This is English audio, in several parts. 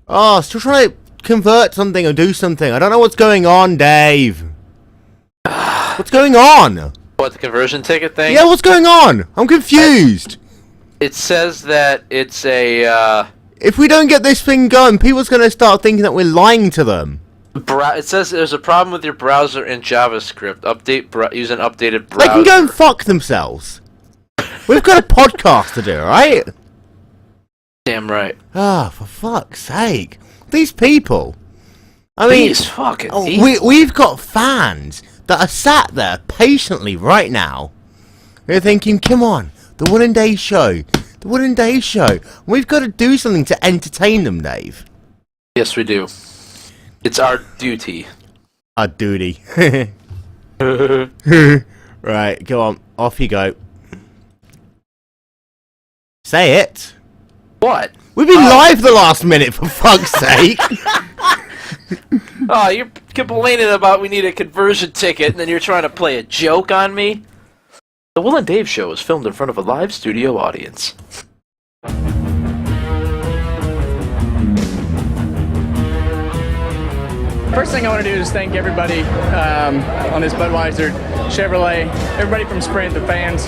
Oh, still trying to convert something or do something. I don't know what's going on, Dave. What's going on? What, the conversion ticket thing? Yeah, what's going on? I'm confused. It says that it's a, If we don't get this thing going, people's going to start thinking that we're lying to them. It says there's a problem with your browser in JavaScript. Use an updated browser. They can go and fuck themselves. We've got a podcast to do, right? Damn right. Ah, for fuck's sake. These people. I mean, These fucking people. we've got fans that are sat there patiently right now. They're thinking, come on, the Wil and Dave Show. The Wil and Dave Show. We've got to do something to entertain them, Dave. Yes, we do. It's our duty. Our duty. Right, go on. Off you go. Say it. What? We've been live the last minute, for fuck's sake. Oh, you're complaining about we need a conversion ticket, and then you're trying to play a joke on me? The Wil and Dave Show is filmed in front of a live studio audience. First thing I want to do is thank everybody on this Budweiser, Chevrolet, everybody from Sprint, the fans,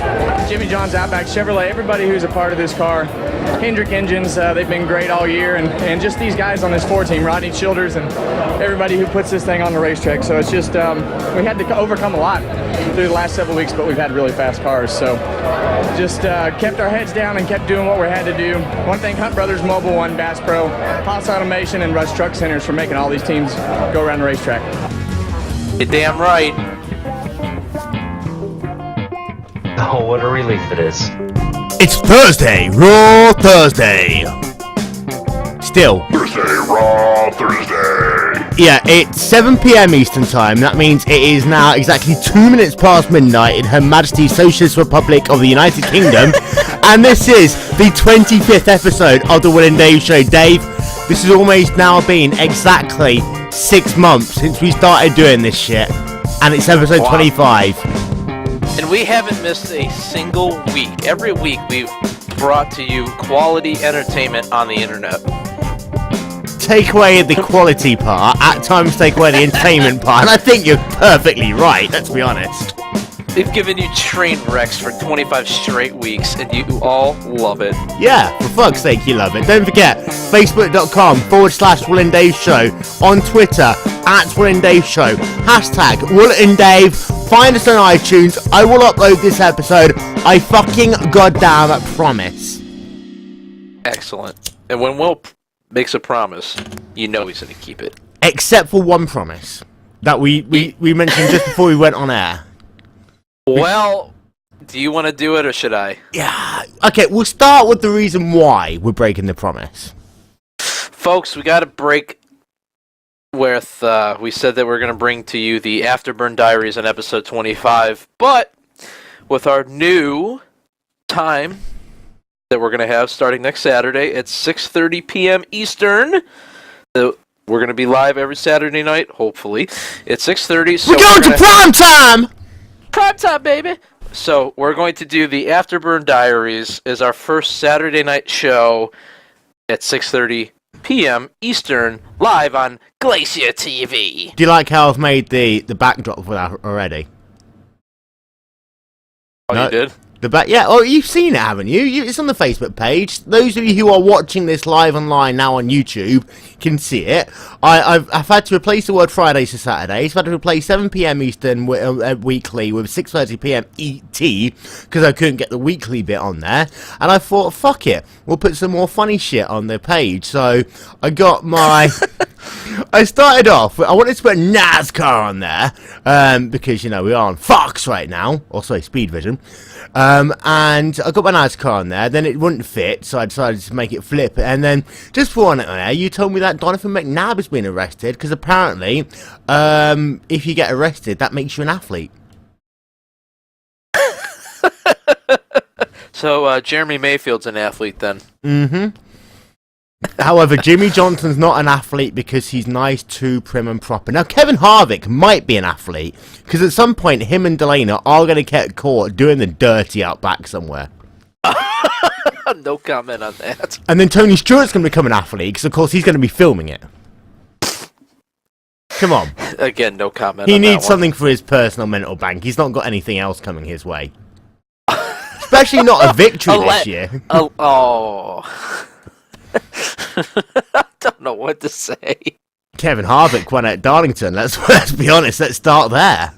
Jimmy John's Outback, Chevrolet, everybody who's a part of this car. Hendrick Engines, they've been great all year, and just these guys on this 4 team, Rodney Childers, and everybody who puts this thing on the racetrack. So it's just, we had to overcome a lot through the last several weeks, but we've had really fast cars. So just kept our heads down and kept doing what we had to do. One thing, Hunt Brothers Mobile, One Bass Pro, Haas Automation, and Rush Truck Centers for making all these teams go around the racetrack. You're damn right. Oh, what a relief it is. It's Thursday, Raw Thursday. Still. Thursday, Raw Thursday. Yeah, it's 7 p.m. Eastern Time. That means it is now exactly 2 minutes past midnight in Her Majesty's Socialist Republic of the United Kingdom. And this is the 25th episode of the Wil and Dave Show. Dave, this has almost now been exactly 6 months since we started doing this shit. And it's episode 25. And we haven't missed a single week. Every week we've brought to you quality entertainment on the internet. Take away the quality part, at times take away the entertainment part, and I think you're perfectly right, let's be honest. We've given you train wrecks for 25 straight weeks, and you all love it. Yeah, for fuck's sake, you love it. Don't forget, Facebook.com/Wil and Dave Show, on Twitter, @Wil and Dave Show, hashtag Wil and Dave, find us on iTunes, I will upload this episode, I fucking goddamn promise. Excellent. And when Will makes a promise, you know he's going to keep it. Except for one promise that we mentioned just before we went on air. Well, do you want to do it or should I? Yeah, okay, we'll start with the reason why we're breaking the promise. Folks, we got to break with, we said that we're going to bring to you the Afterburn Diaries on episode 25, but with our new time that we're going to have starting next Saturday at 6:30 p.m. Eastern. We're going to be live every Saturday night, hopefully, at 6:30. So we're going to prime time! Prime time, baby! So we're going to do the Afterburn Diaries as our first Saturday night show at 6:30 p.m. Eastern, live on GlacierTV. Do you like how I've made the backdrop for that already? Oh, no, you did? Yeah, oh, you've seen it, haven't you? It's on the Facebook page. Those of you who are watching this live online now on YouTube can see it. I've had to replace the word Fridays to Saturdays. I've had to replace 7 p.m. Eastern weekly with 6:30 p.m. ET because I couldn't get the weekly bit on there. And I thought, fuck it, we'll put some more funny shit on the page. So I got my... I started off, I wanted to put NASCAR on there, because, you know, we are on Fox right now, also Speed Vision, and I got my NASCAR on there, then it wouldn't fit, so I decided to make it flip, and then, just for on it on there, you told me that Donovan McNabb has been arrested, because apparently, if you get arrested, that makes you an athlete. So, Jeremy Mayfield's an athlete, then? Mm-hmm. However, Jimmy Johnson's not an athlete because he's nice, too prim and proper. Now, Kevin Harvick might be an athlete because at some point, him and Delana are going to get caught doing the dirty out back somewhere. No comment on that. And then Tony Stewart's going to become an athlete, because of course he's going to be filming it. Come on. Again, no comment He on that needs one. something for his personal mental bank. He's not got anything else coming his way. Especially not a victory this year. Oh. I don't know what to say. Kevin Harvick won at Darlington. Let's be honest. Let's start there.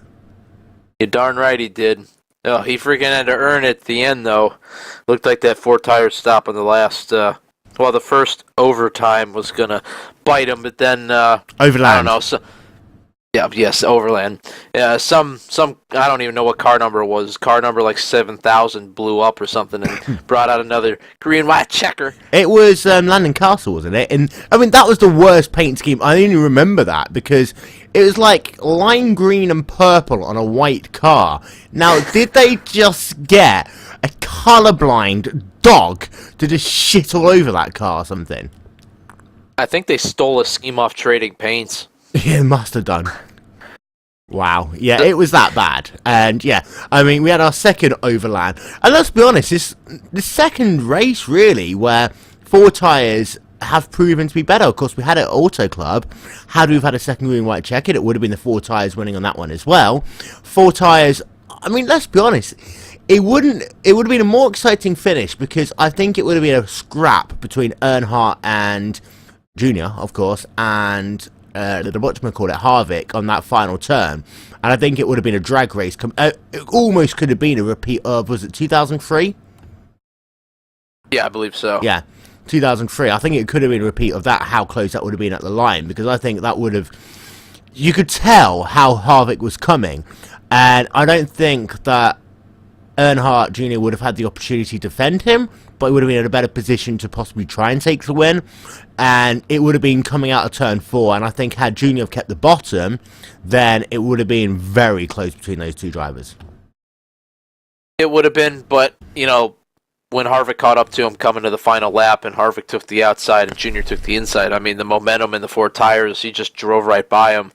You're darn right he did. Oh, he freaking had to earn it at the end, though. Looked like that 4-tire stop on the last, the first overtime was going to bite him, but then, Overland. I don't know. Yes, Overland. Some, I don't even know what car number it was. Car number like 7,000 blew up or something and brought out another green white checker. It was Landon Castle, wasn't it? And I mean, that was the worst paint scheme. I only remember that because it was like lime green and purple on a white car. Now, did they just get a colorblind dog to just shit all over that car or something? I think they stole a scheme off Trading Paints. Yeah, must have done. Wow. Yeah, it was that bad. And yeah, I mean, we had our second overland. And let's be honest, this the second race, really, where 4 tyres have proven to be better. Of course, we had it at Auto Club. Had we had a second green white checker, it would have been the 4 tyres winning on that one as well. 4 tyres, I mean, let's be honest, it would have been a more exciting finish because I think it would have been a scrap between Earnhardt and Junior, of course, and what call it, Harvick on that final turn, and I think it would have been a drag race. It almost could have been a repeat of, was it 2003? Yeah, I believe so. Yeah, 2003. I think it could have been a repeat of that. How close that would have been at the line, because I think that would have. You could tell how Harvick was coming, and I don't think that Earnhardt Jr. would have had the opportunity to defend him, but he would have been in a better position to possibly try and take the win, and it would have been coming out of turn 4, and I think had Junior kept the bottom, then it would have been very close between those two drivers. It would have been, but, you know, when Harvick caught up to him coming to the final lap and Harvick took the outside and Junior took the inside, I mean, the momentum in the 4 tires, he just drove right by him.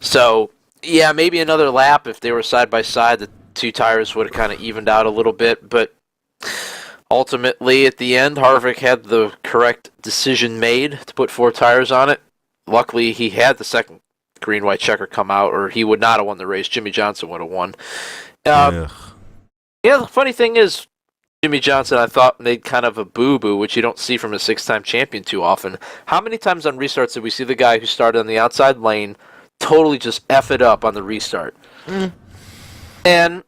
So, yeah, maybe another lap if they were side by side, the 2 tires would have kind of evened out a little bit, but ultimately, at the end, Harvick had the correct decision made to put 4 tires on it. Luckily, he had the second green-white checker come out, or he would not have won the race. Jimmy Johnson would have won. Yeah, the funny thing is, Jimmy Johnson, I thought, made kind of a boo-boo, which you don't see from a 6-time champion too often. How many times on restarts did we see the guy who started on the outside lane totally just F it up on the restart? And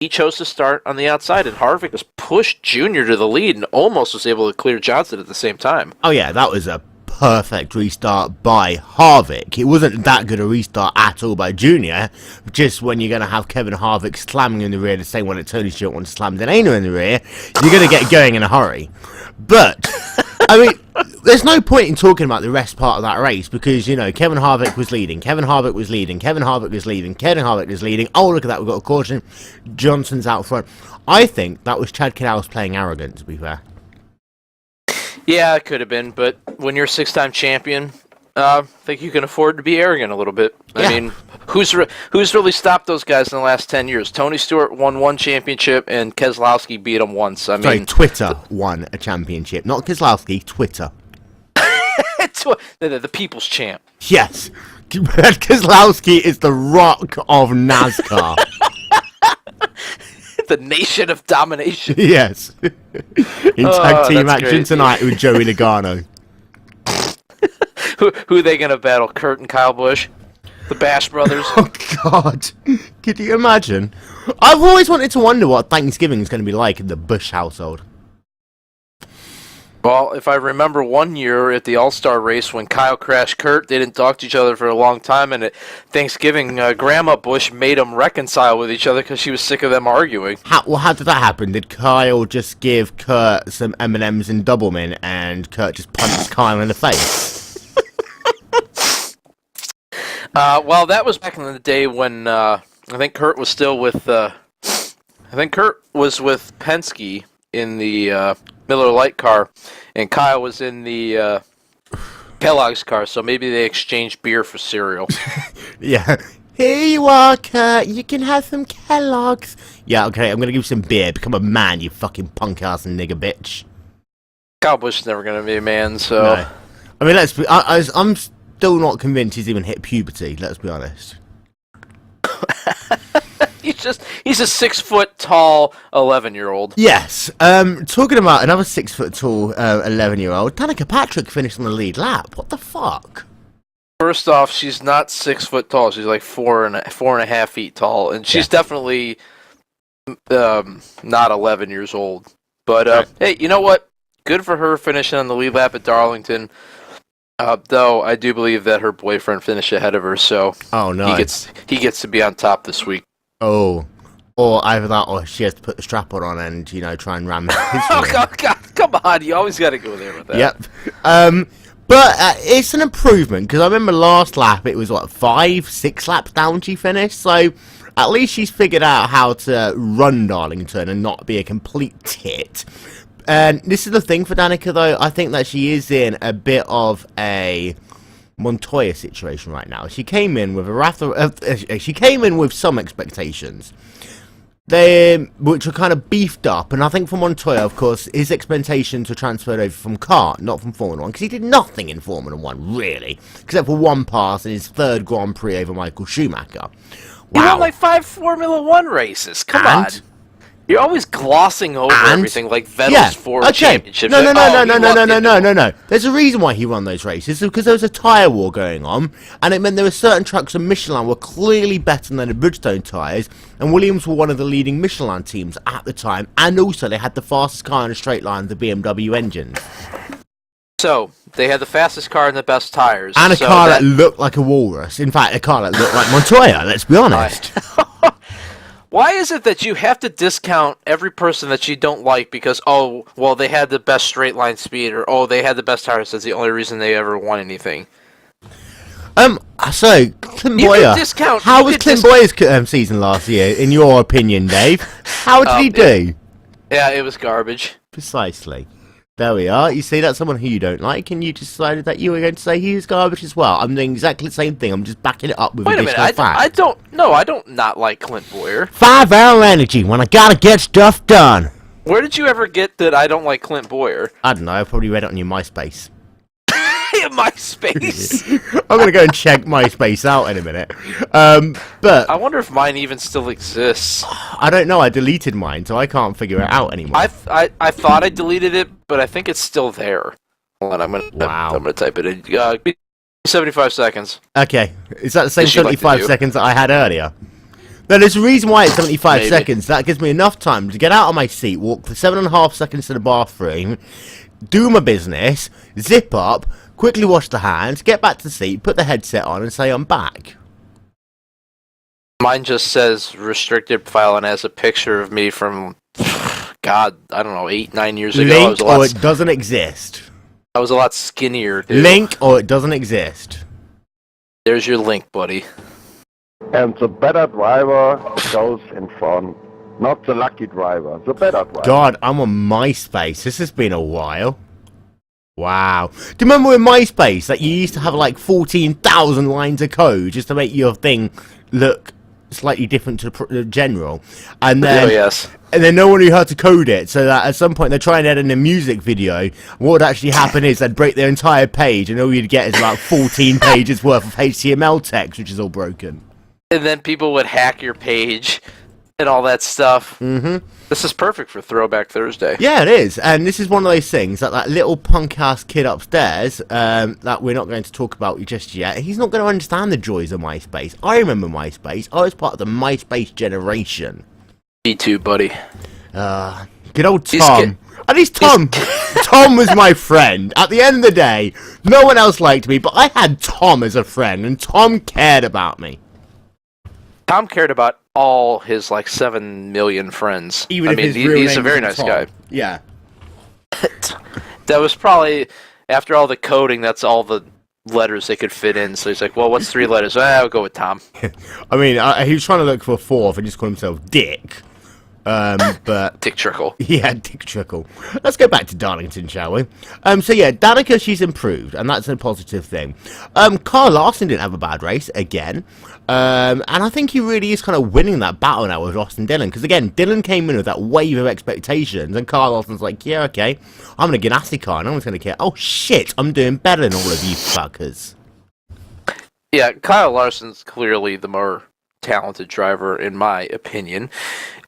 he chose to start on the outside, and Harvick just pushed Junior to the lead and almost was able to clear Johnson at the same time. Oh yeah, that was a perfect restart by Harvick. It wasn't that good a restart at all by Junior, just when you're going to have Kevin Harvick slamming in the rear the same way that Tony Stewart once slammed Denano in the rear, you're going to get going in a hurry. But, I mean, there's no point in talking about the rest part of that race because, you know, Kevin Harvick was leading, Kevin Harvick was leading, Kevin Harvick was leading, Kevin Harvick was leading. Oh, look at that, we've got a caution. Johnson's out front. I think that was Chad Knaus playing arrogant, to be fair. Yeah, it could have been, but when you're a 6-time champion, I think you can afford to be arrogant a little bit. Yeah. I mean, who's really stopped those guys in the last 10 years? Tony Stewart won 1 championship, and Keselowski beat him once. I mean, Twitter won a championship, not Keselowski, Twitter. the people's champ. Yes, Keselowski is the rock of NASCAR. The nation of domination. Yes. In tag team action great. tonight with Joey Logano. Who are they going to battle? Kurt and Kyle Busch? The Bash Brothers? Oh, God. Could you imagine? I've always wanted to wonder what Thanksgiving is going to be like in the Busch household. Well, if I remember one year at the All-Star race when Kyle crashed Kurt, they didn't talk to each other for a long time, and at Thanksgiving, Grandma Bush made them reconcile with each other because she was sick of them arguing. How did that happen? Did Kyle just give Kurt some M&Ms and Doublemint, and Kurt just punched Kyle in the face? Well, that was back in the day when I think Kurt was still with. I think Kurt was with Penske in the Miller Lite car, and Kyle was in the Kellogg's car. So maybe they exchanged beer for cereal. Yeah. Here you are, Kurt. You can have some Kellogg's. Yeah, okay. I'm gonna give you some beer. Become a man, you fucking punk ass nigger bitch. Kyle Busch is never going to be a man, so... No. I mean, let's be... I'm still not convinced he's even hit puberty, let's be honest. He's a 6 foot tall 11-year-old. Yes. Talking about another 6 foot tall 11-year-old, Danica Patrick finished on the lead lap. What the fuck? First off, she's not 6 foot tall. She's like 4.5 feet tall, and she's definitely not 11 years old. But hey, you know what? Good for her finishing on the lead lap at Darlington. Though I do believe that her boyfriend finished ahead of her, so he gets to be on top this week. Oh, or either that, or she has to put the strap on and try and ram. Oh God, come on! You always got to go there with that. Yep. But it's an improvement because I remember last lap it was 5-6 laps down she finished. So at least she's figured out how to run Darlington and not be a complete tit. And this is the thing for Danica, though. I think that she is in a bit of a Montoya situation right now. She came in with she came in with some expectations, which were kind of beefed up. And I think for Montoya, of course, his expectations were transferred over from kart, not from Formula 1, because he did nothing in Formula 1, really, except for one pass in his third Grand Prix over Michael Schumacher. Wow. He won like 5 Formula 1 races. Come on. You're always glossing over everything like Vettel's 4 championships. No. There's a reason why he won those races, because there was a tyre war going on, and it meant there were certain trucks in Michelin were clearly better than the Bridgestone tyres, and Williams were one of the leading Michelin teams at the time, and also they had the fastest car in a straight line, the BMW engines. So, they had the fastest car and the best tyres. And a car that looked like a walrus. In fact, a car that looked like Montoya, let's be honest. Why is it that you have to discount every person that you don't like because, oh, well, they had the best straight line speed, or, oh, they had the best tires, that's the only reason they ever won anything? So, Clint Boyer, how was Clint Boyer's season last year, in your opinion, Dave? How did he do? Yeah, it was garbage. Precisely. There we are. You see, that's someone who you don't like, and you decided that you were going to say he was garbage as well. I'm doing exactly the same thing. I'm just backing it up with additional facts. I don't not like Clint Boyer. 5-hour energy when I gotta get stuff done. Where did you ever get that I don't like Clint Boyer? I don't know. I probably read it on your MySpace. MySpace? I'm going to go and check MySpace out in a minute. But I wonder if mine even still exists. I don't know. I deleted mine, so I can't figure it out anymore. I thought I deleted it, but I think it's still there. Hold on, I'm going to type it in. 75 seconds. Okay. Is that the same 75 seconds that I had earlier? No, there's a reason why it's 75 seconds. That gives me enough time to get out of my seat, walk for 7.5 seconds to the bathroom, do my business, zip up, quickly wash the hands, get back to the seat, put the headset on, and say I'm back. Mine just says restricted file and has a picture of me from, God, I don't know, 8-9 years ago. Link or it doesn't exist. I was a lot skinnier, dude. Link or it doesn't exist. There's your link, buddy. And the better driver goes in front. Not the lucky driver, the better driver. God, I'm on MySpace. This has been a while. Wow. Do you remember with MySpace that you used to have like 14,000 lines of code just to make your thing look slightly different to the general? And then, and then no one knew how to code it, so that at some point they try and edit in a music video. What would actually happen is they'd break their entire page, and all you'd get is about 14 pages worth of HTML text, which is all broken. And then people would hack your page and all that stuff. Mm-hmm. This is perfect for Throwback Thursday. Yeah, it is. And this is one of those things that that little punk-ass kid upstairs, that we're not going to talk about just yet, he's not going to understand the joys of MySpace. I remember MySpace. I was part of the MySpace generation. Me too, buddy. Good old Tom. At least Tom. Tom was my friend. At the end of the day, no one else liked me, but I had Tom as a friend, and Tom cared about me. Tom cared about all his, like, 7 million friends. Even I mean, he's a very nice guy. Yeah. That was probably, after all the coding, that's all the letters they could fit in. So he's like, well, what's 3 letters? I'll go with Tom. I mean, he was trying to look for a 4th and just called himself Dick. But Dick Trickle. yeah, Dick Trickle. Let's go back to Darlington, shall we? So yeah, Danica, she's improved, and that's a positive thing. Kyle Larson didn't have a bad race again, and I think he really is kind of winning that battle now with Austin Dillon, because again, Dillon came in with that wave of expectations, and Kyle Larson's like, yeah, okay, I'm gonna get NASCAR, and I'm just gonna care. Oh shit, I'm doing better than all of you fuckers. Yeah, Kyle Larson's clearly the more talented driver, in my opinion.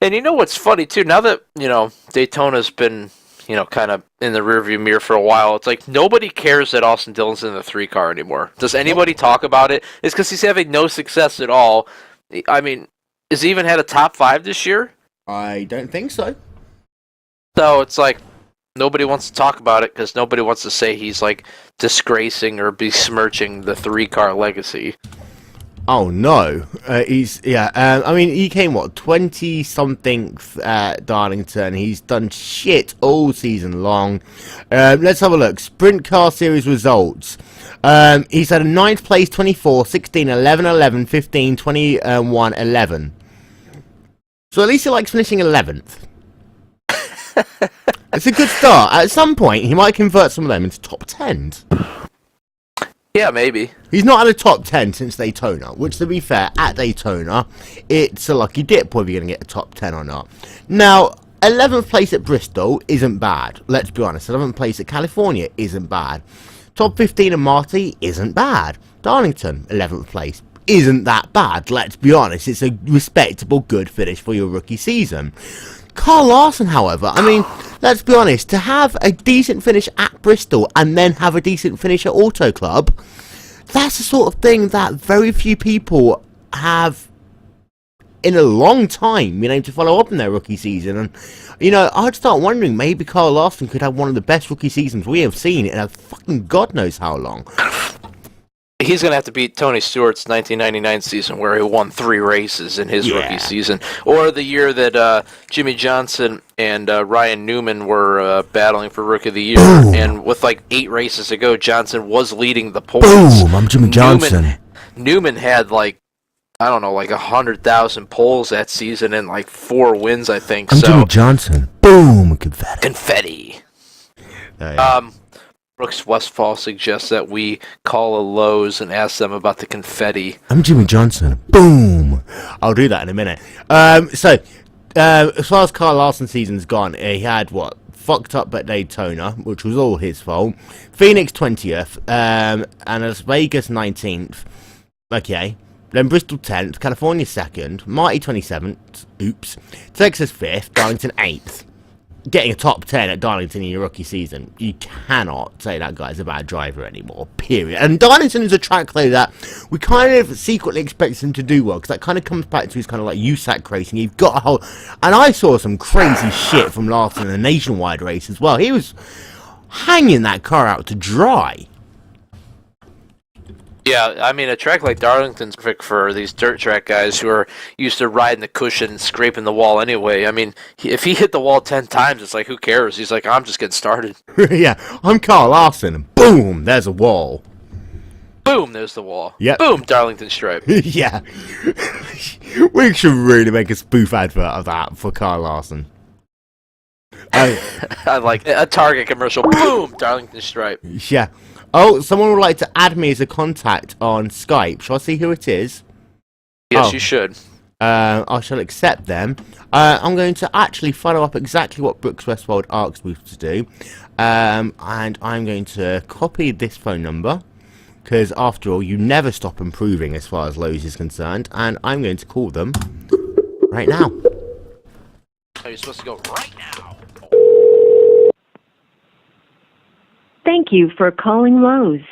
And you know what's funny, too? Now that, Daytona's been, kind of in the rearview mirror for a while, it's like nobody cares that Austin Dillon's in the 3-car anymore. Does anybody talk about it? It's because he's having no success at all. I mean, has he even had a top 5 this year? I don't think so. So it's like nobody wants to talk about it because nobody wants to say he's like disgracing or besmirching the 3-car legacy. Oh no, I mean, he came 20-something at Darlington. He's done shit all season long. Let's have a look. Sprint car series results. He's had a 9th place, 24, 16, 11, 11, 15, 21, 11. So at least he likes finishing 11th. It's a good start. At some point, he might convert some of them into top 10s. Yeah, maybe. He's not had a top 10 since Daytona, which, to be fair, at Daytona, it's a lucky dip whether you're going to get a top 10 or not. Now, 11th place at Bristol isn't bad. Let's be honest. 11th place at California isn't bad. Top 15 at Marty isn't bad. Darlington, 11th place, isn't that bad. Let's be honest. It's a respectable, good finish for your rookie season. Kyle Larson, however, I mean, let's be honest, to have a decent finish at Bristol and then have a decent finish at Auto Club, that's the sort of thing that very few people have in a long time been able to follow up in their rookie season. And, I'd start wondering, maybe Kyle Larson could have one of the best rookie seasons we have seen in a fucking God knows how long. He's going to have to beat Tony Stewart's 1999 season where he won 3 races in his rookie season. Or the year that Jimmy Johnson and Ryan Newman were battling for Rookie of the Year. Boom. And with 8 races to go, Johnson was leading the points. Boom, I'm Jimmy Johnson. Newman had 100,000 poles that season and 4 wins, I think. I'm Jimmy Johnson. Boom, confetti. Confetti. Oh, yeah. Brooks Westfall suggests that we call a Lowe's and ask them about the confetti. I'm Jimmy Johnson. Boom! I'll do that in a minute. So, as far as Kyle Larson's season's gone, he had, fucked up at Daytona, which was all his fault. Phoenix 20th, and Las Vegas 19th. Okay. Then Bristol 10th, California 2nd, Marty 27th, oops. Texas 5th, Darlington 8th. Getting a top 10 at Darlington in your rookie season, you cannot say that guy's a bad driver anymore, period. And Darlington is a track, though, that we kind of secretly expect him to do well, because that kind of comes back to his kind of USAC racing. You've got a whole... And I saw some crazy shit from Larson in the nationwide race as well. He was hanging that car out to dry. Yeah, I mean, a track like Darlington's perfect for these dirt track guys who are used to riding the cushion and scraping the wall anyway. I mean, if he hit the wall 10 times, it's like, who cares? He's like, I'm just getting started. Yeah, I'm Kyle Larson. Boom, there's a wall. Boom, there's the wall. Yep. Boom, Darlington stripe. Yeah. We should really make a spoof advert of that for Kyle Larson. I like a Target commercial. Boom, Darlington stripe. Yeah. Oh, someone would like to add me as a contact on Skype. Shall I see who it is? Yes, you should. I shall accept them. I'm going to actually follow up exactly what Brooks Westwold asked me to do. And I'm going to copy this phone number. Because, after all, you never stop improving as far as Lowe's is concerned. And I'm going to call them right now. Oh, you're supposed to go right now. Thank you for calling Lowe's.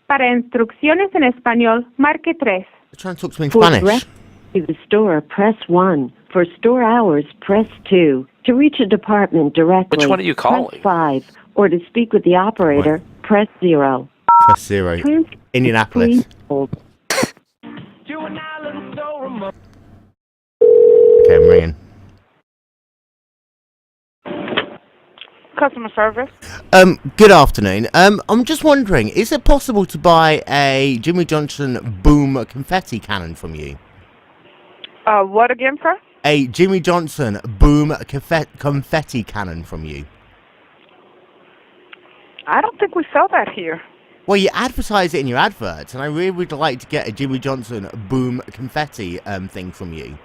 Para instrucciones en español, marque 3. Try and talk to me in For Spanish. direct to the store, press 1. For store hours, press 2. To reach a department directly, which one are you calling? Press 5. Or to speak with the operator, press 0. Press 0. Indianapolis. Please hold. Okay, I'm ringing. Customer service. Good afternoon. I'm just wondering, is it possible to buy a Jimmy Johnson Boom confetti cannon from you? What again, sir? a Jimmy Johnson boom confetti cannon from you. I don't think we sell that here. Well, you advertise it in your adverts, and I really would like to get a Jimmy Johnson boom confetti thing from you.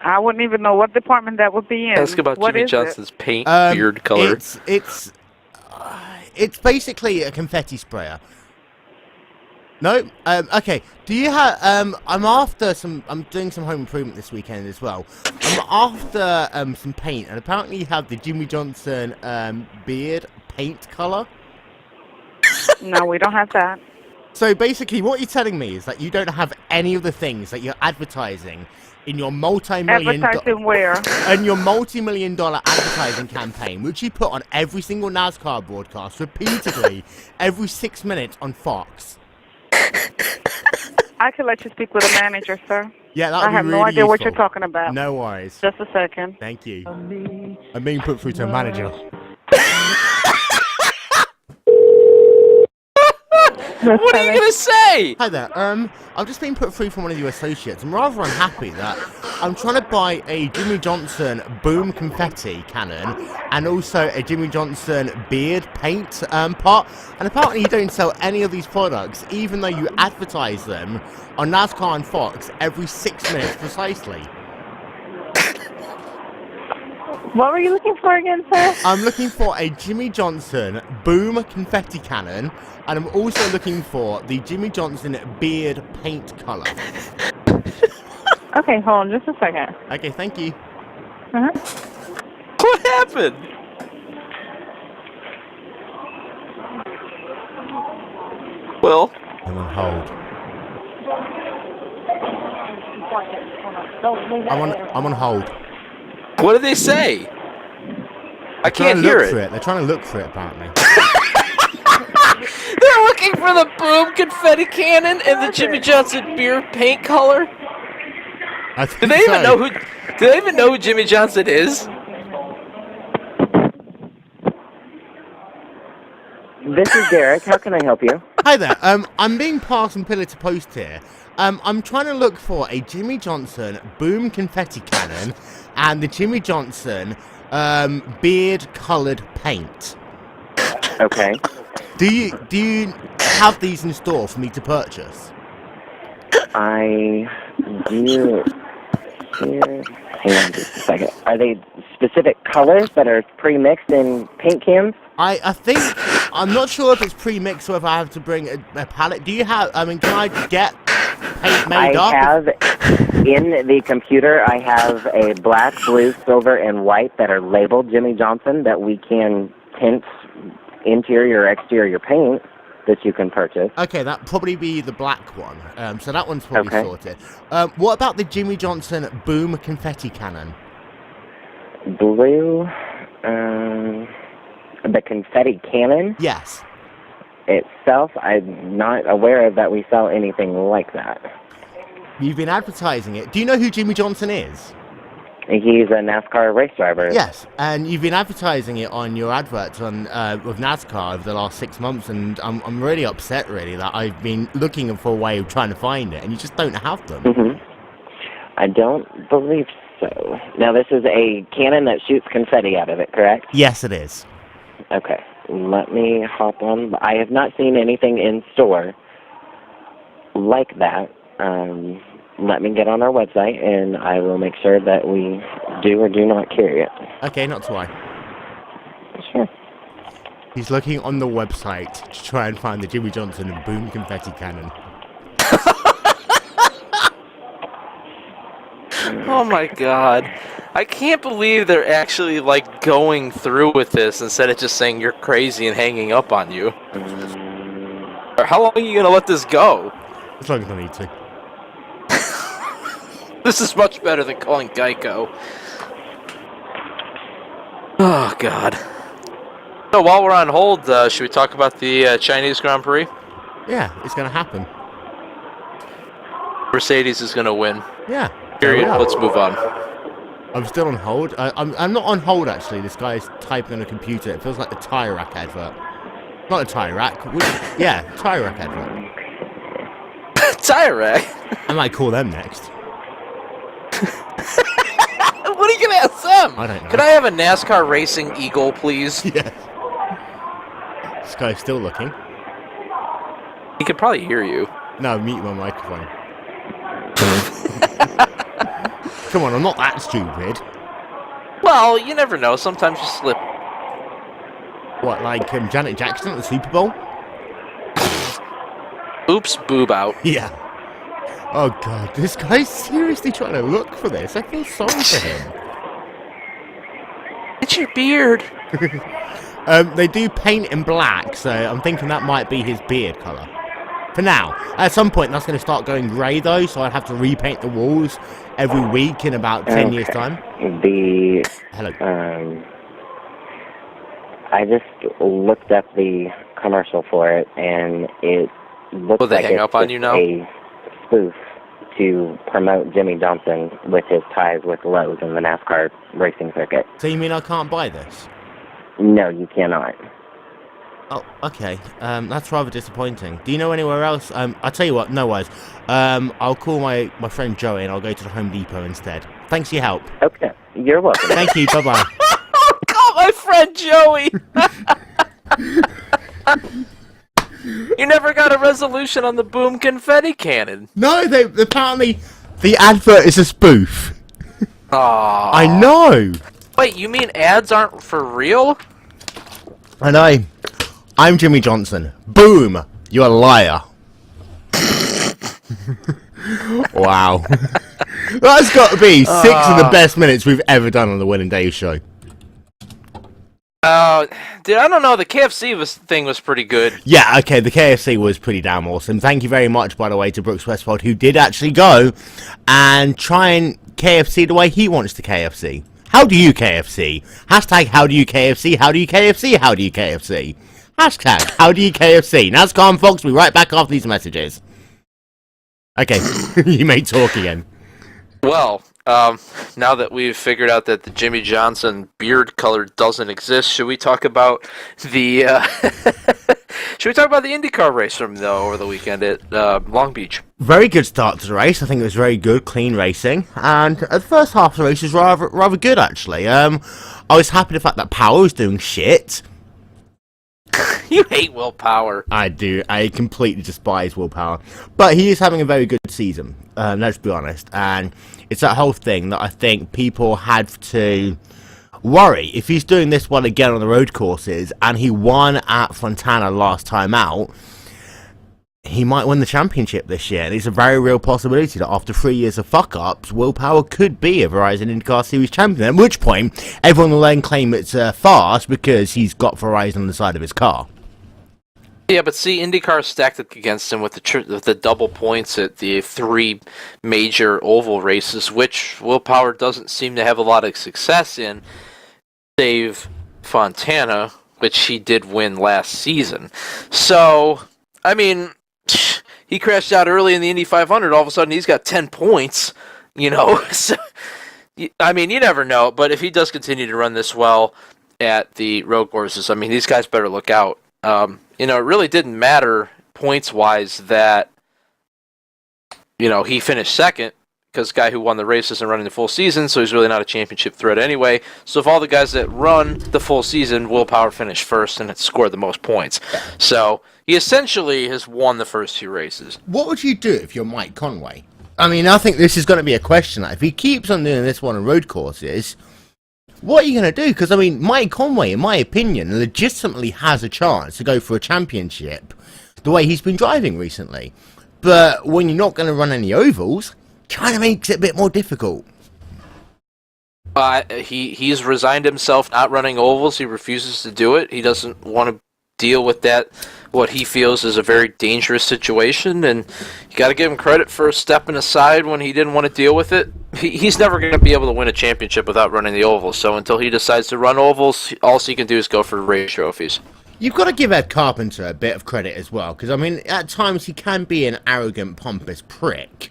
I wouldn't even know what department that would be in. Ask about What Jimmy is Johnson's paint beard color. It's basically a confetti sprayer. No? Okay. Do you have... I'm doing some home improvement this weekend as well. I'm after some paint, and apparently you have the Jimmy Johnson beard paint color. No, we don't have that. So basically what you're telling me is that you don't have any of the things that you're advertising in your multi-million... Advertising where? In your multi-million-dollar advertising campaign, which you put on every single NASCAR broadcast repeatedly every 6 minutes on Fox. I can let you speak with a manager, sir. Yeah, that would I be have really no idea what useful. you're talking about. No worries. Just a second. Thank you. I'm being put through to a manager. What are you gonna say? Hi there. I've just been put through from one of your associates. I'm rather unhappy that I'm trying to buy a Jimmy Johnson boom confetti cannon and also a Jimmy Johnson beard paint pot. And apparently you don't sell any of these products, even though you advertise them on NASCAR and Fox every 6 minutes precisely. What were you looking for again, sir? I'm looking for a Jimmy Johnson boom confetti cannon, and I'm also looking for the Jimmy Johnson beard paint color. Okay, hold on just a second. Okay, thank you. What happened? Well, I'm on hold. I'm on hold. what did they say? I can't hear it. They're trying to look for it, apparently. They're looking for the boom confetti cannon and the Jimmy Johnson beard paint color. I think Do they even know who? Do they even know who Jimmy Johnson is? This is Derek. How can I help you? Hi there. I'm being passed from pillar to post here. I'm trying to look for a Jimmy Johnson boom confetti cannon and the Jimmy Johnson beard colored paint. Okay. Do you have these in store for me to purchase? I do. Here. Hang on just a second. Are they specific colors that are pre-mixed in paint cans? I think, I'm not sure if it's pre-mixed or if I have to bring a palette. Do you have, can I get paint made up? I have, in the computer, I have a black, blue, silver, and white that are labeled Jimmy Johnson that we can tint interior or exterior paint that you can purchase. Okay, that'd probably be the black one. So that one's probably Okay. sorted. What about the Jimmy Johnson boom confetti cannon? Blue, the confetti cannon Yes. itself, I'm not aware of that we sell anything like that. You've been advertising it. Do you know who Jimmy Johnson is? He's a NASCAR race driver. Yes, and you've been advertising it on your adverts on with NASCAR over the last 6 months, and I'm really upset, really, that I've been looking for a way of trying to find it, and you just don't have them. Mm-hmm. I don't believe so. Now, this is a cannon that shoots confetti out of it, correct? Yes, it is. Okay. Let me hop on. I have not seen anything in store like that. Let me get on our website, and I will make sure that we do or do not carry it. Okay, not to worry. Sure. He's looking on the website to try and find the Jimmy Johnson boom confetti cannon. Oh my god. I can't believe they're actually, like, going through with this instead of just saying you're crazy and hanging up on you. Or how long are you gonna let this go? As long as I need to. This is much better than calling Geico. Oh god. So while we're on hold, should we talk about the Chinese Grand Prix? Yeah, it's going to happen. Mercedes is gonna win. Yeah. Period. Yeah. Let's move on. I'm still on hold. I'm not on hold, actually. This guy's typing on a computer. It feels like the tire rack advert. Not a tire rack. Yeah, tire rack advert. Tire rack? I might call them next. That's them. I don't know. Could I have a NASCAR racing eagle, please? Yeah. This guy's still looking. He could probably hear you. No, mute my microphone. Come on, I'm not that stupid. Well, you never know. Sometimes you slip. What, like Janet Jackson at the Super Bowl? Oops, boob out. Yeah. Oh god, this guy's seriously trying to look for this. I feel sorry for him. It's your beard. They do paint in black, so I'm thinking that might be his beard colour. For now. At some point, that's going to start going grey, though, so I'd have to repaint the walls every week in about 10 years' time. Hello. I just looked up the commercial for it, and it looks Will they like hang it's up on just you now? a spoof to promote Jimmy Johnson with his ties with Lowe's in the NASCAR racing circuit. So you mean I can't buy this? No, you cannot. Oh, okay. That's rather disappointing. Do you know anywhere else? I'll tell you what, no worries. I'll call my friend Joey and I'll go to the Home Depot instead. Thanks for your help. Okay, you're welcome. Thank you, bye-bye. Call my friend Joey. You never got a resolution on the boom confetti cannon. No, they apparently the advert is a spoof. Aww. I know. Wait, you mean ads aren't for real? I know. I'm Jimmy Johnson. Boom! You're a liar. Wow. That's got to be 6 of the best minutes we've ever done on the Wil and Dave Show. Dude, I don't know. The KFC thing was pretty good. Yeah, okay, the KFC was pretty damn awesome. Thank you very much, by the way, to Brooks Westfold, who did actually go and try and KFC the way he wants to KFC. How do you KFC? Hashtag how do you KFC? How do you KFC? How do you KFC? Hashtag how do you KFC? NASCAR and Fox will be right back after these messages. Okay, you may talk again. Well, now that we've figured out that the Jimmy Johnson beard color doesn't exist, should we talk about the IndyCar race from over the weekend at Long Beach? Very good start to the race. I think it was very good, clean racing, and the first half of the race was rather good actually. I was happy the fact that Power was doing shit. You hate Will Power. I do. I completely despise Will Power. But he is having a very good season, let's be honest. And it's that whole thing that I think people had to worry. If he's doing this one again on the road courses, and he won at Fontana last time out, he might win the championship this year. And it's a very real possibility that after 3 years of fuck-ups, Will Power could be a Verizon IndyCar Series champion. At which point, everyone will then claim it's fast because he's got Verizon on the side of his car. Yeah, but see, IndyCar stacked it against him with the double points at the 3 major oval races, which Will Power doesn't seem to have a lot of success in, save Fontana, which he did win last season. So, I mean, he crashed out early in the Indy 500. All of a sudden, he's got 10 points, you know. So, I mean, you never know. But if he does continue to run this well at the road courses, I mean, these guys better look out. You know, it really didn't matter points-wise that, you know, he finished second because the guy who won the race isn't running the full season, so he's really not a championship threat anyway. So if all the guys that run the full season, Will Power finished first and had scored the most points. So he essentially has won the first 2 races. What would you do if you're Mike Conway? I mean, I think this is going to be a question. If he keeps on doing this one on road courses, what are you going to do? Because, I mean, Mike Conway, in my opinion, legitimately has a chance to go for a championship the way he's been driving recently. But when you're not going to run any ovals, kind of makes it a bit more difficult. He's resigned himself not running ovals. He refuses to do it. He doesn't want to deal with that, what he feels is a very dangerous situation, and you got to give him credit for stepping aside when he didn't want to deal with it. He's never going to be able to win a championship without running the ovals, so until he decides to run ovals, all he can do is go for race trophies. You've got to give Ed Carpenter a bit of credit as well, because, I mean, at times he can be an arrogant, pompous prick,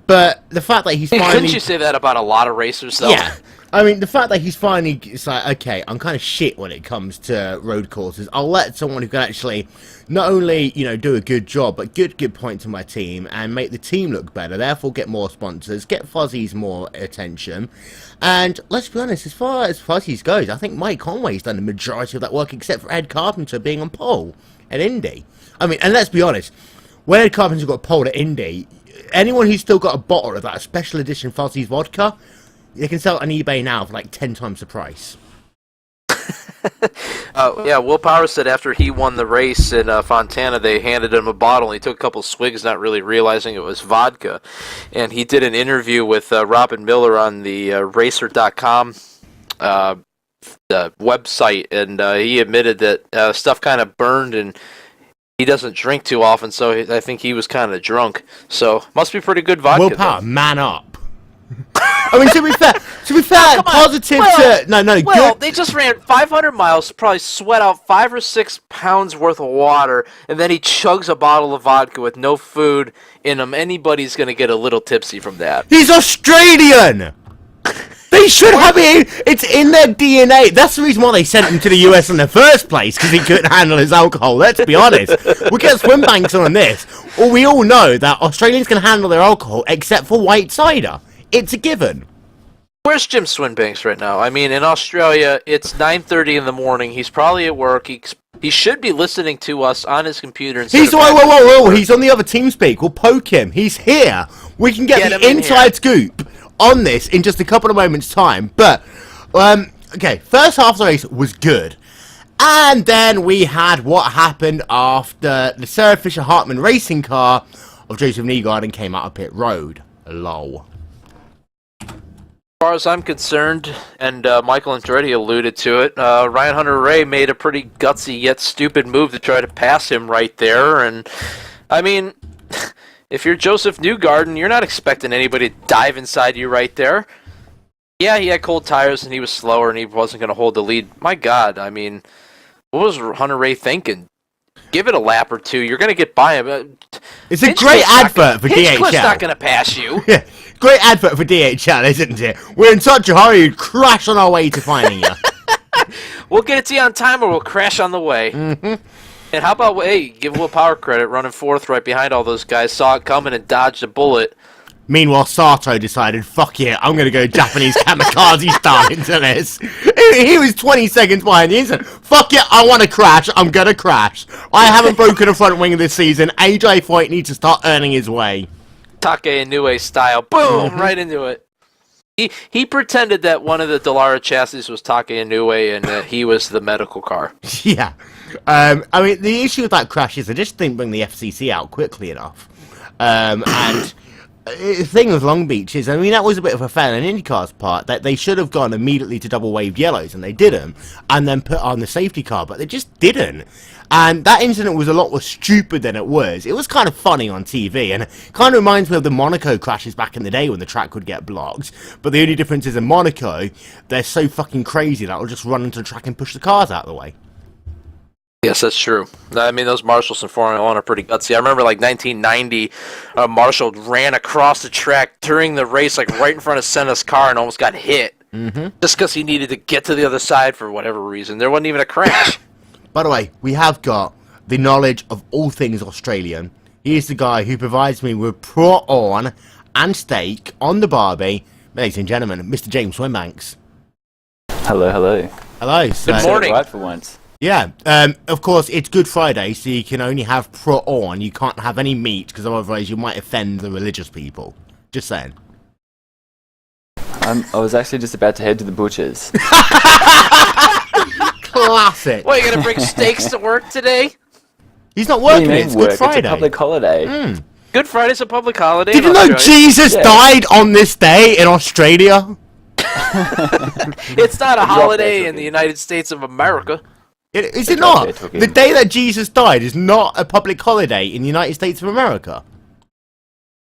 but the fact that he's finally... Couldn't you say that about a lot of racers, though? Yeah, I mean, the fact that he's finally, it's like, okay, I'm kind of shit when it comes to road courses. I'll let someone who can actually not only, you know, do a good job, but good point to my team and make the team look better, therefore get more sponsors, get Fuzzies more attention. And let's be honest, as far as Fuzzies goes, I think Mike Conway's done the majority of that work except for Ed Carpenter being on pole at Indy. I mean, and let's be honest, when Ed Carpenter got pole at Indy, anyone who's still got a bottle of that special edition Fuzzies vodka, they can sell it on eBay now for like 10 times the price. Yeah, Will Power said after he won the race in Fontana, they handed him a bottle. And he took a couple swigs, not really realizing it was vodka. And he did an interview with Robin Miller on the Racer.com website, and he admitted that stuff kind of burned, and he doesn't drink too often, so I think he was kind of drunk. So must be pretty good vodka. Will Power, man up. I mean, to be fair, positive good. They just ran 500 miles, probably sweat out 5 or 6 pounds worth of water, and then he chugs a bottle of vodka with no food in him. Anybody's going to get a little tipsy from that. He's Australian! They should have it. It's in their DNA. That's the reason why they sent him to the US in the first place, because he couldn't handle his alcohol. Let's be honest. We'll get Swimbanks on this. Well, we all know that Australians can handle their alcohol, except for white cider. It's a given. Where's Jim Swinbanks right now? I mean, in Australia, it's 9:30 in the morning. He's probably at work. He should be listening to us on his computer. Whoa. He's on the other TeamSpeak. We'll poke him. He's here. We can get the inside scoop on this in just a couple of moments' time. But, okay, first half of the race was good. And then we had what happened after the Sarah Fisher Hartman racing car of Joseph Newgarden came out of pit road. Lol. As far as I'm concerned, and Michael Andretti alluded to it, Ryan Hunter-Reay made a pretty gutsy yet stupid move to try to pass him right there. And, I mean, if you're Joseph Newgarden, you're not expecting anybody to dive inside you right there. Yeah, he had cold tires and he was slower and he wasn't going to hold the lead. My God, I mean, what was Hunter-Reay thinking? Give it a lap or two. You're going to get by him. It's a great advert for DHL. Hinchcliffe's not going to pass you. Yeah, great advert for DHL, isn't it? We're in such a hurry, you'd crash on our way to finding you. We'll get it to you on time or we'll crash on the way. Mm-hmm. And how about, hey, give Will Power credit, running fourth right behind all those guys, saw it coming and dodged a bullet. Meanwhile, Sato decided, fuck it, I'm going to go Japanese kamikaze style into this. He was 20 seconds behind the instant. Fuck it, I want to crash, I'm going to crash. I haven't broken a front wing this season. AJ Foyt needs to start earning his way. Take Inoue style. Boom! Right into it. He pretended that one of the Dallara chassis was Take Inoue and that he was the medical car. Yeah. I mean, the issue with that crash is they just didn't bring the FCC out quickly enough. And the thing with Long Beach is, I mean, that was a bit of a fail on IndyCar's part, that they should have gone immediately to double waved yellows, and they didn't, and then put on the safety car, but they just didn't. And that incident was a lot more stupid than it was. It was kind of funny on TV, and it kind of reminds me of the Monaco crashes back in the day when the track would get blocked. But the only difference is in Monaco, they're so fucking crazy that they'll just run into the track and push the cars out of the way. Yes, that's true. I mean, those Marshalls in Formula 1 are pretty gutsy. I remember, like, 1990, Marshall ran across the track during the race, like, right in front of Senna's car and almost got hit. Mm-hmm. Just because he needed to get to the other side for whatever reason. There wasn't even a crash. By the way, we have got the knowledge of all things Australian. He is the guy who provides me with prawn and steak on the barbie. Ladies and gentlemen, Mr. James Swinbanks. Hello, hello. Hello. Good morning. Right for once. Yeah, of course, it's Good Friday, so you can only have prawn. You can't have any meat, because otherwise you might offend the religious people. Just saying. I was actually just about to head to the butcher's. Classic. What, you gonna bring steaks to work today? He's not working, it's Good Friday. It's a public holiday. Good Friday's a public holiday. Did you know Jesus died on this day in Australia? It's not a holiday in the United States of America. Is it not? The day that Jesus died is not a public holiday in the United States of America.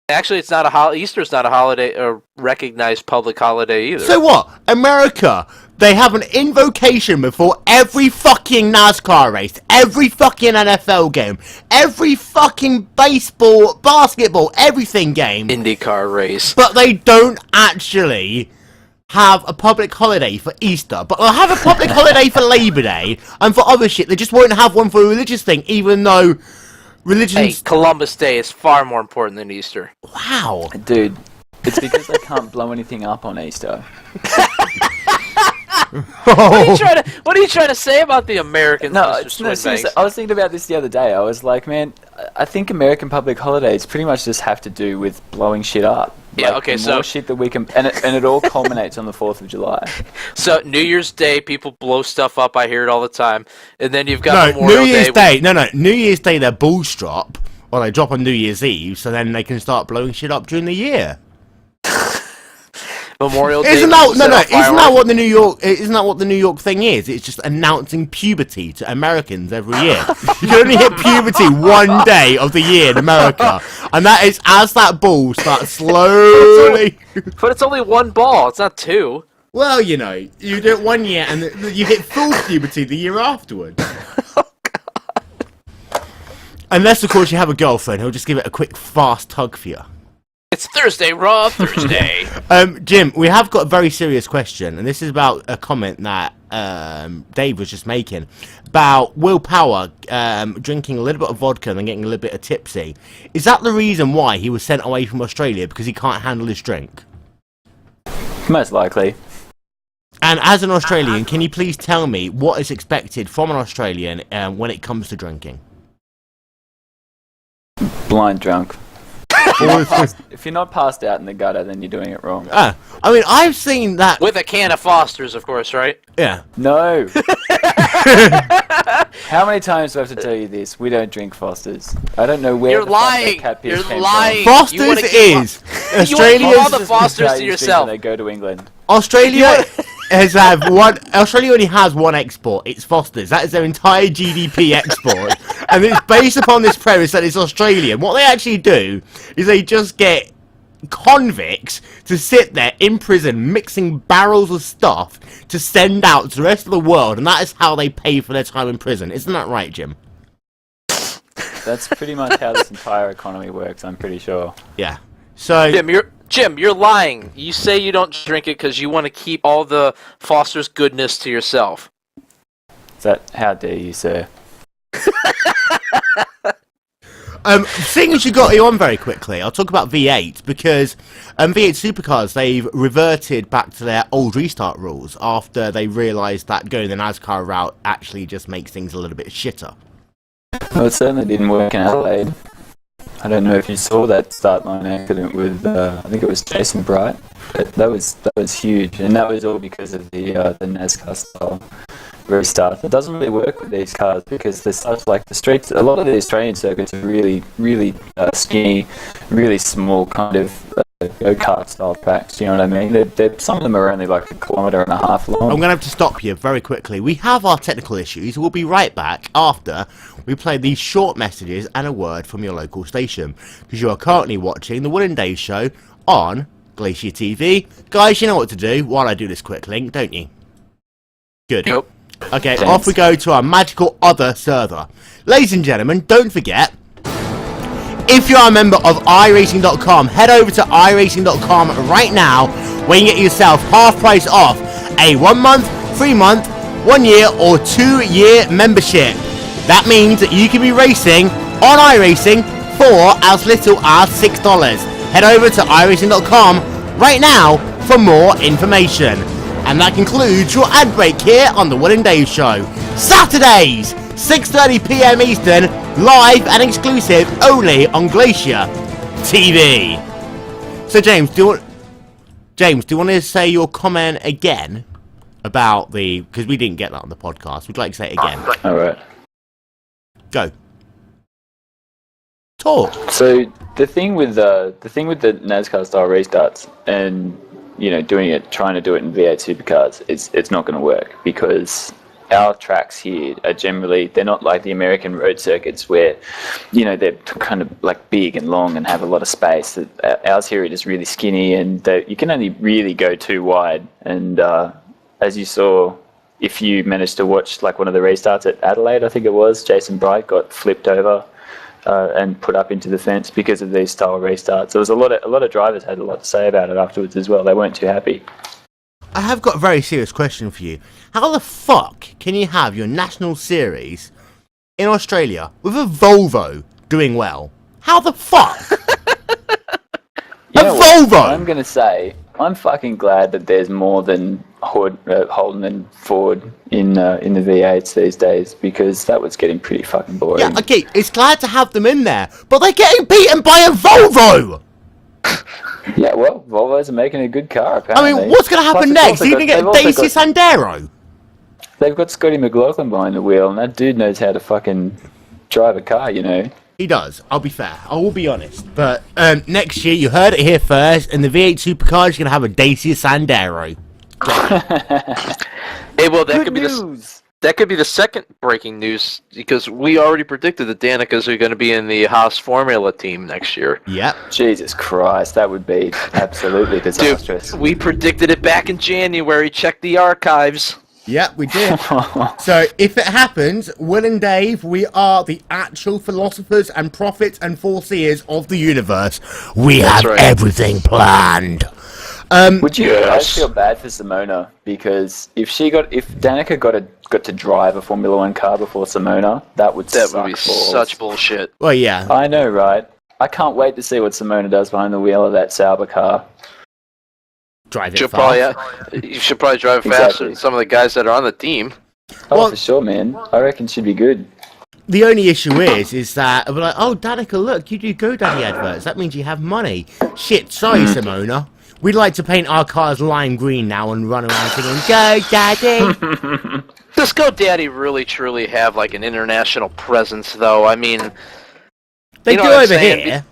Actually, it's not a holiday. Easter's not a holiday or recognized public holiday either. So what? America, they have an invocation before every fucking NASCAR race, every fucking NFL game, every fucking baseball, basketball, everything game. IndyCar race. But they don't actually have a public holiday for Easter, but they'll have a public holiday for Labor Day, and for other shit, they just won't have one for a religious thing, even though religions... Hey, Columbus Day is far more important than Easter. Wow. Dude, it's because they can't blow anything up on Easter. What are you trying to say about the Americans? No, Mr. seriously, I was thinking about this the other day. I was like, man, I think American public holidays pretty much just have to do with blowing shit up. Yeah, like, okay, the so... more shit that we can... And it all culminates on the 4th of July. So, New Year's Day, people blow stuff up. I hear it all the time. And then you've got No, Memorial New Year's Day. New Year's Day, their balls drop, or they drop on New Year's Eve, so then they can start blowing shit up during the year. Memorial Day. Isn't that what the New York thing is? It's just announcing puberty to Americans every year. You can only hit puberty one day of the year in America, and that is as that ball starts slowly. But it's only one ball. It's not two. Well, you know, you do it 1 year, and you hit full puberty the year afterwards. Oh God. Unless, of course, you have a girlfriend who'll just give it a quick, fast tug for you. It's Thursday, Raw Thursday. Jim, we have got a very serious question, and this is about a comment that Dave was just making about Will Power drinking a little bit of vodka and then getting a little bit of tipsy. Is that the reason why he was sent away from Australia, because he can't handle his drink? Most likely. And as an Australian, can you please tell me what is expected from an Australian when it comes to drinking? Blind drunk. If you're not passed out in the gutter, then you're doing it wrong. I mean, I've seen that... With a can of Foster's, of course, right? Yeah. No. How many times do I have to tell you this? We don't drink Foster's. I don't know where You're lying. Cat piss You're came lying. from. Foster's is... Australians... all the Foster's to yourself. They go to England. Australia Australia only has one export. It's Foster's. That is their entire GDP export, and it's based upon this premise that it's Australian. What they actually do is they just get convicts to sit there in prison mixing barrels of stuff to send out to the rest of the world, and that is how they pay for their time in prison. Isn't that right, Jim? That's pretty much how this entire economy works, I'm pretty sure. Yeah. So Jim, you're lying. You say you don't drink it because you want to keep all the Foster's goodness to yourself. How dare you, sir? Seeing as you got you on very quickly, I'll talk about V8, because V8 Supercars, they've reverted back to their old restart rules after they realised that going the NASCAR route actually just makes things a little bit shitter. Well, it certainly didn't work in Adelaide. I don't know if you saw that start line accident with, I think it was Jason Bright. That was huge, and that was all because of the NASCAR style restart. It doesn't really work with these cars because they're such like the streets. A lot of the Australian circuits are really skinny, really small kind of go-kart style tracks. You know what I mean? Some of them are only like 1.5 kilometres long. I'm going to have to stop you very quickly. We have our technical issues. We'll be right back after we play these short messages and a word from your local station, because you are currently watching the Wil and Dave Show on GlacierTV. Guys, you know what to do while I do this quick link, don't you? Good. Nope. Okay, off we go to our magical other server. Ladies and gentlemen, don't forget, if you're a member of iRacing.com, head over to iRacing.com right now, where you can get yourself half price off a 1 month, 3 month, 1 year, or 2 year membership. That means that you can be racing on iRacing for as little as $6. Head over to iRacing.com right now for more information. And that concludes your ad break here on the Wil and Dave Show. Saturdays, 6:30 PM Eastern, live and exclusive only on Glacier TV. So James, do you want to say your comment again about because we didn't get that on the podcast. We'd like to say it again. All right. Go. Talk. So the thing with the NASCAR style restarts and trying to do it in V8 supercars, it's not going to work, because our tracks here are they're not like the American road circuits where, they're kind of like big and long and have a lot of space. Ours here is really skinny, and you can only really go too wide. And as you saw, if you managed to watch like one of the restarts at Adelaide, I think it was, Jason Bright got flipped over and put up into the fence because of these style restarts. There was a lot of drivers had a lot to say about it afterwards as well. They weren't too happy. I have got a very serious question for you. How the fuck can you have your national series in Australia with a Volvo doing well? How the fuck? You a know what? Volvo! I'm going to say, I'm fucking glad that there's more than Holden and Ford in the V8s these days, because that was getting pretty fucking boring. Yeah, okay, it's glad to have them in there, but they're getting beaten by a Volvo! Yeah, well, Volvos are making a good car, I apparently. mean, what's going to happen Plus, next? Are you going to get Dacia Sandero? They've got Scotty McLaughlin behind the wheel, and that dude knows how to fucking drive a car, you know. He does, I'll be fair, I will be honest. But next year, you heard it here first, and the V8 Supercars is going to have a Dacia Sandero. Hey, well, that could be the second breaking news, because we already predicted that Danikas are going to be in the Haas Formula team next year. Yep. Jesus Christ, that would be absolutely disastrous. Dude, we predicted it back in January. Check the archives. Yep, we did. So, if it happens, Wil and Dave, we are the actual philosophers and prophets and foreseers of the universe. We have everything planned. Would you guys feel bad for Simona? Because if Danica got to drive a Formula 1 car before Simona, that would be such bullshit. Well, yeah. I know, right? I can't wait to see what Simona does behind the wheel of that Sauber car. Drive it you should probably drive faster than some of the guys that are on the team. Oh, for sure, man. I reckon she'd be good. The only issue is that we're like, oh, Danica, look, you do GoDaddy adverts. That means you have money. Shit, sorry, Simona. We'd like to paint our cars lime green now and run around singing, Go Daddy! Does GoDaddy really, truly have, like, an international presence, though? I mean... They do over here.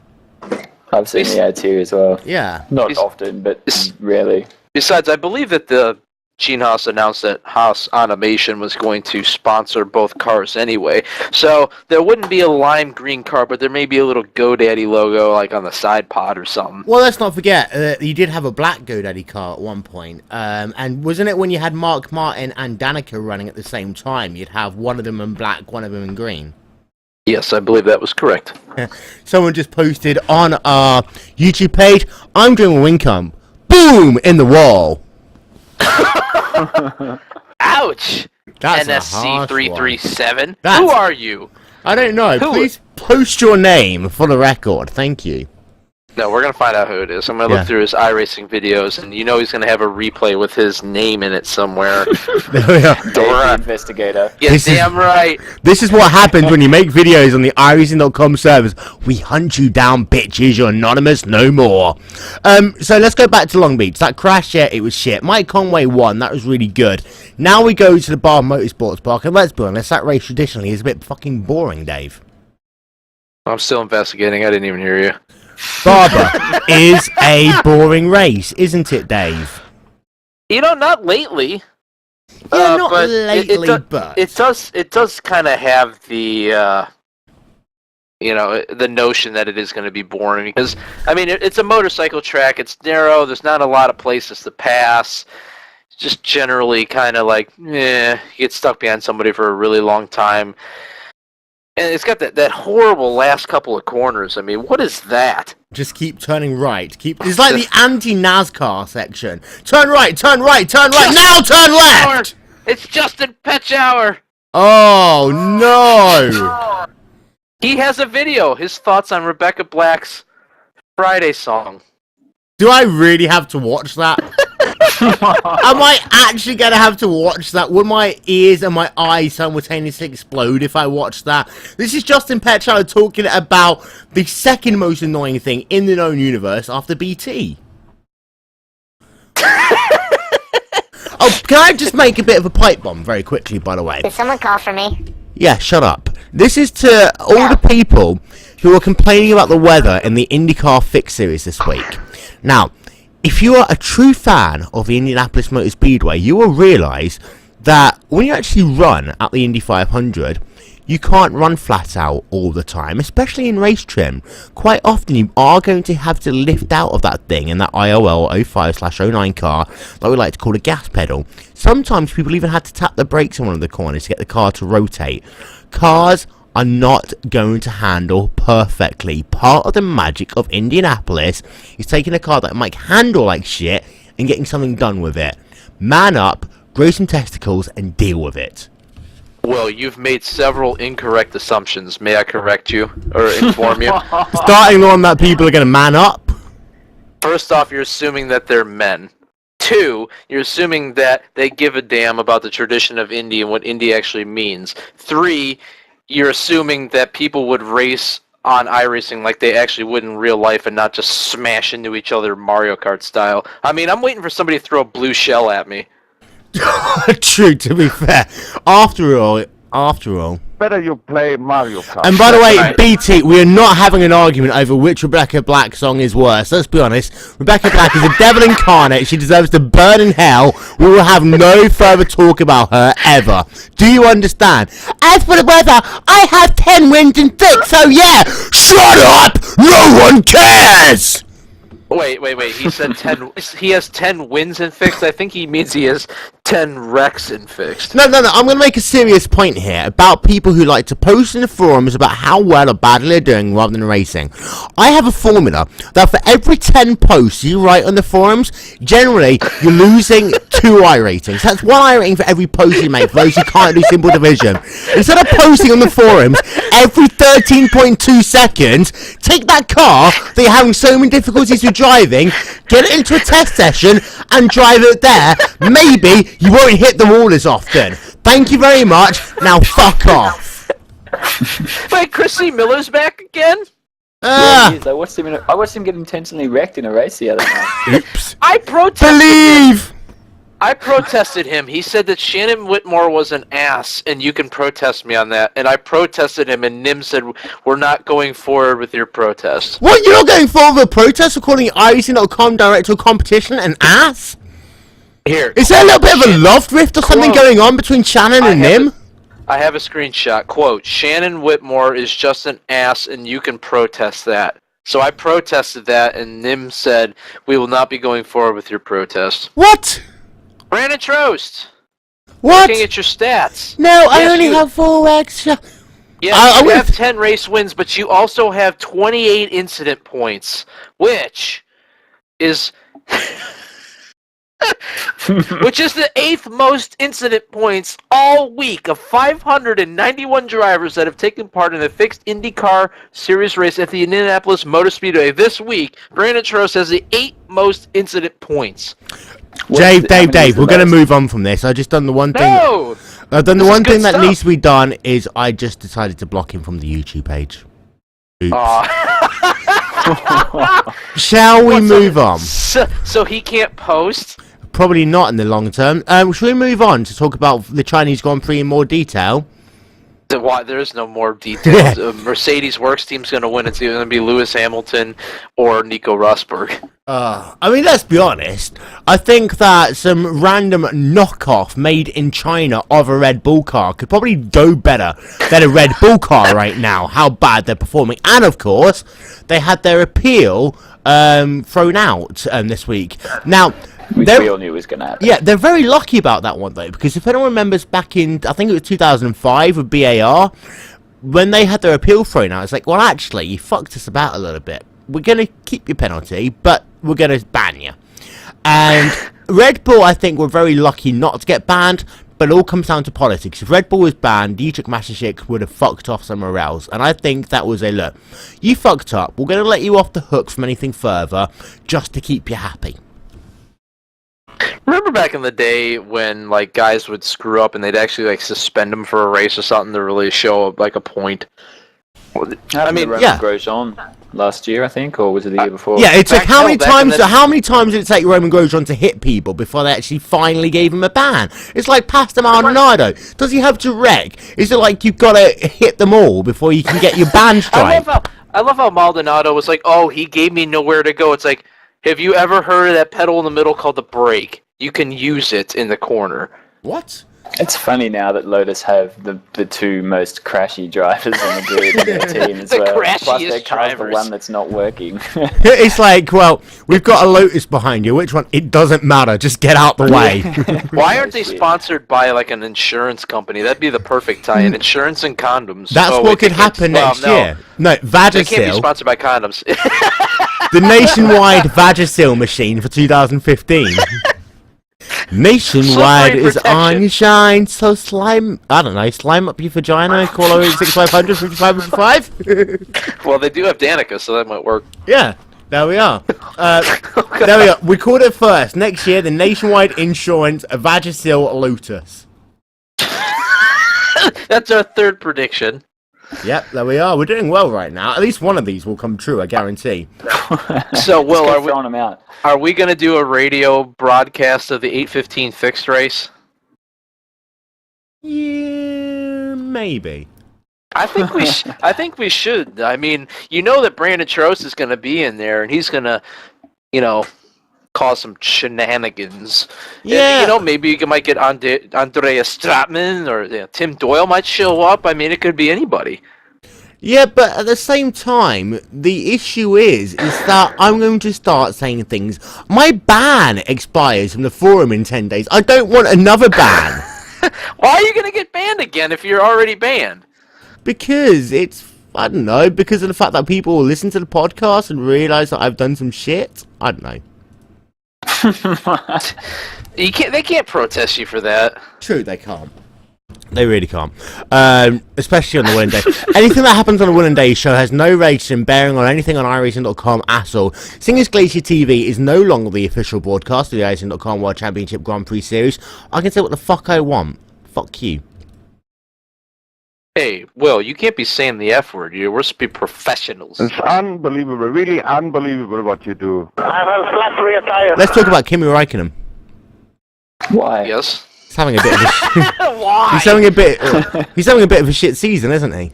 I've seen the ads here as well. Yeah. Not often, but rarely. Besides, I believe that the Gene Haas announced that Haas Automation was going to sponsor both cars anyway. So there wouldn't be a lime green car, but there may be a little GoDaddy logo like on the side pod or something. Well, let's not forget, you did have a black GoDaddy car at one point. And wasn't it when you had Mark Martin and Danica running at the same time, you'd have one of them in black, one of them in green? Yes, I believe that was correct. Someone just posted on our YouTube page, I'm doing a Wincom. Boom! In the wall. Ouch! That's NSC337. Who are you? I don't know. Please post your name for the record. Thank you. No, we're going to find out who it is. I'm going to look through his iRacing videos, and you know he's going to have a replay with his name in it somewhere. There we are. Dave the Investigator. Yeah, damn right. This is what happens when you make videos on the iRacing.com servers. We hunt you down, bitches. You're anonymous no more. So let's go back to Long Beach. That crash, yeah, it was shit. Mike Conway won. That was really good. Now we go to the Bar Motorsports Park, and let's be honest, that race traditionally is a bit fucking boring, Dave. I'm still investigating. I didn't even hear you. Barber is a boring race, isn't it, Dave? You know, not lately. Yeah, not lately, but it does kind of have the the notion that it is going to be boring because I mean it's a motorcycle track. It's narrow. There's not a lot of places to pass. It's just generally kind of like you get stuck behind somebody for a really long time. And it's got that horrible last couple of corners. I mean, what is that? Just keep turning right. It's like the anti-NASCAR section. Turn right, turn right, turn right. Now turn left! It's Justin Petchower. Oh, no. He has a video. His thoughts on Rebecca Black's Friday song. Do I really have to watch that? Am I actually going to have to watch that? Would my ears and my eyes simultaneously explode if I watched that? This is Justin Petchower talking about the second most annoying thing in the known universe after BT. Oh, can I just make a bit of a pipe bomb very quickly, by the way? Did someone call for me? Yeah, shut up. This is to all the people who are complaining about the weather in the IndyCar Fix series this week. Now, if you are a true fan of the Indianapolis Motor Speedway, you will realise that when you actually run at the Indy 500, you can't run flat out all the time, especially in race trim. Quite often you are going to have to lift out of that thing in that IOL 05/09 car that we like to call a gas pedal. Sometimes people even had to tap the brakes in one of the corners to get the car to rotate. Cars are not going to handle perfectly. Part of the magic of Indianapolis is taking a car that might handle like shit and getting something done with it. man up, grow some testicles, and deal with it. Well, you've made several incorrect assumptions. May I correct you or inform you? Starting on that people are going to man up. First off, you're assuming that they're men. 2, you're assuming that they give a damn about the tradition of Indy and what Indy actually means. 3, you're assuming that people would race on iRacing like they actually would in real life and not just smash into each other Mario Kart style. I mean, I'm waiting for somebody to throw a blue shell at me. True, to be fair. After all. Better you play Mario Kart. And by the way, Right. BT, we are not having an argument over which Rebecca Black song is worse. Let's be honest. Rebecca Black is a devil incarnate. She deserves to burn in hell. We will have no further talk about her ever. Do you understand? As for the weather, I have 10 wins and 6, so yeah, shut up! No one cares! Wait. He said 10. He has 10 wins in fixed. I think he means he has 10 wrecks in fixed. No. I'm going to make a serious point here about people who like to post in the forums about how well or badly they're doing rather than racing. I have a formula that for every 10 posts you write on the forums, generally you're losing 2 I ratings. That's 1 I rating for every post you make for those who can't do simple division. Instead of posting on the forums every 13.2 seconds, take that car that you're having so many difficulties with driving, get it into a test session and drive it there. Maybe you won't hit the wall as often. Thank you very much. Now fuck off. Wait, Chrissy Miller's back again? Yeah, he is. I watched him get intentionally wrecked in a race the other night. Oops. I protested. Believe. I protested him. He said that Shannon Whitmore was an ass, and you can protest me on that. And I protested him, and Nim said, we're not going forward with your protest. What? You're not going forward with a protest for calling iRacing.com director of competition an ass? Here. Is there a little bit of a love rift or something Quote. going on between Shannon and Nim? I have a screenshot. Quote, Shannon Whitmore is just an ass, and you can protest that. So I protested that, and Nim said, we will not be going forward with your protest. What? Brandon Trost. What? Looking at your stats. No, I Yes, only you- have 4 extra. Yeah, you have 10 race wins, but you also have 28 incident points, which is which is the 8th most incident points all week of 591 drivers that have taken part in a fixed IndyCar series race at the Indianapolis Motor Speedway this week. Brandon Trost has the 8th most incident points. Dave, we're going to move on from this. I just done the one thing. No! I've done the This is one good thing that stuff. needs to be done is I just decided to block him from the YouTube page. Oops. Shall we move on? So he can't post? Probably not in the long term. Shall we move on to talk about the Chinese Grand Prix in more detail? Why there is no more details. Mercedes Works team's going to win. It's either going to be Lewis Hamilton or Nico Rosberg. I mean, let's be honest. I think that some random knockoff made in China of a Red Bull car could probably go better than a Red Bull car right now. How bad they're performing, and of course, they had their appeal thrown out this week. Now. Which we all knew was going to happen. Yeah, they're very lucky about that one, though, because if anyone remembers back in, I think it was 2005 with BAR, when they had their appeal thrown out, it's like, well, actually, you fucked us about a little bit. We're going to keep your penalty, but we're going to ban you. And Red Bull, I think, were very lucky not to get banned, but it all comes down to politics. If Red Bull was banned, Dietrich Mateschitz would have fucked off somewhere else. And I think that was a, look, you fucked up. We're going to let you off the hook from anything further, just to keep you happy. Remember back in the day when like guys would screw up and they'd actually like suspend them for a race or something to really show like a point? I mean, yeah. Grosjean last year, I think, or was it the year before? Yeah, it took how many back in times? the- How many times did it take Roman Grosjean to hit people before they actually finally gave him a ban? It's like Pastor Maldonado. Does he have to wreck? Is it like you've got to hit them all before you can get your ban strike? I love how Maldonado was like, oh, he gave me nowhere to go. It's like, have you ever heard of that pedal in the middle called the brake? You can use it in the corner. What? It's funny now that Lotus have the 2 most crashy drivers in the grid in their team as The well. Plus crashiest their car's the drivers. one that's not working. It's like, well, we've got a Lotus behind you. Which one? It doesn't matter. Just get out the way. Why aren't they sponsored by like an insurance company? That'd be the perfect tie-in. Insurance and condoms. That's Oh, what wait, could they can't- happen well, next no. year. No, They can't be Vagisil, sponsored by condoms. the nationwide Vagisil machine for 2015. Nationwide Slippery is protection. on your shine, so slime up your vagina, call 086 5500 Well, they do have Danica, so that might work. Yeah, there we are. There we are. We called it first. Next year, the Nationwide Insurance Vagisil Lotus. That's our third prediction. Yep, there we are. We're doing well right now. At least one of these will come true, I guarantee. So, Will, Let's go throwing them out. are we going to do a radio broadcast of the 8:15 fixed race? Yeah, maybe. I think we I think we should. I mean, you know that Brandon Trost is going to be in there, and he's going to, cause some shenanigans. Yeah. And, maybe you might get Andrea Stratman or Tim Doyle might show up. I mean, it could be anybody. Yeah, but at the same time, the issue is that I'm going to start saying things. My ban expires from the forum in 10 days. I don't want another ban. Why are you going to get banned again if you're already banned? Because I don't know, because of the fact that people will listen to the podcast and realise that I've done some shit. I don't know. They can't protest you for that. True, they can't. They really can't. Especially on the Wil and Dave. Anything that happens on the Wil and Dave Show has no rating bearing on anything on iRacing.com at all. Seeing as GlacierTV is no longer the official broadcast of the iRacing.com World Championship Grand Prix Series, I can say what the fuck I want. Fuck you. Hey, Will, you can't be saying the F word. We're supposed to be professionals. It's unbelievable, really unbelievable what you do. I have a flat rear tire. Let's talk about Kimi Räikkönen. Why? Yes. He's having a bit of a Why? he's having a bit of a shit season, isn't he?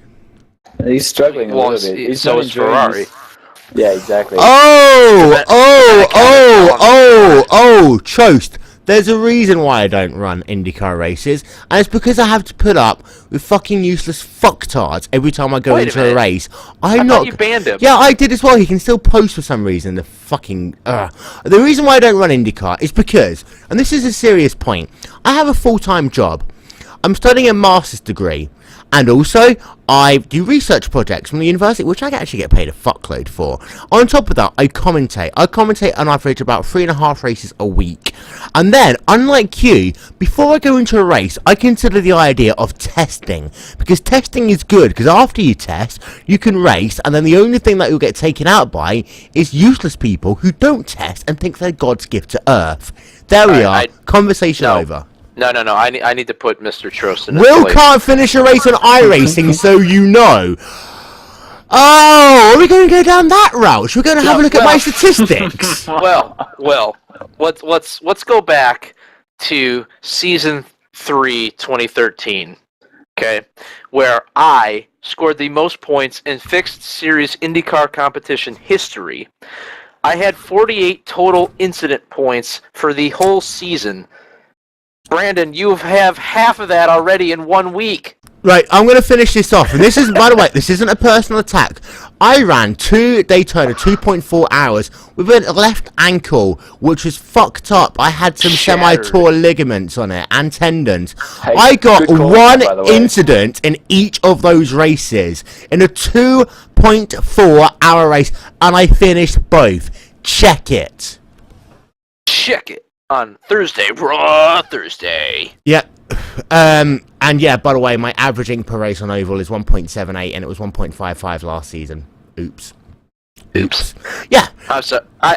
He's struggling a little bit. He's so not is enjoying Ferrari. his- Yeah, exactly. Choast. There's a reason why I don't run IndyCar races, and it's because I have to put up with fucking useless fucktards every time I go Wait a into a minute. race. I thought you banned him. Yeah, I did as well. He can still post for some reason. The fucking... The reason why I don't run IndyCar is because, and this is a serious point, I have a full-time job. I'm studying a master's degree. And also, I do research projects from the university, which I actually get paid a fuckload for. On top of that, I commentate. I commentate on average about 3.5 races a week. And then, unlike you, before I go into a race, I consider the idea of testing. Because testing is good, because after you test, you can race, and then the only thing that you'll get taken out by is useless people who don't test and think they're God's gift to Earth. There we are. Conversation over. No. I need to put Mr. Trost in his Will place. can't finish a race on iRacing, so you know. Oh, are we going to go down that route? Should we going to have a look at my statistics? Well, let's go back to season 3, 2013. Okay, where I scored the most points in fixed series IndyCar competition history. I had 48 total incident points for the whole season. Brandon, you have half of that already in 1 week. Right, I'm going to finish this off. And this is, by the way, this isn't a personal attack. I ran Daytona 2.4 hours with a left ankle, which was fucked up. I had some semi-tore ligaments on it and tendons. Hey, I got good call, one by the way. incident in each of those races in a 2.4 hour race, and I finished both. Check it. Check it on Thursday, Raw Thursday. Yep. And yeah, by the way, my averaging per race on oval is 1.78, and it was 1.55 last season. Oops. Yeah. I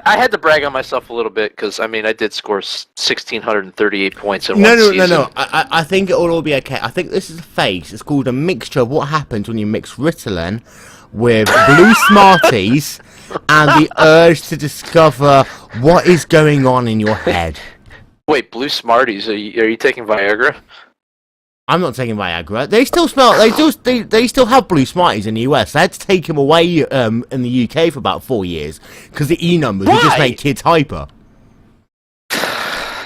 had to brag on myself a little bit because I did score 1,638 points in No. one season. No. I think it will all be okay. I think this is a phase. It's called a mixture of what happens when you mix Ritalin with blue Smarties and the urge to discover what is going on in your head. Wait, blue Smarties? Are you taking Viagra? I'm not taking Viagra. They still smell. They still have blue Smarties in the US. They had to take them away in the UK for about 4 years because the E numbers would just make kids hyper.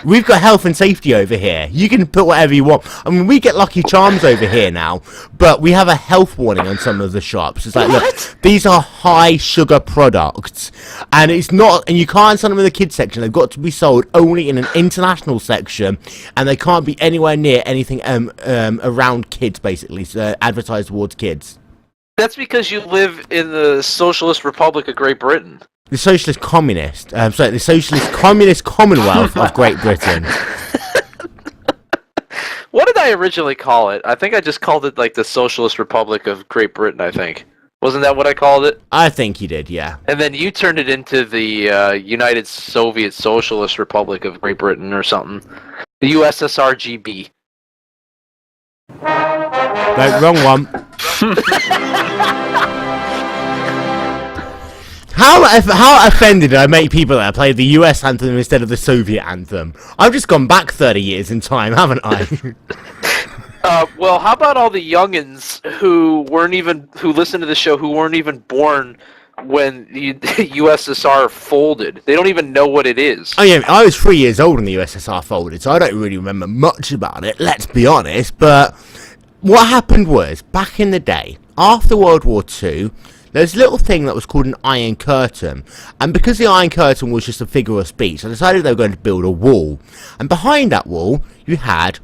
We've got health and safety over here. You can put whatever you want. I mean, we get Lucky Charms over here now, but we have a health warning on some of the shops. It's like, look, these are high sugar products, and it's not, and you can't sell them in the kids section. They've got to be sold only in an international section, and they can't be anywhere near anything around kids, basically, so advertised towards kids. That's because you live in the Socialist Republic of Great Britain. The Socialist Communist. The Socialist Communist Commonwealth of Great Britain. What did I originally call it? I think I just called it like the Socialist Republic of Great Britain, I think. Wasn't that what I called it? I think you did, yeah. And then you turned it into the United Soviet Socialist Republic of Great Britain or something. The USSRGB. No, wrong one. How offended did I make people that play the US anthem instead of the Soviet anthem? I've just gone back 30 years in time, haven't I? Well, how about all the youngins who listen to the show who weren't even born when the USSR folded? They don't even know what it is. Oh yeah, I was 3 years old when the USSR folded, so I don't really remember much about it, let's be honest, but what happened was, back in the day, after World War II, there's a little thing that was called an Iron Curtain, and because the Iron Curtain was just a figure of speech, I decided they were going to build a wall, and behind that wall, you had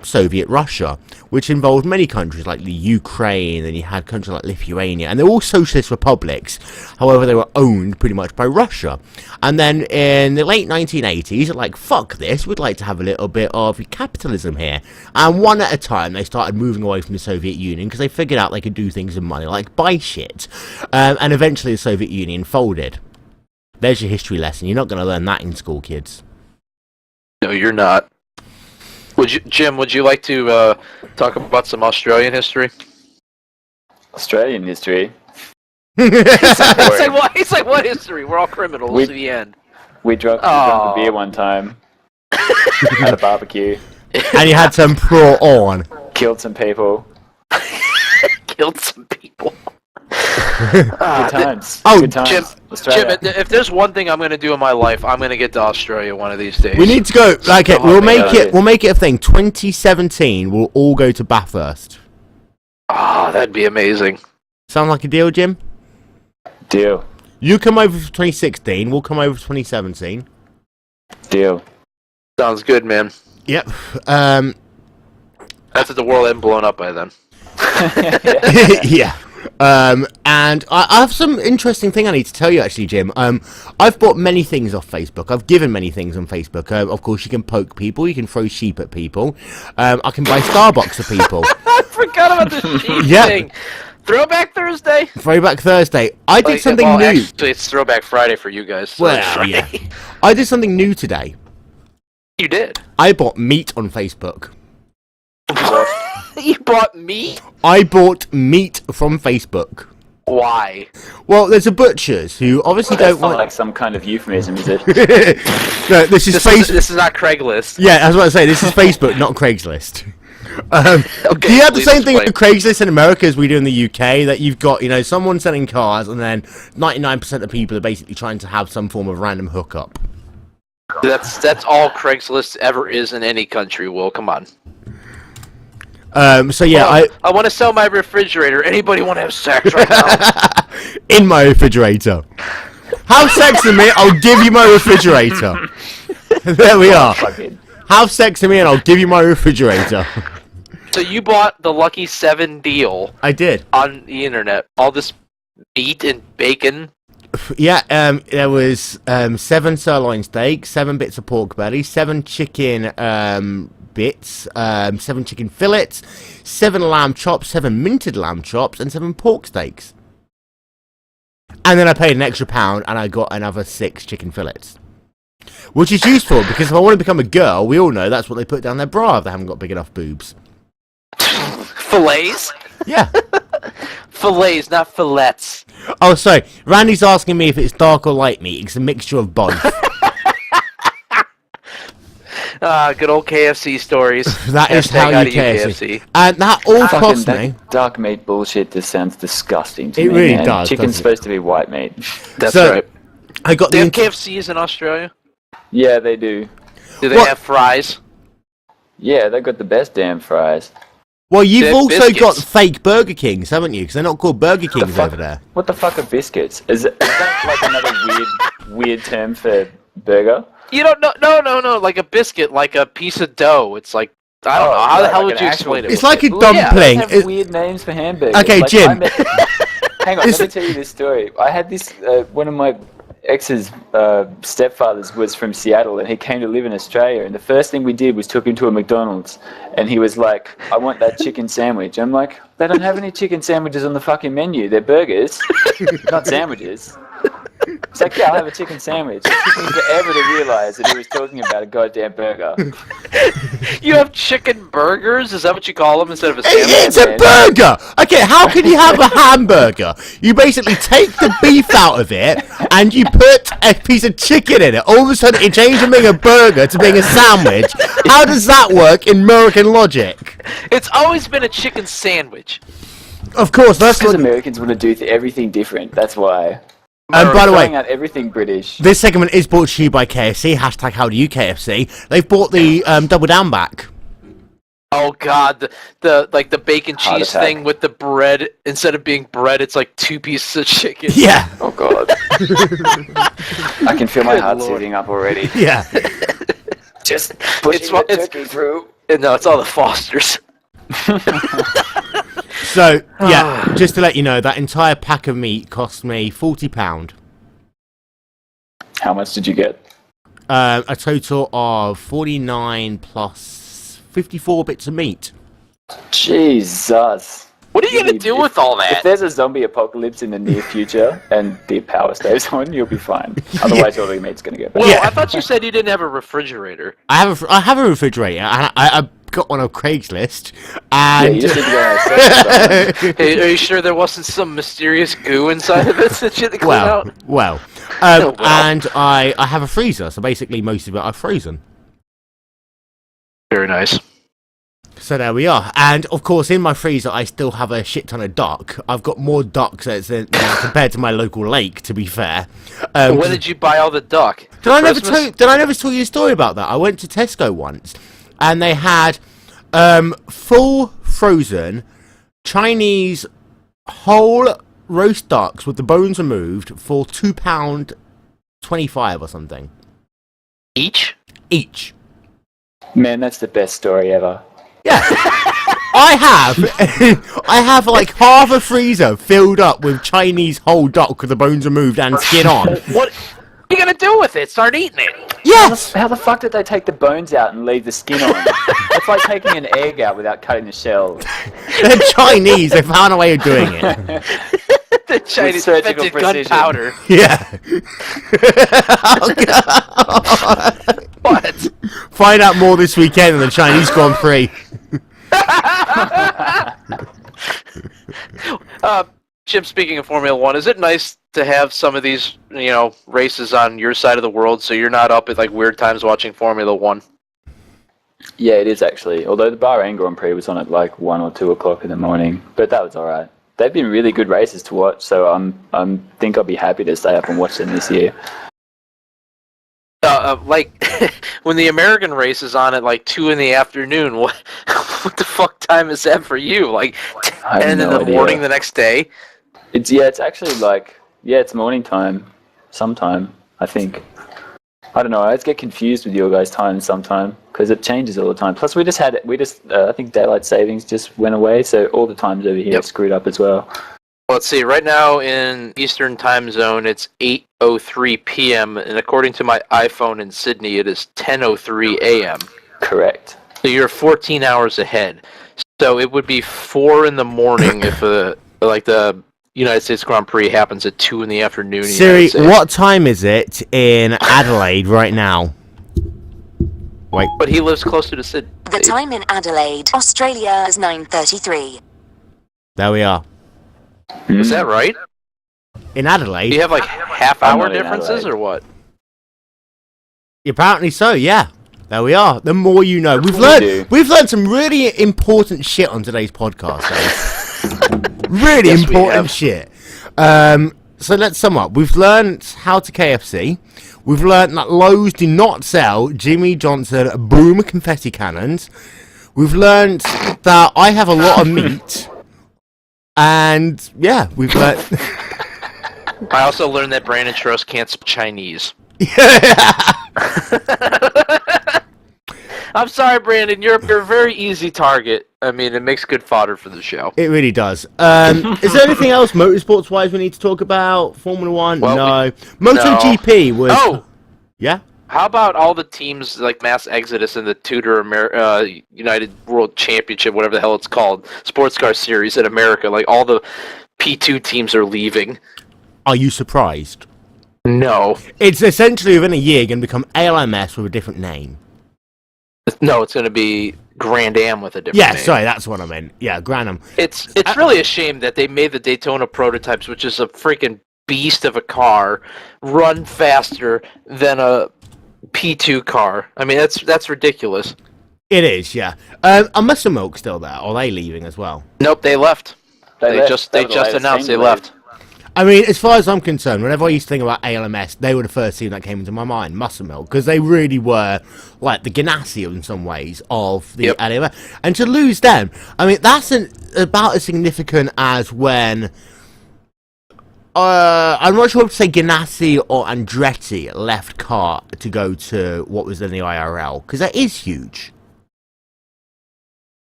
Soviet Russia, which involved many countries like the Ukraine, and you had countries like Lithuania, and they were all socialist republics. However, they were owned pretty much by Russia. And then in the late 1980s, like, fuck this, we'd like to have a little bit of capitalism here. And one at a time, they started moving away from the Soviet Union because they figured out they could do things with money, like buy shit. And eventually the Soviet Union folded. There's your history lesson. You're not going to learn that in school, kids. No, you're not. Jim, would you like to talk about some Australian history? Australian history? He's like, what history? We're all criminals to the end. We drank a beer one time at a barbecue. And you had some pro on. Killed some people. Killed some people. Good times. Good times. Jim, if there's one thing I'm going to do in my life, I'm going to get to Australia one of these days. We need to go. Okay, we'll make it a thing. 2017, we'll all go to Bathurst. Ah, that'd be amazing. Sound like a deal, Jim? Deal. You come over for 2016. We'll come over for 2017. Deal. Sounds good, man. Yep. That's if the world hadn't blown up by then. Yeah. And I have some interesting thing I need to tell you, actually, Jim. I've bought many things off Facebook. I've given many things on Facebook. Of course, you can poke people. You can throw sheep at people. I can buy Starbucks for people. I forgot about the sheep thing. Throwback Thursday? Throwback Thursday. I did something new. Actually, it's Throwback Friday for you guys. So well, yeah. I did something new today. You did? I bought meat on Facebook. You bought meat? I bought meat from Facebook. Why? Well, there's a butcher's who obviously don't want... like some kind of euphemism, is it? No, this is Facebook. This is not Craigslist. Yeah, I was about to say, this is Facebook, not Craigslist. Do you have the same thing with Craigslist in America as we do in the UK? That you've got, someone selling cars, and then 99% of people are basically trying to have some form of random hookup. That's all Craigslist ever is in any country, Will. Come on. So yeah, I want to sell my refrigerator. Anybody want to have sex right now? In my refrigerator. Have sex with me, I'll give you my refrigerator. There we are. Have sex with me and I'll give you my refrigerator. So you bought the Lucky 7 deal. I did. On the internet. All this meat and bacon. Yeah, there was 7 sirloin steaks, 7 bits of pork belly, 7 chicken bits, 7 chicken fillets, 7 lamb chops, 7 minted lamb chops, and 7 pork steaks. And then I paid an extra £1 and I got another 6 chicken fillets. Which is useful because if I want to become a girl, we all know that's what they put down their bra if they haven't got big enough boobs. Fillets? Yeah. Fillets, not fillets. Oh, sorry. Randy's asking me if it's dark or light meat. It's a mixture of both. Good old KFC stories. That is how you KFC. And that all cost me. Dark meat bullshit just sounds disgusting to me. It really man. does. Chicken's supposed to be white meat. That's right. I got the KFCs in Australia? Yeah, they do. Do they have fries? Yeah, they've got the best damn fries. Well, you've also got fake Burger Kings, haven't you? Because they're not called Burger Kings over there. What the fuck are biscuits? Is that like another weird term for burger? You don't no. Like a biscuit, like a piece of dough. It's like I don't know. How the hell would you explain it? It's like a dumpling. Yeah, have weird names for hamburgers. Okay, like, Jim. hang on, let me tell you this story. I had this, one of my ex's stepfathers was from Seattle, and he came to live in Australia, and the first thing we did was took him to a McDonald's, and he was like, I want that chicken sandwich. I'm like, they don't have any chicken sandwiches on the fucking menu. They're burgers, not sandwiches. It's like, yeah, I'll have a chicken sandwich. It took me forever to realise that he was talking about a goddamn burger. You have chicken burgers? Is that what you call them instead of a sandwich? It's a burger! Okay, how can you have a hamburger? You basically take the beef out of it, and you put a piece of chicken in it. All of a sudden, it changes from being a burger to being a sandwich. How does that work in American logic? It's always been a chicken sandwich. Of course, that's because what Americans want to do everything different. That's why. And by the way, out everything British. This segment is brought to you by KFC. Hashtag how do you KFC? They've brought the Double Down back. Oh god, the bacon cheese thing with the bread. Instead of being bread, it's like 2 pieces of chicken. Yeah. Oh god. I can feel my heart sitting up already. Yeah. Just pushing the turkey through. No, it's all the Fosters. So, yeah, just to let you know, that entire pack of meat cost me £40. How much did you get? A total of 49 plus 54 bits of meat. Jesus. What are you going to do with all that? If there's a zombie apocalypse in the near future and the power stays on, you'll be fine. Otherwise, all the meat's going to get bad. Well, I thought you said you didn't have a refrigerator. I have a refrigerator, and I got one on Craigslist, and... Yeah, you just need to go Hey, are you sure there wasn't some mysterious goo inside of it that you had to clean out? Well. And I have a freezer, so basically most of it I've frozen. Very nice. So there we are. And, of course, in my freezer, I still have a shit ton of duck. I've got more ducks than compared to my local lake, to be fair. When did you buy all the duck? Did I never tell you a story about that? I went to Tesco once, and they had full frozen Chinese whole roast ducks with the bones removed for £2.25 or something. Each? Each. Man, that's the best story ever. Yeah. I have like half a freezer filled up with Chinese whole duck with the bones removed and skin on. What are you gonna do with it? Start eating it? Yes! How the fuck did they take the bones out and leave the skin on? It's like taking an egg out without cutting the shell. They're Chinese, they found a way of doing it. The Chinese surgical invented precision. gunpowder. Yeah. Oh, God. What? Find out more this weekend and the Chinese Grand Prix. Jim, speaking of Formula One, is it nice to have some of these, races on your side of the world so you're not up at like weird times watching Formula One? Yeah, it is actually. Although the Bahrain Grand Prix was on at like 1 or 2 o'clock in the morning, but that was alright. They've been really good races to watch, so I think I'll be happy to stay up and watch them this year. Like when the American race is on at like 2 in the afternoon, what the fuck time is that for you? Like 10 in the morning the next day? It's actually like it's morning time, sometime I think. I don't know. I always get confused with your guys' time sometime because it changes all the time. Plus, I think daylight savings just went away, so all the times over here are screwed up as well. Let's see. Right now in Eastern Time Zone, it's 8:03 p.m. and according to my iPhone in Sydney, it is 10:03 a.m. Correct. So you're 14 hours ahead. So it would be 4 in the morning if the United States Grand Prix happens at 2 in the afternoon. Siri, what time is it in Adelaide right now? Wait. But he lives closer to Sydney. The time in Adelaide, Australia is 9:33. There we are. Is that right? In Adelaide? Do you have like half-hour differences or what? Apparently so, yeah. There we are. The more you know. We've learned some really important shit on today's podcast, guys. Really important shit. So let's sum up. We've learned how to KFC. We've learned that Lowe's do not sell Jimmy Johnson boom confetti cannons. We've learned that I have a lot of meat. And yeah, we've learned. I also learned that Brandon Truss can't speak Chinese. I'm sorry, Brandon. You're a very easy target. I mean, it makes good fodder for the show. It really does. Is there anything else motorsports-wise we need to talk about? Formula One? Well, no. MotoGP was... Oh! Yeah? How about all the teams like mass exodus in the Tudor United World Championship, whatever the hell it's called, sports car series in America? Like, all the P2 teams are leaving. Are you surprised? No. It's essentially within a year going to become ALMS with a different name. No, it's going to be Grand Am with a different name. Yeah, sorry, that's what I meant. Yeah, Grand Am. It's really a shame that they made the Daytona prototypes, which is a freaking beast of a car, run faster than a P2 car. I mean, that's ridiculous. It is, yeah. Are Muscle Milk still there? Or are they leaving as well? Nope, they left. They just the announced they left. I mean, as far as I'm concerned, whenever I used to think about ALMS, they were the first team that came into my mind, Muscle Milk, because they really were like the Ganassi in some ways of the ALMS. And to lose them, I mean, that's about as significant as when I'm not sure if to say Ganassi or Andretti left car to go to what was in the IRL, because that is huge.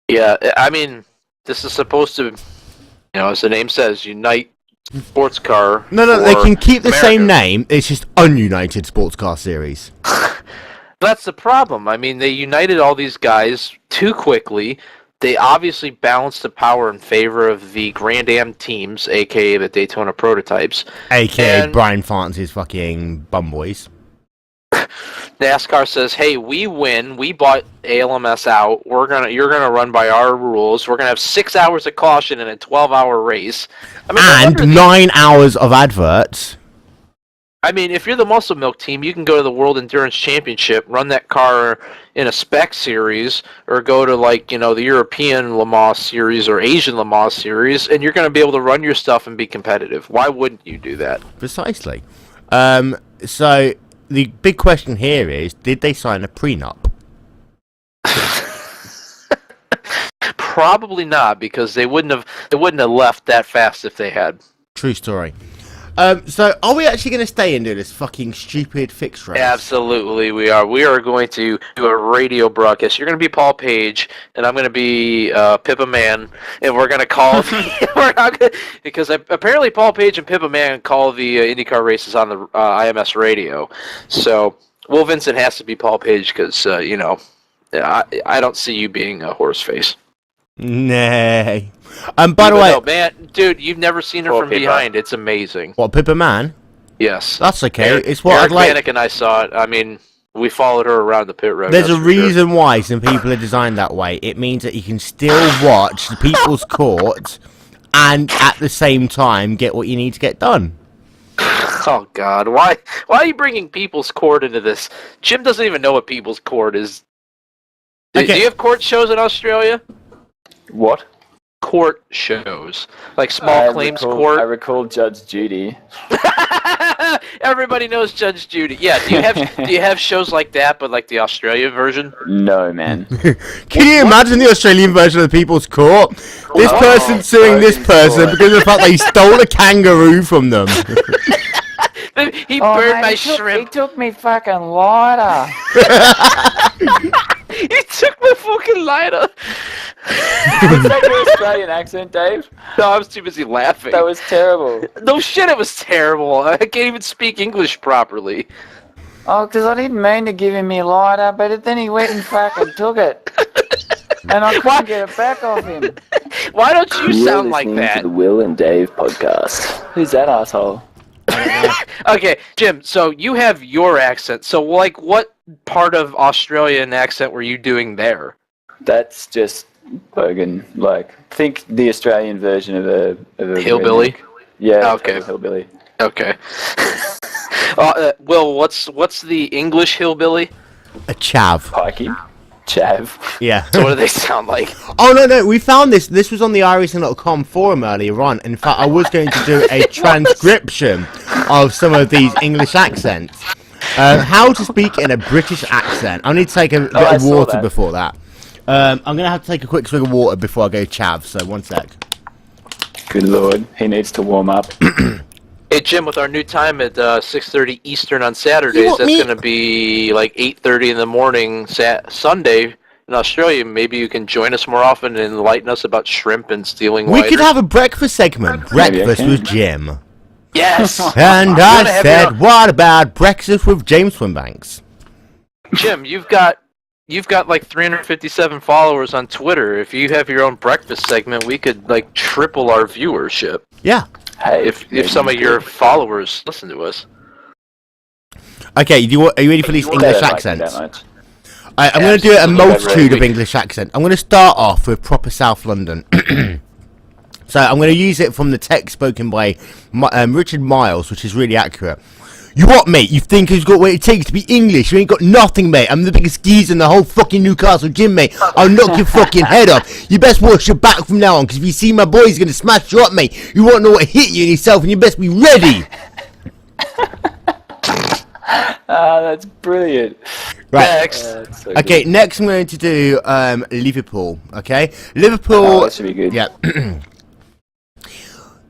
Yeah, I mean, this is supposed to, as the name says, unite sports car. No, they can keep the America. same name. It's just ununited sports car series. That's the problem. I mean, they united all these guys too quickly. They obviously balanced the power in favor of the Grand Am teams, aka the Daytona prototypes, aka Brian Fance's fucking bumboys. NASCAR says, "Hey, we win. We bought ALMS out. You're gonna run by our rules. We're gonna have 6 hours of caution in a 12-hour race. I mean, and 9 hours of adverts. I mean, if you're the Muscle Milk team, you can go to the World Endurance Championship, run that car in a spec series, or go to the European Le Mans series or Asian Le Mans series, and you're gonna be able to run your stuff and be competitive. Why wouldn't you do that?" Precisely. So the big question here is, did they sign a prenup? Probably not, because they wouldn't have left that fast if they had. True story. So are we actually going to stay and do this fucking stupid fixed race? Absolutely, we are. We are going to do a radio broadcast. You're going to be Paul Page, and I'm going to be Pippa Man, and we're going to call because apparently Paul Page and Pippa Man call the IndyCar races on the IMS radio. So Will Vincent has to be Paul Page because I don't see you being a horseface. Nay. By the way, no, man, dude, you've never seen her from behind. It's amazing. What, Pippa Man? Yes. That's okay. Eric, it's what Eric I'd like. Vanek and I saw it. I mean, we followed her around the pit road. There's a reason why some people are designed that way. It means that you can still watch the People's Court and at the same time get what you need to get done. Oh God, why are you bringing People's Court into this? Jim doesn't even know what People's Court is. Do you have court shows in Australia? What? Court shows, like small claims court. I recall Judge Judy. Everybody knows Judge Judy. Yeah, do you have shows like that, but like the Australian version? No, man. Can you imagine the Australian version of the People's Court? This person suing this person because of the fact they stole a kangaroo from them. He burned my shrimp. He took me fucking lighter. He took my fucking lighter. Was that your Australian accent, Dave? No, I was too busy laughing. That was terrible. No shit, it was terrible. I can't even speak English properly. Oh, because I didn't mean to give him my lighter, but then he went and fucking took it. And I couldn't get it back off him. Why don't you sound like that? To the Wil and Dave podcast. Who's that asshole? Okay, Jim, so you have your accent. So, what part of Australian accent were you doing there? That's just Bogan. Think the Australian version of a hillbilly? Redneck. Yeah, okay. Hillbilly. Okay. Will, what's the English hillbilly? A chav. Pikey. Chav. Yeah. So what do they sound like? Oh, no, we found this. This was on the irishing.com forum earlier on. In fact, I was going to do a transcription of some of these English accents. How to speak in a British accent. I need to take a bit of water before that. I'm going to have to take a quick swig of water before I go chav, so one sec. Good lord, he needs to warm up. Hey Jim, with our new time at 6:30 Eastern on Saturdays, that's going to be like 8:30 in the morning Sunday in Australia. Maybe you can join us more often and enlighten us about shrimp and stealing. We could have a breakfast segment. Breakfast with Jim. Yes. And I said, what about breakfast with James Swinbanks? Jim, you've got like 357 followers on Twitter. If you have your own breakfast segment, we could like triple our viewership. Yeah. Hey, if some of your followers listen to us. Okay, are you ready for these English accents? I'm going to do a multitude of English accents. I'm going to start off with proper South London. So I'm going to use it from the text spoken by Richard Miles, which is really accurate. You what, mate? You think he's got what it takes to be English? You ain't got nothing, mate. I'm the biggest geezer in the whole fucking Newcastle gym, mate. I'll knock your fucking head off. You best watch your back from now on, because if you see my boy, he's going to smash you up, mate. You won't know what hit you in yourself, and you best be ready. That's brilliant. Right. Next. So okay, good. next I'm going to do Liverpool. Okay? Liverpool... Oh, that should be good. Yeah.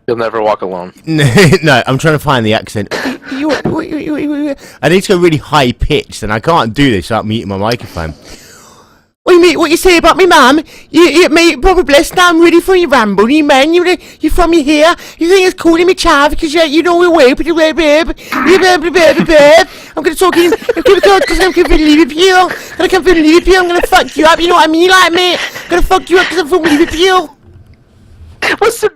You'll never walk alone. No, I'm trying to find the accent. I need to go really high pitched, and I can't do this without muting my microphone. Wait, mate, what you say about me, mum? You mate, probably blessed. Now I'm ready for your ramble, you man. You from here? You think it's calling me chav because you know we're way, but babe. I'm gonna talk in because I'm from Liverpool. I'm from Liverpool. I'm gonna fuck you up. You know what I mean, like mate? I'm gonna fuck you up because I'm from Liverpool. What's the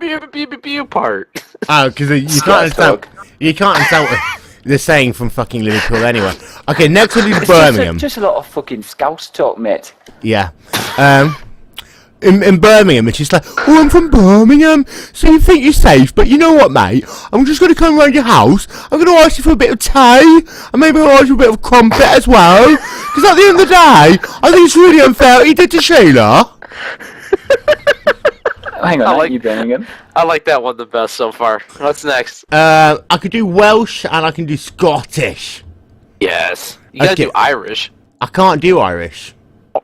B part? Oh, because you can't understand. You can't understand what they're saying from fucking Liverpool anyway. Okay, next we'll do Birmingham. Just a lot of fucking Scouse talk, mate. Yeah. In Birmingham, it's just like, oh, I'm from Birmingham, so you think you're safe, but you know what, mate? I'm just going to come around your house, I'm going to ask you for a bit of tea, and maybe I'll ask you for a bit of crumpet as well, because at the end of the day, I think it's really unfair what you did to Sheila. Hang on, you Birmingham? I like that one the best so far. What's next? I could do Welsh, and I can do Scottish. Yes. You gotta do Irish. I can't do Irish.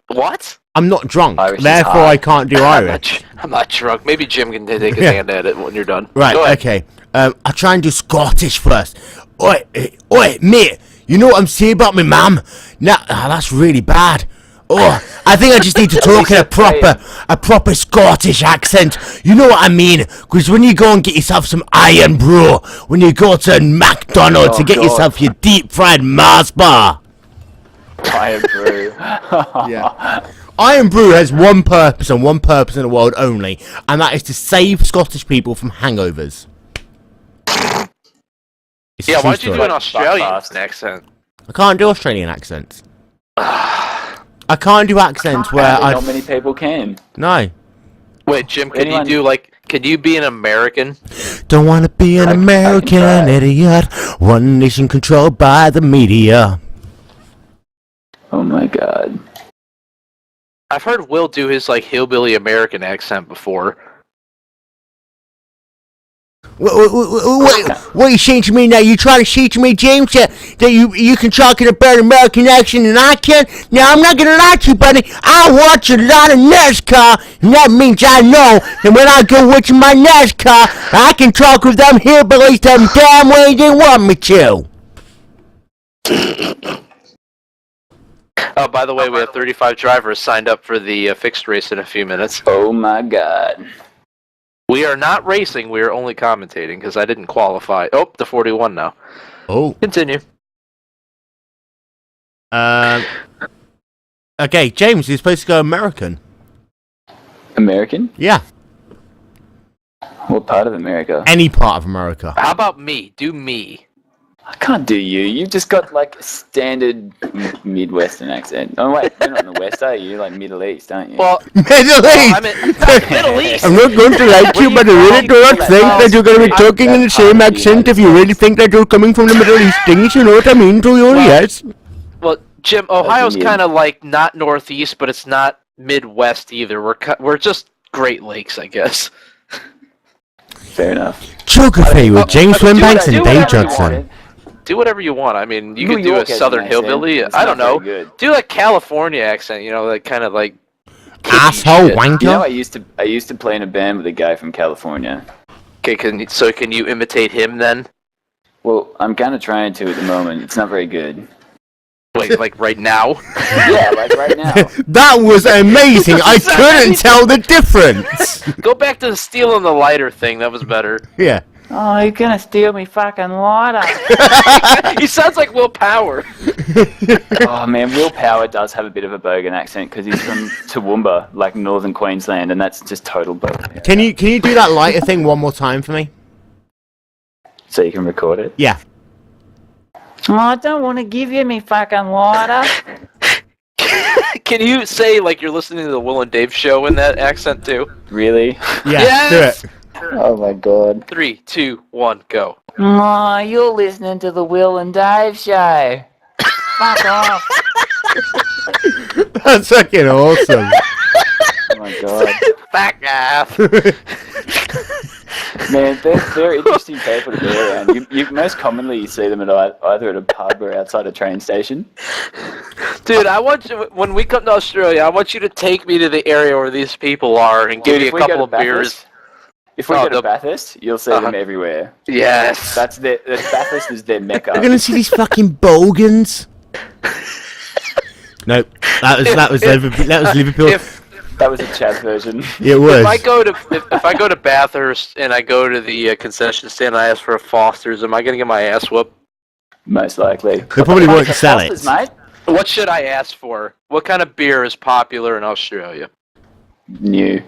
What? I'm not drunk, Irish therefore I can't do Irish. I'm not drunk. Maybe Jim can take his hand at it when you're done. Right, okay. I'll try and do Scottish first. Oi, mate, you know what I'm saying about me mum? Nah, that's really bad. Oh, I think I just need to talk in a proper Scottish accent. You know what I mean? Because when you go and get yourself some iron brew, when you go to McDonald's to get yourself your deep fried Mars bar. Iron brew. Yeah. Iron brew has one purpose and one purpose in the world only, and that is to save Scottish people from hangovers. Yeah, why'd you do an Australian accent? I can't do Australian accents. I can't do accents where not many people can. No. Wait, Jim, can you be an American? Don't want to be an American idiot. One nation controlled by the media. Oh my god. I've heard Will do his like hillbilly American accent before. What are you saying to me now? You trying to say to me, James, that you can talk in a better American accent than I can? Now, I'm not going to lie to you, buddy. I watch a lot of NASCAR, and that means I know that when I go watching my NASCAR, I can talk with them hillbillies them damn way they want me to. Oh, by the way, we have 35 drivers signed up for the fixed race in a few minutes. Oh my god. We are not racing, we are only commentating, because I didn't qualify. Oh, the 41 now. Oh. Continue. Okay, James, you're supposed to go American. American? Yeah. What part of America? Any part of America. How about me? Do me. I can't do you. You've just got like a standard Midwestern accent. Oh wait, you're not in the West, are you? You're like Middle East, aren't you? Well, Middle East! I'm in Middle East! I'm not going to like you, but I really do not think that you're going to be talking in the same accent if you really think that you're coming from the Middle East things, you know what I mean, to you, yes? Well, Jim, Ohio's kind of like not Northeast, but it's not Midwest either. We're just Great Lakes, I guess. Fair enough. Geography with James Swinbanks and Dave Johnson. Do whatever you want. I mean, you New could do York a has Southern an hillbilly. accent. I don't know. Good. Do a California accent. You know, like kind of like asshole wanker. You know, I used to play in a band with a guy from California. Okay, can you imitate him then? Well, I'm kind of trying to at the moment. It's not very good. Wait, like right now? Yeah, like right now. That was amazing. I couldn't tell the difference. Go back to the stealing the lighter thing. That was better. Yeah. Oh, you're gonna steal me fucking lighter. He sounds like Will Power. Oh man, Will Power does have a bit of a bogan accent because he's from Toowoomba, like northern Queensland, and that's just total bogan. Can you do that lighter thing one more time for me? So you can record it? Yeah. Oh, I don't want to give you me fucking lighter. Can you say like you're listening to the Wil and Dave Show in that accent too? Really? Yeah. Yes! Do it. Oh my god. 3, 2, 1, go. Oh, you're listening to the Wil and Dave Show. Fuck off. That's fucking awesome. Oh my god. Back off. Man, they're interesting people to be around. You most commonly see them at either at a pub or outside a train station. Dude, I want you, when we come to Australia, I want you to take me to the area where these people are and give me a couple of beers. If we go to Bathurst, you'll see them everywhere. Yes. Bathurst is their mecca. You're gonna see these fucking bogans. Nope. That was Liverpool. That was a Chaz version. It was. If I go to Bathurst and I go to the concession stand and I ask for a Foster's, am I gonna get my ass whooped? Most likely. They probably won't sell it. Foster's, mate? What should I ask for? What kind of beer is popular in Australia? New.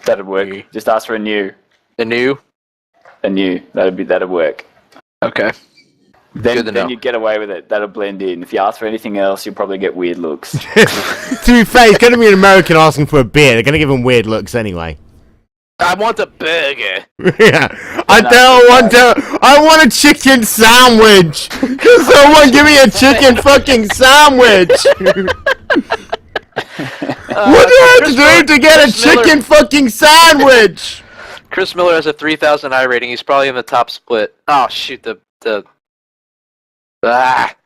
That'd work. Just ask for a new. A new? A new. That'd work. Okay. Then you get away with it. That'll blend in. If you ask for anything else, you'll probably get weird looks. To be fair, it's going to be an American asking for a beer. They're going to give him weird looks anyway. I want a burger. Yeah. I want a chicken sandwich. Can someone give me a chicken fucking sandwich? What do I have to do to get a chicken fucking sandwich? Chris Miller has a 3,000 I rating. He's probably in the top split. Oh, shoot. Are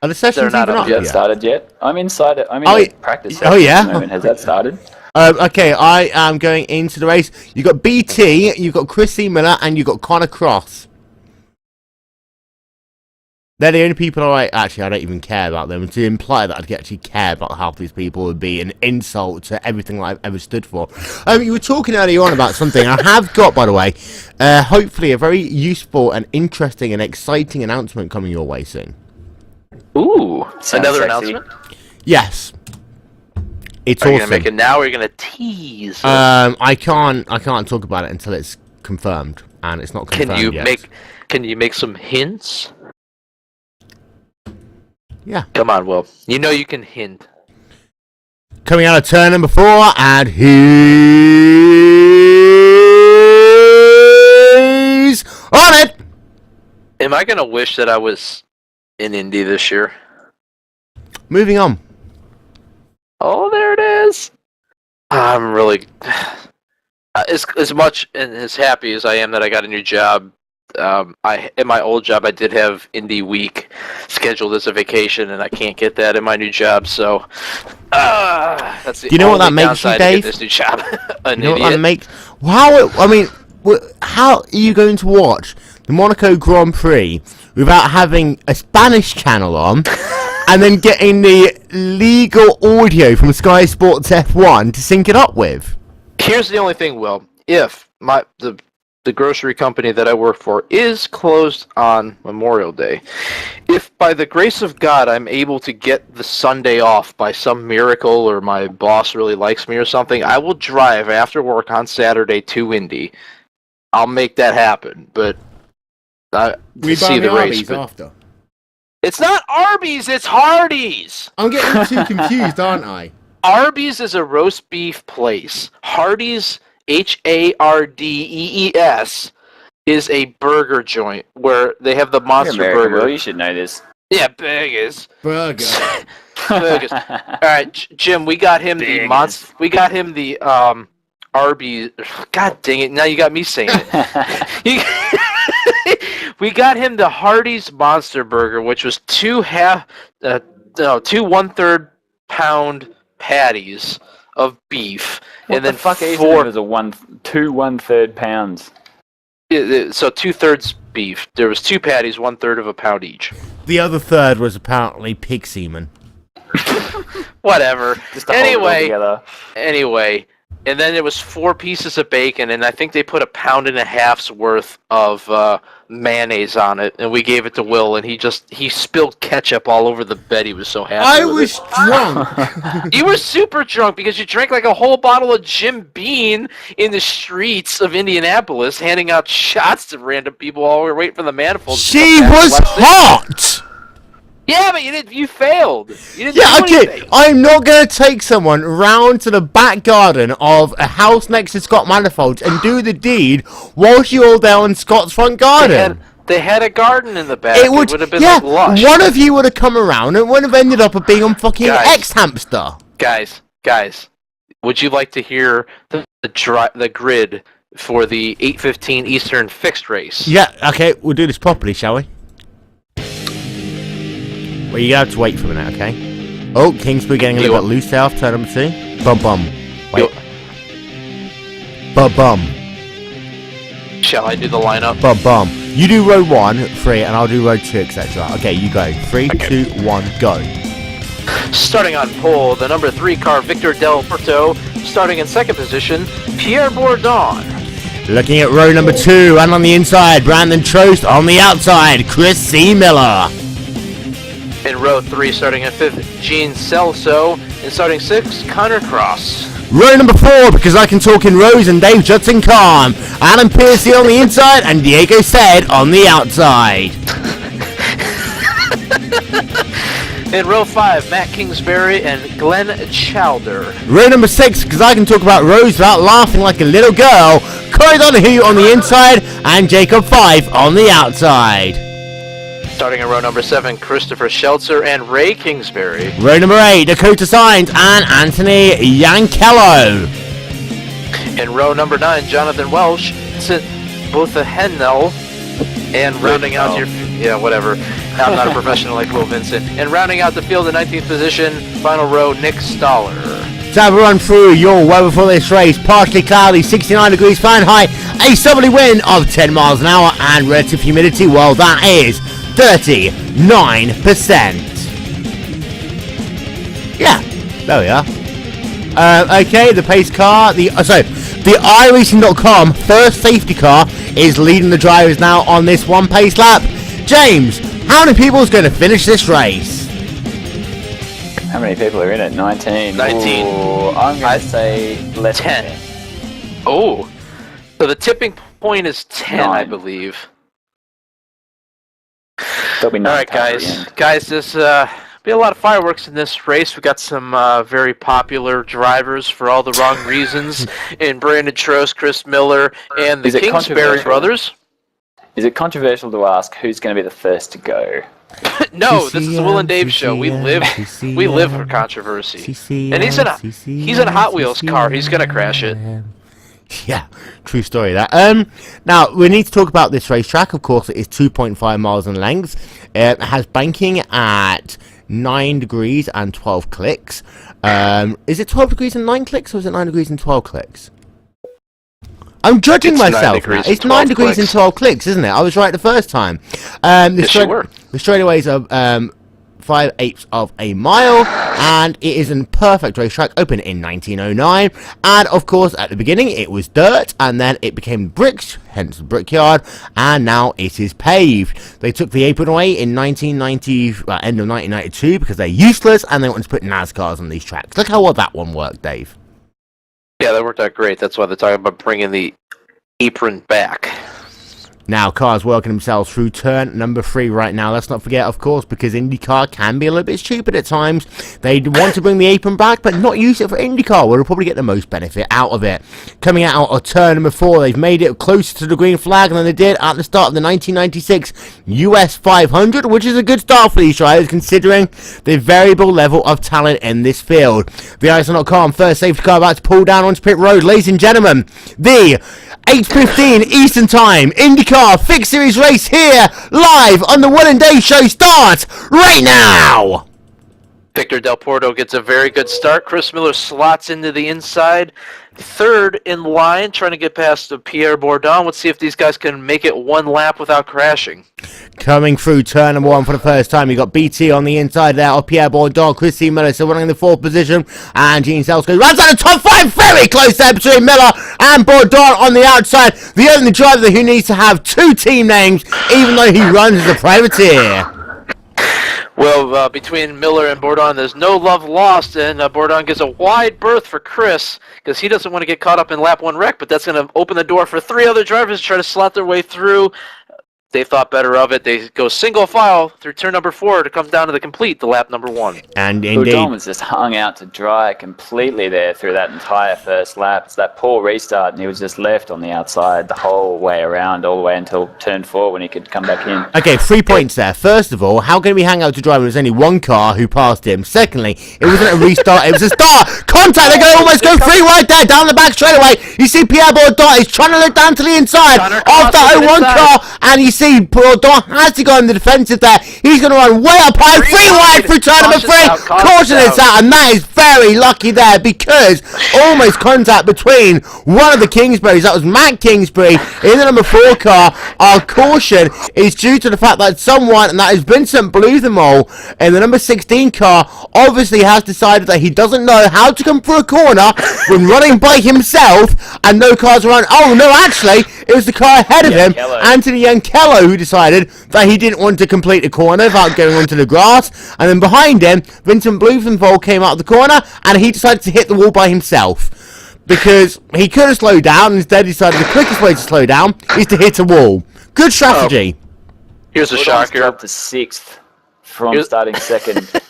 the sessions not even up up yet? Started yet? I'm inside it. I'm in practice. Oh, yeah? At the moment. Has that started? Okay, I am going into the race. You've got BT, you've got Chrissy Miller, and you've got Connor Cross. They're the only people actually, I don't even care about them. To imply that I'd actually care about half these people would be an insult to everything that I've ever stood for. You were talking earlier on about something. I have got, by the way, hopefully a very useful and interesting and exciting announcement coming your way soon. Ooh, Sounds another sexy. announcement? Yes. It's Are you awesome. gonna make it now, or are you gonna tease? I can't talk about it until it's confirmed, and it's not confirmed yet. Can you make some hints? Yeah. Come on, Will. You know you can hint. Coming out of turn number 4, and he's on it. Am I gonna wish that I was in Indy this year? Moving on. Oh, there it is. I'm really as much and as happy as I am that I got a new job. In my old job I did have Indy week scheduled as a vacation, and I can't get that in my new job. So that's the Do you know what that only makes you, downside to Dave? get this new job. An You know what idiot. that makes? How are you going to watch the Monaco Grand Prix without having a Spanish channel on, and then getting the legal audio from Sky Sports F1 to sync it up with? Here's the only thing, Will. If the grocery company that I work for is closed on Memorial Day, if by the grace of God I'm able to get the Sunday off by some miracle, or my boss really likes me or something, I will drive after work on Saturday to Indy. I'll make that happen, but We see the race. Arby's after. It's not Arby's, it's Hardee's. I'm getting too confused, aren't I? Arby's is a roast beef place. Hardee's, Hardees, is a burger joint where they have the monster You're American, burger. Will, you should know this. Yeah, burgers. Burger. Burgers. All right, Jim, we got him the monster. We got him the Arby's. God dang it! Now you got me saying it. We got him the Hardee's Monster Burger, which was two 1/3 pound patties of beef, What and the then fuck is 2 1/3 pounds? So 2/3 beef. There was 2 patties, 1/3 of a pound each. The other third was apparently pig semen. Whatever. Just to hold it all together. Anyway, and then there was 4 pieces of bacon, and I think they put 1.5 pounds worth of mayonnaise on it, and we gave it to Will, and he spilled ketchup all over the bed. He was so happy. I was drunk. You were super drunk because you drank like a whole bottle of Jim Beam in the streets of Indianapolis, handing out shots to random people while we were waiting for the manifold. She was hot. Yeah, but you failed. You didn't Yeah, do okay. anything. I'm not going to take someone round to the back garden of a house next to Scott Manifold's and do the deed whilst you're all down in Scott's front garden. They had a garden in the back. It It would would have been yeah, like lush. one of you would have come around and would have ended up being on fucking Guys. X-Hamster. Guys, would you like to hear the grid for the 8:15 Eastern fixed race? Yeah, okay, we'll do this properly, shall we? Well, you have to wait for a minute, okay? Oh, Kingsbury getting a little bit loose there off turn number 2. Bum. Wait. Bum. Shall I do the lineup? Bum. You do row 1, 3, and I'll do row 2, etc. Okay, you go. 3, 2, 1, go. Starting on pole, the number 3 car, Victor Del Porto. Starting in second position, Pierre Bourdon. Looking at row number 2, and on the inside, Brandon Trost. On the outside, Chris C. Miller. In row 3, starting in 5th, Gene Celso. And starting 6th, Connor Cross. Row number 4, because I can talk in rows, and Dave Judson calm. Adam Piercy on the inside, and Diego Said on the outside. In row 5, Matt Kingsbury and Glenn Chowder. Row number 6, because I can talk about rows without laughing like a little girl. Corey Donahue on the inside, and Jacob Fife on the outside. Starting in row number 7, Christopher Sheltzer and Ray Kingsbury. Row number 8, Dakota Signs and Anthony Yankello. In row number 9, Jonathan Welsh, both a Hennell, and rounding out your... Yeah, whatever. I'm not a professional like Will Vincent. And rounding out the field in 19th position, final row, Nick Stoller. To have a run through your weather for this race, partly cloudy, 69 degrees Fahrenheit, a southerly wind of 10 miles an hour, and relative humidity, well, that is 39%. Yeah, there we are. Okay, the pace car, the iRacing.com first safety car is leading the drivers now on this one pace lap. James, how many people is going to finish this race? How many people are in it? 19. 19. Ooh, I'm going to say less 10. than 10. Oh, so the tipping point is 10, 9. I believe. There'll be 9 All right, guys, there's be a lot of fireworks in this race. We got some very popular drivers for all the wrong reasons in Brandon Trost, Chris Miller, and the Kingsbury brothers. Is it controversial to ask who's going to be the first to go? No, this is the Wil and Dave Show. We live for controversy. And he's in a Hot Wheels car. He's gonna crash it. Yeah, true story that. Now we need to talk about this racetrack. Of course, it is 2.5 miles in length. It has banking at 9 degrees and 12 clicks. Is it 12 degrees and 9 clicks, or is it 9 degrees and 12 clicks? I'm judging myself now. It's 9 degrees and 12 clicks, isn't it? I was right the first time. Yes, you were. The straightaways are 5/8 of a mile, and it is a perfect racetrack, opened in 1909. And of course, at the beginning, it was dirt, and then it became bricks, hence the brickyard, and now it is paved. They took the apron away in end of 1992 because they're useless, and they wanted to put NASCARs on these tracks. Look how well that one worked, Dave. Yeah, that worked out great. That's why they're talking about bringing the apron back. Now, cars working themselves through turn number 3 right now. Let's not forget, of course, because IndyCar can be a little bit stupid at times. They want to bring the apron back, but not use it for IndyCar, where they'll probably get the most benefit out of it. Coming out of turn number 4, they've made it closer to the green flag than they did at the start of the 1996 US 500, which is a good start for these drivers, considering the variable level of talent in this field. The ISN.com first safety car about to pull down onto pit road. Ladies and gentlemen, the 8:15 Eastern Time IndyCar Fixed Series race here live on the Wil and Dave Show starts right now. Victor Del Porto gets a very good start. Chris Miller slots into the inside. third in line, trying to get past Pierre Bourdon. Let's see if these guys can make it one lap without crashing. Coming through turn number 1 for the first time, you got BT on the inside there of Pierre Bourdon, Christine Miller still running in the 4th position, and Gene Selsko runs out of top 5, very close there between Miller and Bourdon on the outside. The only driver who needs to have 2 team names, even though he runs as a privateer. Well, between Miller and Bourdon, there's no love lost, and Bourdon gets a wide berth for Chris, because he doesn't want to get caught up in lap 1 wreck, but that's going to open the door for 3 other drivers to try to slot their way through. They thought better of it. They go single file through turn number 4 to come down to the complete, the lap number 1. And indeed, Bourdon was just hung out to dry completely there through that entire first lap. It's that poor restart, and he was just left on the outside the whole way around, all the way until turn 4 when he could come back in. Okay, 3 points there. First of all, how can we hang out to dry when there's only 1 car who passed him? Secondly, it wasn't a restart, it was a start. Contact, they're going to almost go 3 right there, down the back straightaway. You see Pierre Bourdon is trying to look down to the inside of that 01 car, and you see Bourdon has to go in the defensive there. He's going to run way up high, 3 wide through turn number 3. Caution is out, and that is very lucky there because almost contact between one of the Kingsburys. That was Matt Kingsbury in the number 4 car. Our caution is due to the fact that someone, and that is Vincent Bluthemole, in the number 16 car, obviously has decided that he doesn't know how to come through a corner when running by himself and no cars around. Oh no, actually, it was the car ahead of him, Anthony Yankello, who decided that he didn't want to complete the corner without going onto the grass, and then behind him, Vincent Blumenthal came out of the corner, and he decided to hit the wall by himself. Because he could have slowed down, and instead decided the quickest way to slow down is to hit a wall. Good strategy. Here's a shocker. Up to 6th from starting 2nd.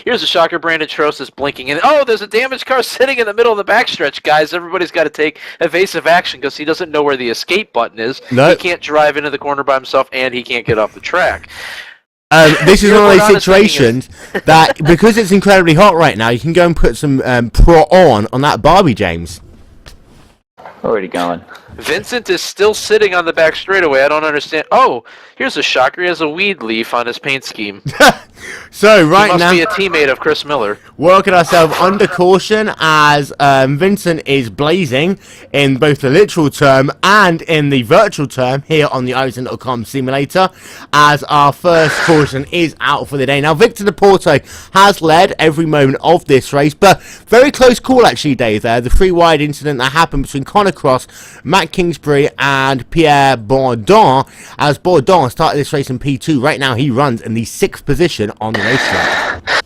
Here's a shocker. Brandon Trost is blinking. And oh, there's a damaged car sitting in the middle of the backstretch, guys. Everybody's got to take evasive action because he doesn't know where the escape button is. He can't drive into the corner by himself, and he can't get off the track. This is one of those situations that, because it's incredibly hot right now, you can go and put some Pro on that Barbie, James. Already going. Vincent is still sitting on the back straightaway. I don't understand. Oh, here's a shocker. He has a weed leaf on his paint scheme. So right he now, must be a teammate of Chris Miller. Working ourselves under caution as Vincent is blazing in both the literal term and in the virtual term here on the iRacing.com simulator, as our first caution is out for the day. Now, Victor Deporto has led every moment of this race, but very close call actually, Dave, there. The 3 wide incident that happened between Connor Cross, Matt Kingsbury and Pierre Bourdon, as Bourdon started this race in P2. Right now he runs in the 6th position on the racetrack.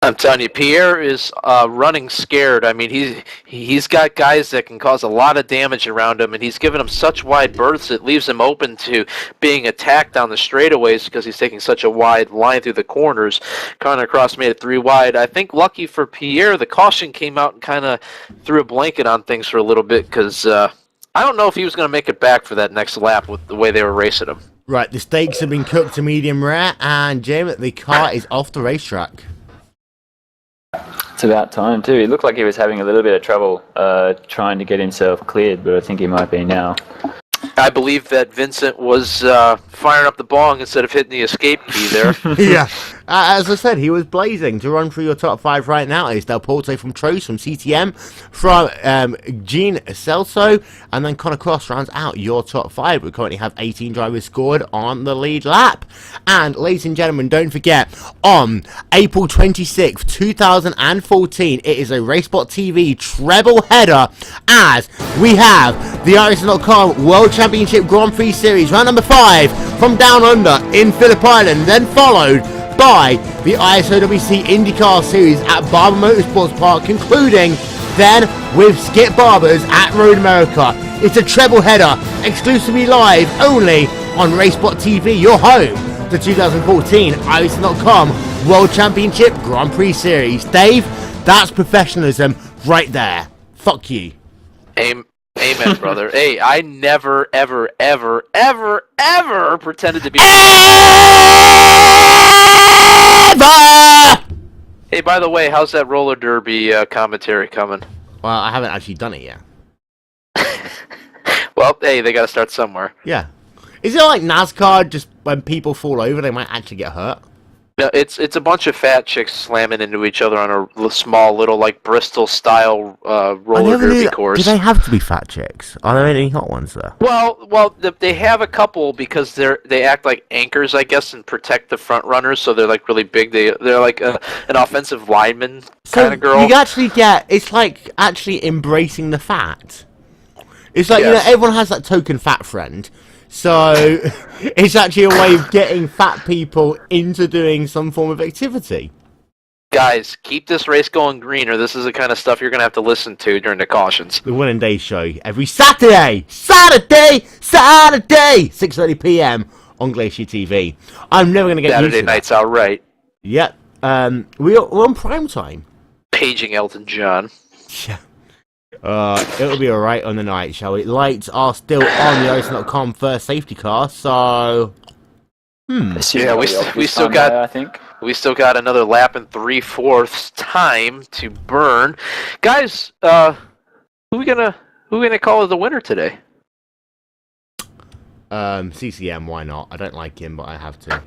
I'm telling you, Pierre is running scared. I mean, he's got guys that can cause a lot of damage around him, and he's given him such wide berths it leaves him open to being attacked down the straightaways because he's taking such a wide line through the corners. Connor Cross made it 3 wide. I think lucky for Pierre, the caution came out and kind of threw a blanket on things for a little bit because I don't know if he was going to make it back for that next lap with the way they were racing him. Right, the steaks have been cooked to medium rare, and Jim, the car is off the racetrack. It's about time too. He looked like he was having a little bit of trouble trying to get himself cleared, but I think he might be now. I believe that Vincent was firing up the bong instead of hitting the escape key there. Yeah. As I said, he was blazing. To run through your top 5 right now is Del Porte from Trost, from CTM, from Gene Celso, and then Connor Cross rounds out your top 5. We currently have 18 drivers scored on the lead lap. And, ladies and gentlemen, don't forget, on April 26th, 2014, it is a Racebot TV treble header as we have the iRacing.com World Championship Grand Prix Series, round number 5, from Down Under in Phillip Island, then followed by the ISOWC IndyCar Series at Barber Motorsports Park, concluding then with Skip Barber's at Road America. It's a treble header, exclusively live only on Racebot TV, your home, the 2014 iRacing.com World Championship Grand Prix Series. Dave, that's professionalism right there. Fuck you. Amen, brother. Hey, I never, ever, ever, ever, ever pretended to be... Hey, by the way, how's that roller derby commentary coming? Well, I haven't actually done it yet. Well, hey, they gotta start somewhere. Yeah. Is it like NASCAR, just when people fall over, they might actually get hurt? No, it's a bunch of fat chicks slamming into each other on a small little like Bristol style roller derby course. Do they have to be fat chicks? Are there any hot ones there? Well, they have a couple because they act like anchors, I guess, and protect the front runners. So they're like really big. They're like an offensive lineman kind of girl. You actually it's like actually embracing the fat. It's like Yes. everyone has that token fat friend. So it's actually a way of getting fat people into doing some form of activity. Guys, keep this race going green, or this is the kind of stuff you're going to have to listen to during the cautions. The Wil and Dave Show every Saturday, 6:30 p.m. on GlacierTV. I'm never going to get Saturday used to nights that. out right. Yep. We're on prime time. Paging Elton John. Yeah. It'll be alright on the night, shall we? Lights are still on the Ocean.com first safety car, so... Yeah, we still got. I think we still got another lap and 3/4 time to burn, guys. Who we gonna call as the winner today? CCM, why not? I don't like him, but I have to.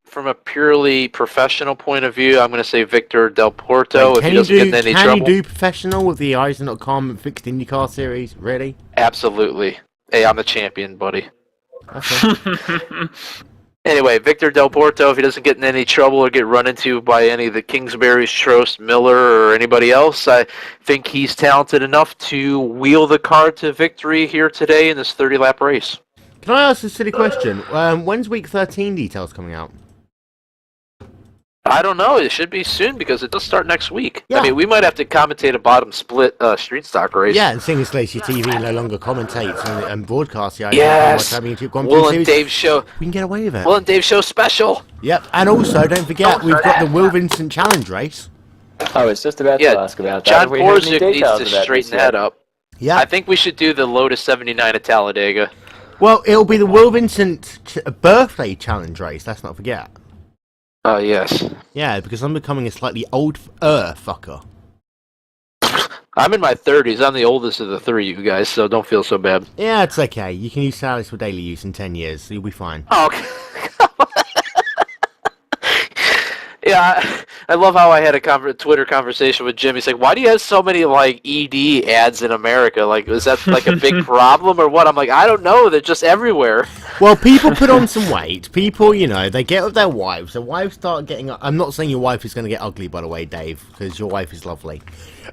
From a purely professional point of view, I'm going to say Victor Del Porto. Wait, if he doesn't get in any trouble. Can you do professional with the Eisen.com fixed IndyCar series? Really? Absolutely. Hey, I'm the champion, buddy. Okay. Anyway, Victor Del Porto, if he doesn't get in any trouble or get run into by any of the Kingsburys, Trost, Miller, or anybody else, I think he's talented enough to wheel the car to victory here today in this 30-lap race. Can I ask a silly question? When's week 13 details coming out? I don't know. It should be soon because it does start next week. Yeah. I mean, we might have to commentate a bottom split street stock race. Yeah, and seeing as GlacierTV no longer commentates and broadcasts the Championship Grand Prix Will and series, Dave Show. we can get away with it. Will and Dave Show special. Yep, and also don't forget we've got the Will Vincent Challenge race. I was just about to ask about that. John Have we heard any Porzic needs details to about straighten this yet? that up. Yeah, I think we should do the Lotus 79 at Talladega. Well, it'll be the Will Vincent birthday challenge race. Let's not forget. Oh yes. Yeah, because I'm becoming a slightly old fucker. I'm in my 30s. I'm the oldest of the three, you guys, so don't feel so bad. Yeah, it's okay. You can use salads for daily use in 10 years, so you'll be fine. Oh, okay. Yeah, I love how I had a Twitter conversation with Jim. He's like, why do you have so many, like, ED ads in America? Like, is that, like, a big problem or what? I'm like, I don't know. They're just everywhere. Well, people put on some weight. People, you know, they get with their wives. Their wives start getting... I'm not saying your wife is going to get ugly, by the way, Dave, because your wife is lovely.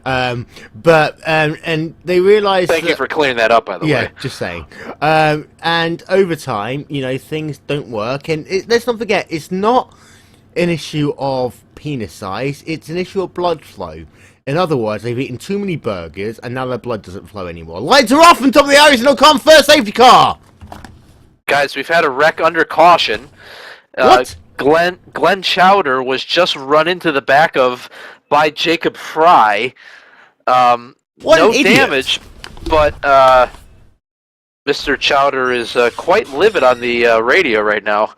And they realise... Thank you for clearing that up, by the way. Yeah, just saying. And over time, you know, things don't work. And let's not forget, it's not an issue of penis size, it's an issue of blood flow. In other words, they've eaten too many burgers and now their blood doesn't flow anymore. Lights are off on top of the Arizona.com first safety car! Guys, we've had a wreck under caution. What? Glenn Chowder was just run into the back of by Jacob Fry. What no an idiot. damage, but Mr. Chowder is quite livid on the radio right now.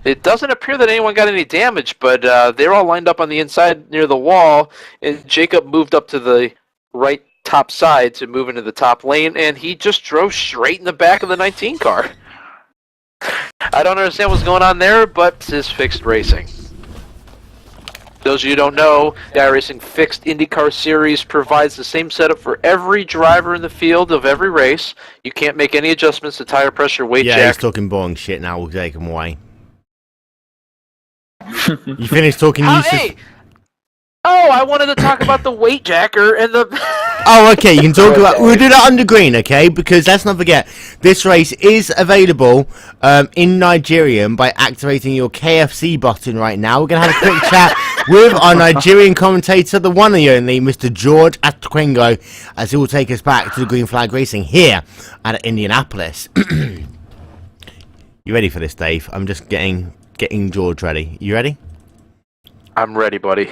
It doesn't appear that anyone got any damage, but they're all lined up on the inside near the wall, and Jacob moved up to the right top side to move into the top lane, and he just drove straight in the back of the 19 car. I don't understand what's going on there, but it's fixed racing. Those of you who don't know, the iRacing Fixed IndyCar Series provides the same setup for every driver in the field of every race. You can't make any adjustments to tire pressure, weight Yeah, jack. he's talking boring shit now, we'll take him away. You finished talking Hey! Oh, I wanted to talk about the weight jacker and the... Oh, okay, you can talk about... We'll do that under green, okay? Because let's not forget, this race is available in Nigerian by activating your KFC button right now. We're going to have a quick chat with our Nigerian commentator, the one and only Mr. George Atwengo, as he will take us back to the Green Flag Racing here at Indianapolis. You ready for this, Dave? I'm just getting George ready. You ready? I'm ready, buddy.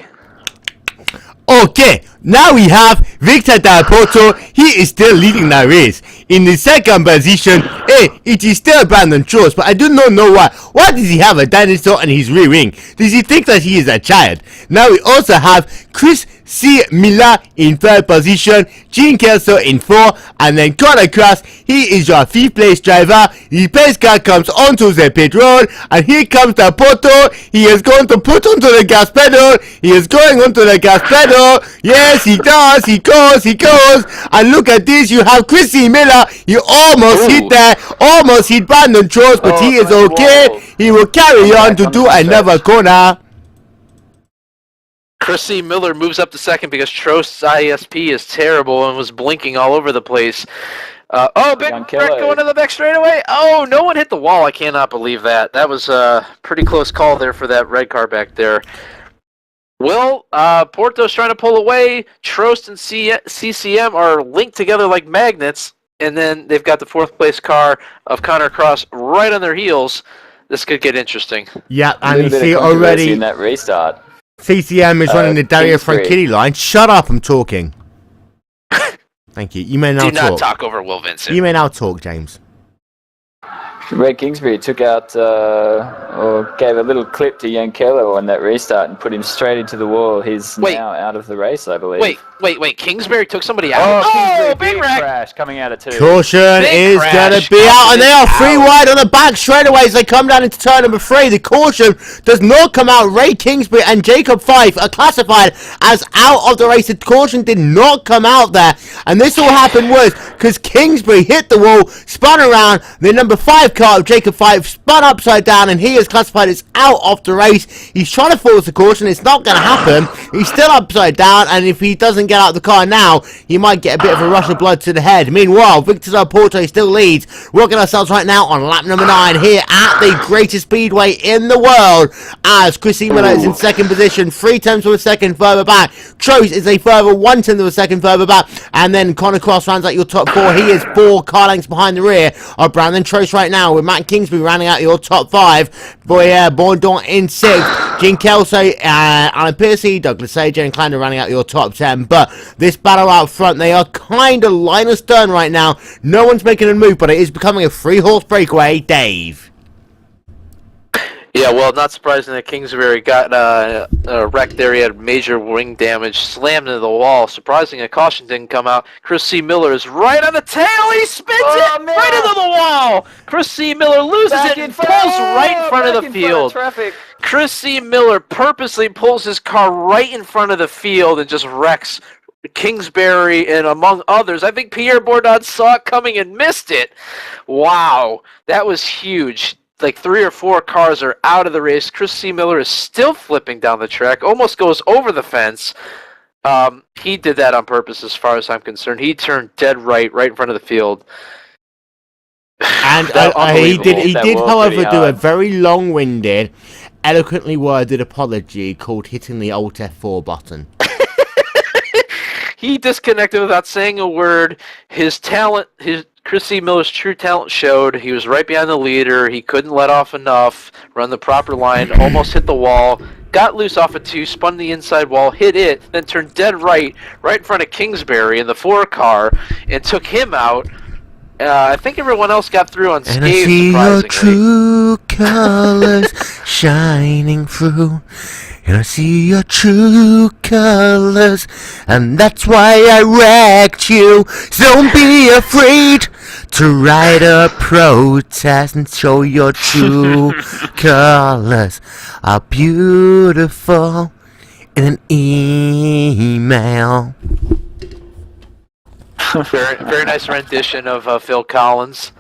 Okay, now we have Victor Del Porto. He is still leading the race. In the second position, it is still Brandon Trost, but I do not know why. Why does he have a dinosaur on his rear wing? Does he think that he is a child? Now we also have Chris C. Miller in third position, Gene Kelso in 4, and then Connor Cross, he is your 5th place driver. The pace car comes onto the pit road, and here comes the Porto. He is going to put onto the gas pedal. He is going onto the gas pedal. Yes, he does. He goes. And look at this. You have Chrissy Miller. He almost hit there. Almost hit Brandon Trost, but he is okay. He will carry on to do another corner. Chrissy Miller moves up to second because Trost's ISP is terrible and was blinking all over the place. Big wreck going to the back straightaway. Oh, no one hit the wall. I cannot believe that. That was a pretty close call there for that red car back there. Porto's trying to pull away. Trost and CCM are linked together like magnets, and then they've got the 4th place car of Connor Cross right on their heels. This could get interesting. Yeah, and you see already in that restart. CCM is running the Dario Franchitti line. Shut up, I'm talking. Thank you. You may now talk. Do not talk over Will Vincent. You may now talk, James. Red Kingsbury took out, or gave a little clip to Yankello on that restart and put him straight into the wall. He's now out of the race, I believe. Wait. Kingsbury took somebody out. Oh, big wreck. Crash coming out of 2. Caution is going to be out, and they are 3 wide on the back straightaway as they come down into turn number 3. The caution does not come out. Ray Kingsbury and Jacob Fife are classified as out of the race. The caution did not come out there, and this all happened was because Kingsbury hit the wall, spun around. The number 5 car of Jacob Fife spun upside down, and he is classified as out of the race. He's trying to force the caution. It's not going to happen. He's still upside down, and if he doesn't get out of the car now, he might get a bit of a rush of blood to the head. Meanwhile, Victor Del Porto still leads. We're looking at ourselves right now on lap number 9 here at the greatest speedway in the world, as Chrissy Miller is in second position, 3 tenths of a second further back. Trost is a further 1 tenth of a second further back, and then Connor Cross rounds out your top 4. He is 4 car lengths behind the rear of Brandon Trost right now, with Matt Kingsbury rounding out your top 5. Bondon in 6th. Gene Kelso, Alan Piercy, Douglas AJ, and Klander rounding out your top 10. But this battle out front, they are kind of line astern right now. No one's making a move, but it is becoming a 3-horse breakaway. Dave. Yeah, well, not surprising that Kingsbury got wrecked there. He had major wing damage, slammed into the wall. Surprising a caution didn't come out. Chris C. Miller is right on the tail. He spins it right into the wall. Chris C. Miller loses it and pulls right in front of the field. Chris C. Miller purposely pulls his car right in front of the field and just wrecks Kingsbury and among others. I think Pierre Bourdon saw it coming and missed it. Wow, that was huge. Like 3 or 4 cars are out of the race. Chris C. Miller is still flipping down the track, almost goes over the fence. He did that on purpose as far as I'm concerned. He turned dead right in front of the field. And he did, however, do a very long-winded, eloquently worded apology called hitting the Alt F4 button. He disconnected without saying a word. His talent, Chris C. Miller's true talent showed. He was right behind the leader. He couldn't let off enough, run the proper line, almost hit the wall, got loose off of 2, spun the inside wall, hit it, then turned dead right in front of Kingsbury in the 4 car, and took him out. I think everyone else got through unscathed, and I see surprisingly. your true colors shining through. And I see your true colors, and that's why I wrecked you. So don't be afraid to write a protest and show your true colors are beautiful in an email. Very nice rendition of Phil Collins.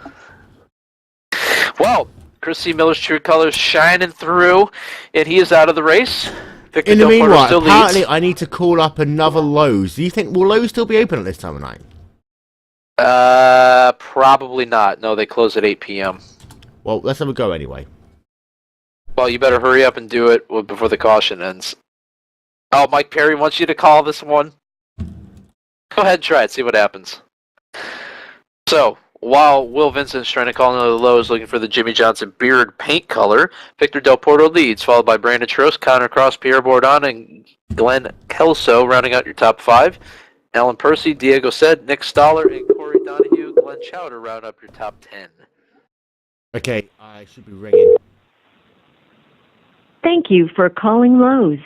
Well, Chris C. Miller's true colors shining through, and he is out of the race. Victor In the Del Porto meanwhile, still apparently leads. I need to call up another Lowe's. Do you think, will Lowe's still be open at this time of night? Probably not. No, they close at 8 p.m. Well, let's have a go anyway. Well, you better hurry up and do it before the caution ends. Oh, Mike Perry wants you to call this one. Go ahead and try it, see what happens. So, while Will Vincent's trying to call another Lowe's looking for the Jimmy Johnson beard paint color, Victor Del Porto leads, followed by Brandon Trost, Connor Cross, Pierre Bourdon, and Glenn Kelso rounding out your top 5. Alan Percy, Diego Said, Nick Stoller, and Corey Donahue, Glenn Chowder round up your top 10. Okay, I should be ringing. Thank you for calling Lowe's.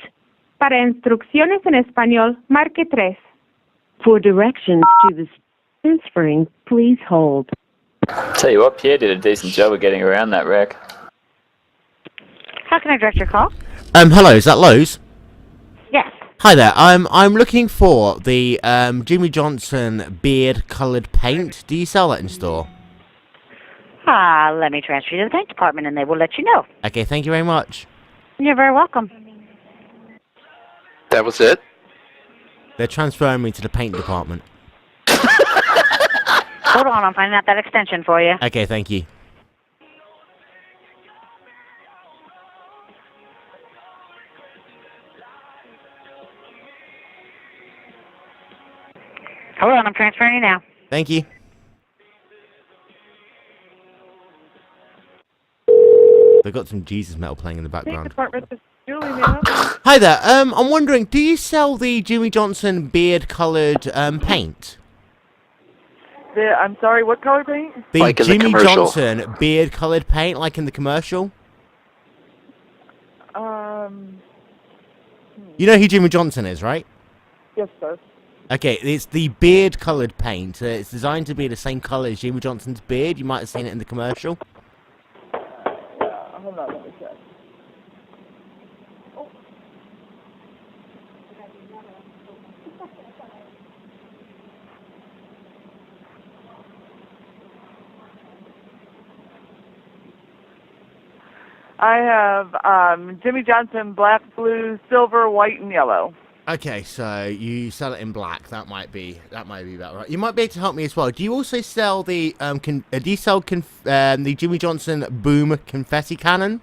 Para instrucciones en español, marque 3. For directions to the transferring, please hold. Tell you what, Pierre did a decent job of getting around that wreck. How can I direct your call? Hello, is that Lowe's? Yes. Hi there. I'm looking for the Jimmy Johnson beard-coloured paint. Do you sell that in store? Let me transfer you to the paint department and they will let you know. Okay, thank you very much. You're very welcome. That was it? They're transferring me to the paint department. Hold on, I'm finding out that extension for you. Okay, thank you. Hold on, I'm transferring you now. Thank you. They've got some Jesus metal playing in the background. Department, this is Julie, ma'am. Hi there. I'm wondering, do you sell the Jimmy Johnson beard-coloured paint? I'm sorry, what color paint? The Like in the Jimmy commercial. Johnson beard-coloured paint, like in the commercial? You know who Jimmy Johnson is, right? Yes, sir. Okay, it's the beard-coloured paint. It's designed to be the same colour as Jimmy Johnson's beard. You might have seen it in the commercial. Hold on, let me check. I have Jimmy Johnson, black, blue, silver, white, and yellow. Okay, so you sell it in black. That might be about right. You might be able to help me as well. Do you also sell the the Jimmy Johnson boom confetti cannon?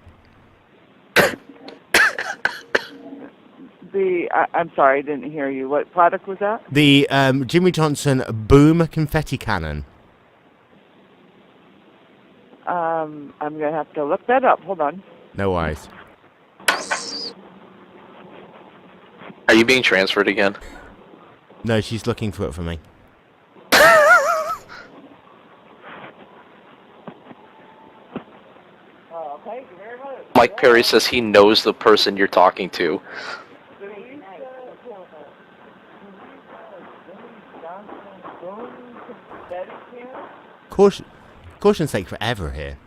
I'm sorry, I didn't hear you. What product was that? The Jimmy Johnson boom confetti cannon. I'm gonna have to look that up. Hold on. No worries. Are you being transferred again? No, she's looking for it for me. Okay, very much. Mike Perry says he knows the person you're talking to. Caution's take forever here.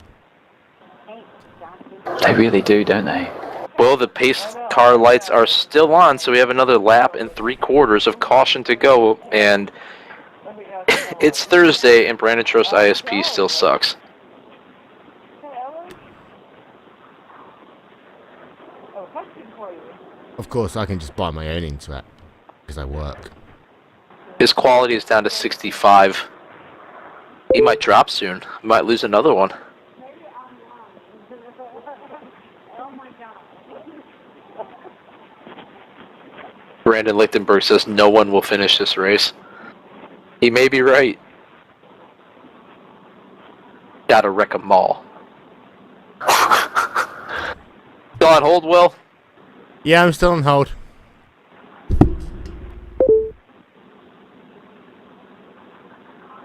They really do, don't they? Well, the pace car lights are still on, so we have another lap and 3/4 of caution to go, and it's Thursday, and Brandon Trost ISP still sucks. Of course, I can just buy my own into it because I work. His quality is down to 65. He might drop soon. Might lose another one. Brandon Lichtenberg says no one will finish this race. He may be right. Gotta wreck 'em all. Still on hold, Will? Yeah, I'm still on hold.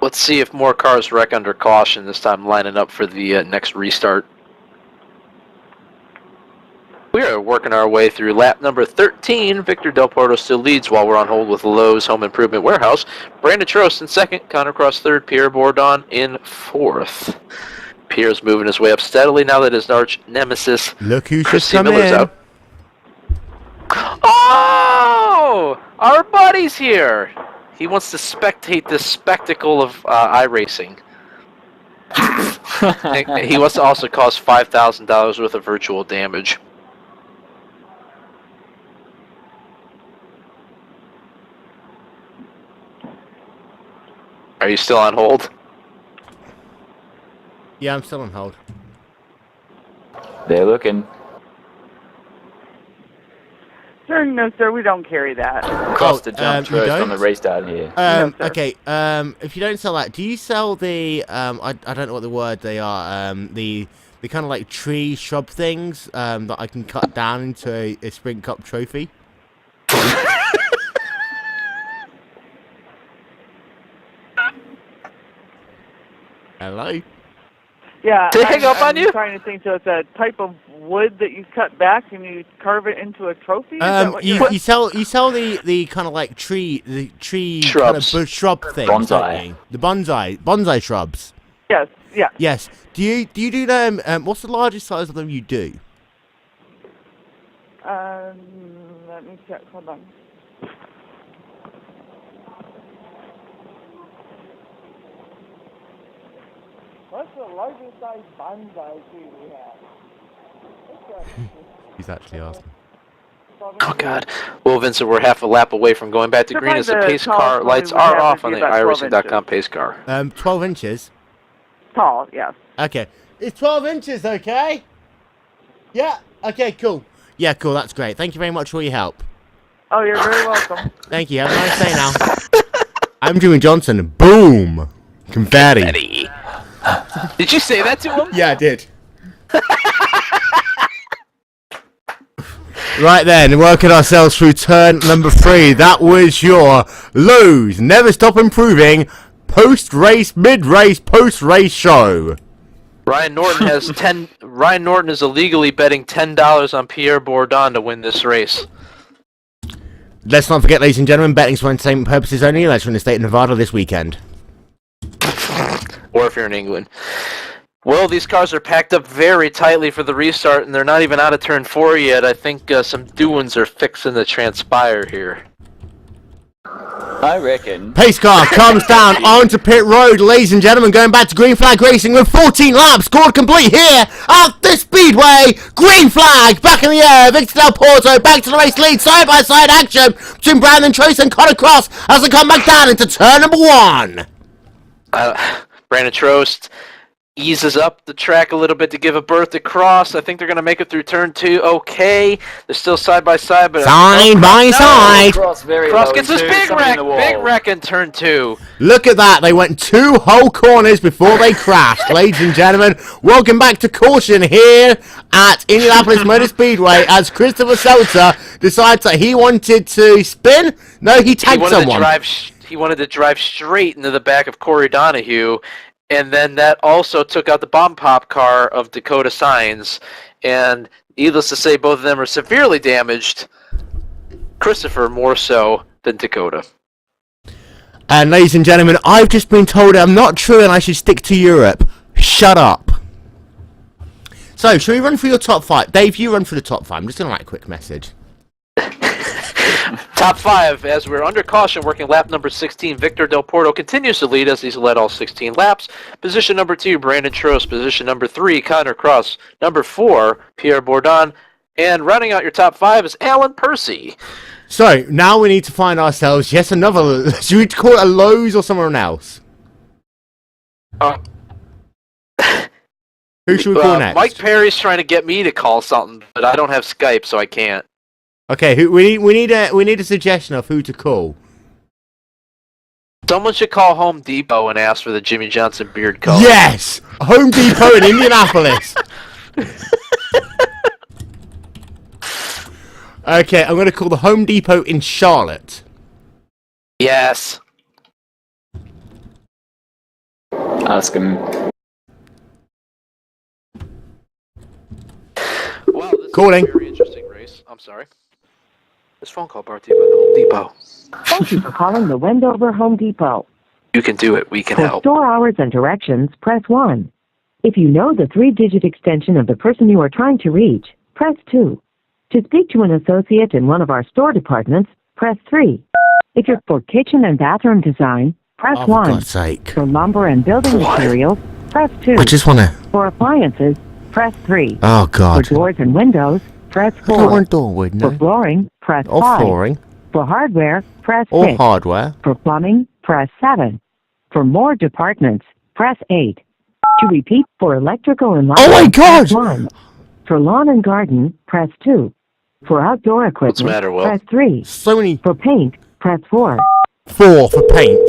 Let's see if more cars wreck under caution, this time lining up for the next restart. We are working our way through lap number 13. Victor Del Porto still leads while we're on hold with Lowe's Home Improvement Warehouse. Brandon Trost in second, Connor Cross third, Pierre Bourdon in fourth. Pierre's moving his way up steadily now that his arch nemesis, Look who's just Christy come Miller's in. out. Oh! Our buddy's here! He wants to spectate this spectacle of iRacing. He wants to also cause $5,000 worth of virtual damage. Are you still on hold? Yeah, I'm still on hold. They're looking. Sir, no, sir, we don't carry that. Cross the jump you first on don't? the restart here. No, sir. Okay, if you don't sell that, do you sell the, I don't know what the word they are, the kind of like tree shrub things, that I can cut down into a Sprint Cup trophy? Hello? Yeah, Did it hang up on I'm you? trying to think. So it's a type of wood that you cut back and you carve it into a trophy? Is that what you sell the kind of like tree kind of Shrubs. shrub things, Bonsai. don't you? The bonsai shrubs. Yes, yeah. Yes. Do you do them? What's the largest size of them you do? Let me check. Hold on. What's the largest size bonsai tree we have? He's actually asking. Oh God. Well, Vincent, we're half a lap away from going back to green as the pace car lights are off on the iRacing.com pace car. 12 inches. Tall, yes. Okay. It's 12 inches, okay? Yeah. Okay, cool. Yeah, cool. That's great. Thank you very much for your help. Oh, you're very welcome. Thank you. Have a nice day now. I'm Jimmy Johnson. Boom. Confetti. Did you say that to him? Yeah, I did. Right then, working ourselves through turn number 3. That was your Lowe's Never Stop Improving post-race, mid-race, post-race show. Ryan Norton is illegally betting $10 on Pierre Bourdon to win this race. Let's not forget, ladies and gentlemen, betting's for entertainment purposes only. That's from the state of Nevada this weekend. Or if you're in England. Well, these cars are packed up very tightly for the restart, and they're not even out of turn 4 yet. I think some doings are fixing to transpire here. I reckon. Pace car comes down onto pit road, ladies and gentlemen, going back to green flag racing with 14 laps scored complete here at the Speedway. Green flag back in the air. Victor Del Porto back to the race lead. Side by side action between Brandon Trace and Connor Cross as they come back down into turn number 1. Brandon Trost eases up the track a little bit to give a berth to Cross. I think they're going to make it through turn 2 okay. They're still side by side, but side by side. Cross gets this big wreck in turn 2. Look at that. They went 2 whole corners before they crashed. Ladies and gentlemen, welcome back to caution here at Indianapolis Motor Speedway as Christopher Seltzer decides that he wanted to spin. No, he tagged someone. He wanted to drive straight into the back of Corey Donahue, and then that also took out the bomb pop car of Dakota Signs. And needless to say, both of them are severely damaged. Christopher more so than Dakota. And ladies and gentlemen, I've just been told I'm not true and I should stick to Europe. Shut up. So, shall we run through your top 5? Dave, you run through the top 5. I'm just going to write a quick message. Top 5, as we're under caution, working lap number 16, Victor Del Porto continues to lead as he's led all 16 laps. Position number 2, Brandon Trost. Position number 3, Connor Cross. Number 4, Pierre Bourdon. And rounding out your top 5 is Alan Percy. So, now we need to find ourselves, yes, another, should we call it a Lowe's or someone else? Who should we call next? Mike Perry's trying to get me to call something, but I don't have Skype, so I can't. Okay, we need a suggestion of who to call. Someone should call Home Depot and ask for the Jimmy Johnson beard color. Yes! Home Depot in Indianapolis. Okay, I'm going to call the Home Depot in Charlotte. Yes. Ask him. Wow, this Calling. is a very interesting race. I'm sorry. This phone call brought to you by the Home Depot. Thank you for calling the Wendover Home Depot. You can do it. We can For help. store hours and directions, press 1. If you know the 3-digit extension of the person you are trying to reach, press 2. To speak to an associate in one of our store departments, press 3. If you're for kitchen and bathroom design, press 1. For God's sake. For lumber and building materials, press 2. I just want to... For appliances, press 3. Oh, God. For doors and windows, press 4. I don't want a door window. For flooring, press Or 5. flooring. For hardware, press 6. Or hardware. For plumbing, press 7. For more departments, press 8. To repeat, for electrical and lighting, Oh my God! press 1. For lawn and garden, press 2. For outdoor equipment, What's the matter, Will? press 3. So many... For paint, press 4. 4 for paint.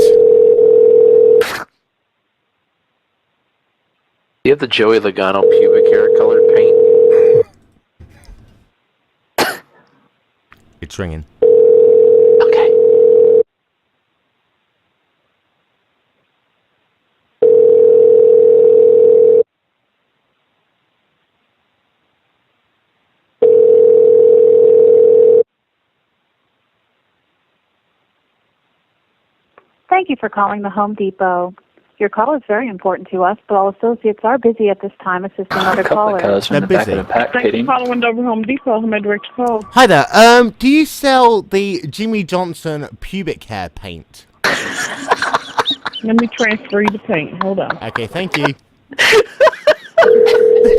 Do you have the Joey Logano pubic hair colored paint? It's ringing. Okay. Thank you for calling the Home Depot. Your call is very important to us, but all associates are busy at this time assisting other callers. They're busy. Thanks for calling Dover Home Depot. How may I direct your call? Hi there. Do you sell the Jimmy Johnson pubic hair paint? Let me transfer you the paint. Hold on. Okay, thank you. They're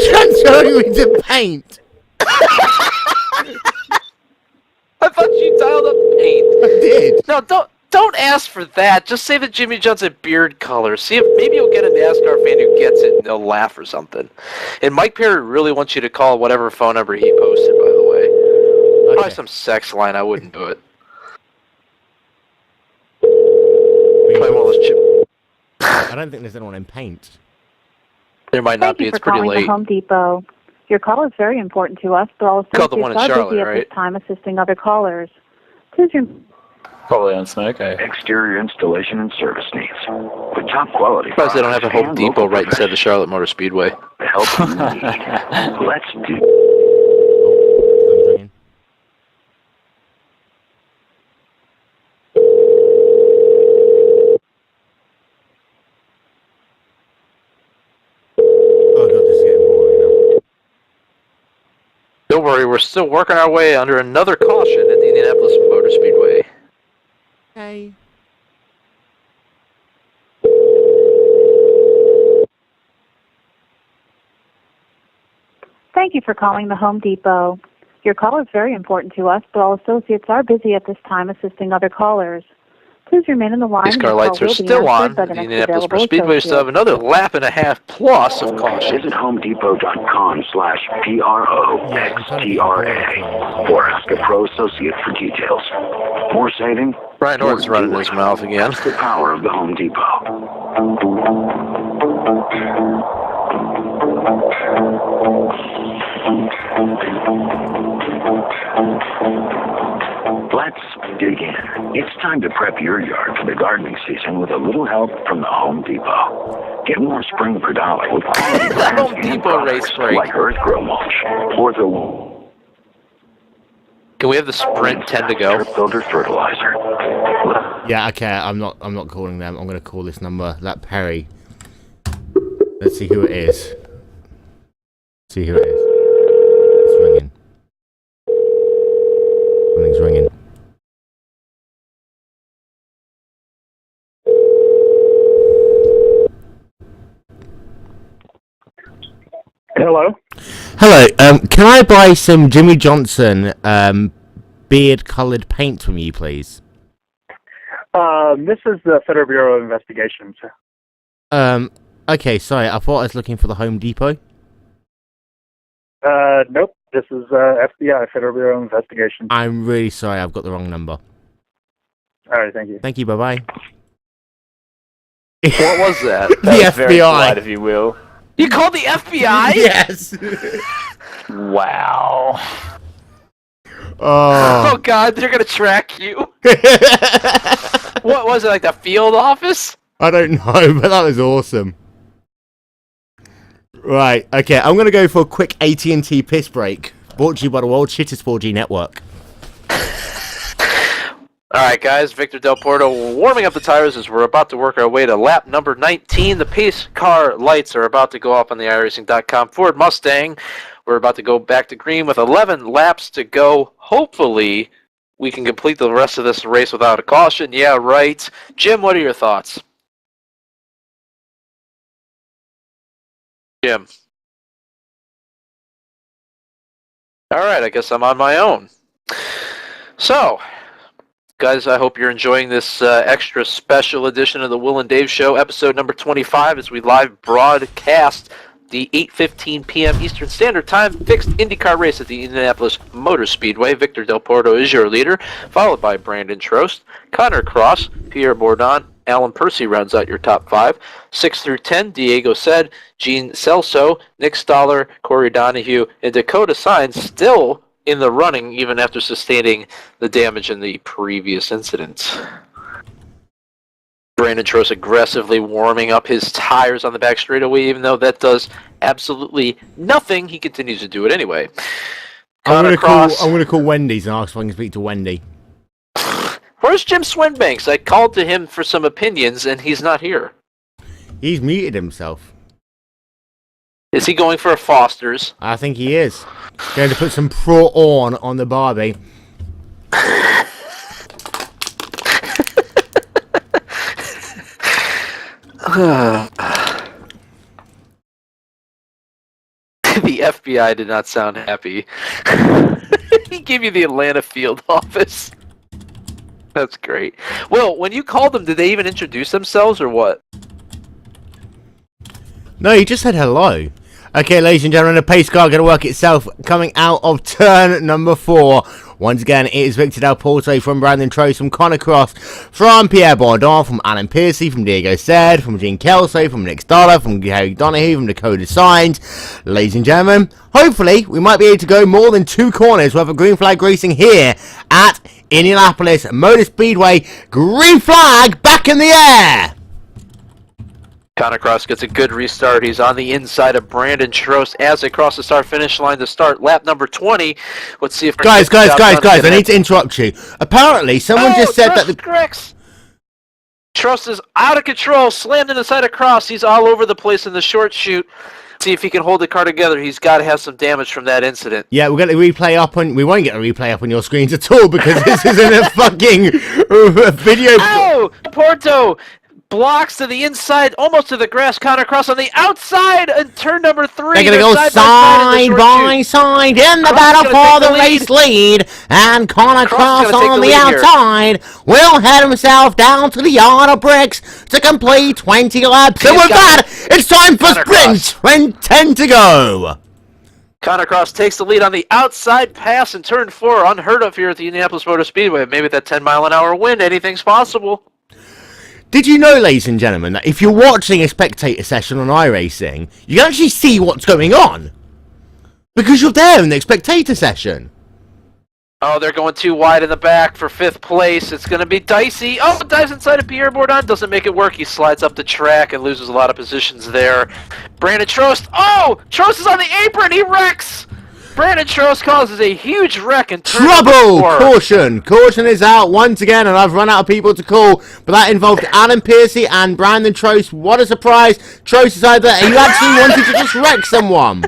transferring me to paint. I thought you dialed up the paint. I did. No, don't ask for that. Just say the Jimmy Johnson beard color. See if maybe you'll get a NASCAR fan who gets it and they'll laugh or something. And Mike Perry really wants you to call whatever phone number he posted, by the way. Okay. Probably some sex line. I wouldn't do it. Probably one of those chip. I don't think there's anyone in paint. There might not Thank be. you It's for pretty calling late. the Home Depot. Your call is very important to us, but all Called the one associates in are Charlotte, busy at right? this time assisting other callers. Please Probably on smoke, eh? Exterior installation and service needs. With top quality Surprised they don't have a Home and Depot local right inside the Charlotte Motor Speedway. the help you need. Let's do. Oh god, this is getting boring now. Don't worry, we're still working our way under another caution at the Indianapolis Motor Speedway. Hey. Thank you for calling the Home Depot. Your call is very important to us, but all associates are busy at this time assisting other callers. Please remain in the line. These car Your lights call are will be still answered on. by The the next Indianapolis Motor available Speedway still have associate. another lap and a half plus of caution. Visit HomeDepot.com/PROXTRA or ask a pro associate for details. More saving? Brian Horton's more running doing. his mouth again. That's the power of the Home Depot. Let's dig in. It's time to prep your yard for the gardening season with a little help from the Home Depot. Get more spring per dollar with quality brands Home and Depot products race break. like Earth Grow Mulch or the Can we have the Sprint 10 to go? Builder Fertilizer. Yeah, okay, I'm not calling them. I'm gonna call this number, that Perry. Let's see who it is. See who it is. It's ringing. Something's ringing. Hello. Hello, can I buy some Jimmy Johnson beard-coloured paint from you, please? This is the Federal Bureau of Investigations. Okay, sorry, I thought I was looking for the Home Depot. Nope. This is FBI, Federal Bureau of Investigations. I'm really sorry, I've got the wrong number. All right, thank you. Thank you, bye-bye. What was that? The Very FBI. polite of you, Will. You called the FBI? Yes! Wow. Oh god, they're gonna track you. What was it, like the field office? I don't know, but that was awesome. Right, okay, I'm gonna go for a quick AT&T piss break. Brought to you by the World Shittest 4G Network. Alright guys, Victor Del Porto warming up the tires as we're about to work our way to lap number 19. The pace car lights are about to go off on the iRacing.com Ford Mustang. We're about to go back to green with 11 laps to go. Hopefully, we can complete the rest of this race without a caution. Yeah, right. Jim, what are your thoughts? Jim. Alright, I guess I'm on my own. So, guys, I hope you're enjoying this extra special edition of the Wil and Dave Show, episode number 25, as we live broadcast the 8:15 p.m. Eastern Standard Time fixed IndyCar race at the Indianapolis Motor Speedway. Victor Del Porto is your leader, followed by Brandon Trost, Connor Cross, Pierre Bourdon, Alan Percy rounds out your top 5. 6 through 10, Diego Said, Gene Celso, Nick Stoller, Corey Donahue, and Dakota Signs still in the running even after sustaining the damage in the previous incident. Brandon Trost aggressively warming up his tires on the back straightaway, even though that does absolutely nothing. He continues to do it anyway. I'm gonna call Wendy's and ask if I can speak to Wendy. Where's Jim Swinbanks? I called to him for some opinions, and he's not here. He's muted himself. Is he going for a Foster's? I think he is. Going to put some prawn on the Barbie. The FBI did not sound happy. He gave you the Atlanta field office. That's great. Well, when you called them, did they even introduce themselves or what? No, he just said hello. Okay, ladies and gentlemen, the pace car going to work itself coming out of turn number 4. Once again, it is Victor Del Porto from Brandon Trost, from Connor Cross, from Pierre Bourdon, from Alan Piercy, from Diego Said, from Gene Kelso, from Nick Stoller, from Harry Donahue, from Dakota Signs. Ladies and gentlemen, hopefully we might be able to go more than 2 corners worth of green flag racing here at Indianapolis Motor Speedway. Green flag back in the air! Connor Cross gets a good restart. He's on the inside of Brandon Trost as they cross the start-finish line to start lap number 20. Let's see if... Guys, I need to interrupt you. Apparently, someone just said that the... Trost is out of control, slammed in the side of Cross. He's all over the place in the short chute. See if he can hold the car together. He's got to have some damage from that incident. Yeah, we're going to replay up on... We won't get a replay up on your screens at all because this isn't a fucking video... Oh! Porto blocks to the inside, almost to the grass. Connor Cross on the outside in turn number 3. They're going to go side by side in the battle for the race lead. And Connor Cross on the outside will head himself down to the yard of bricks to complete 20 laps. And with that, it's time for sprint when 10 to go. Connor Cross takes the lead on the outside pass in turn 4. Unheard of here at the Indianapolis Motor Speedway. Maybe that 10-mile-an-hour wind, anything's possible. Did you know, ladies and gentlemen, that if you're watching a spectator session on iRacing, you can actually see what's going on? Because you're there in the spectator session. Oh, they're going too wide in the back for 5th place. It's going to be dicey. Oh, dives inside of Pierre Bourdon. Doesn't make it work. He slides up the track and loses a lot of positions there. Brandon Trost. Oh, Trost is on the apron. He wrecks. Brandon Trost causes a huge wreck in turn Trouble! 4. Caution! Caution is out once again, and I've run out of people to call, but that involved Alan Piercy and Brandon Trost. What a surprise! Trost decided that he actually wanted to just wreck someone.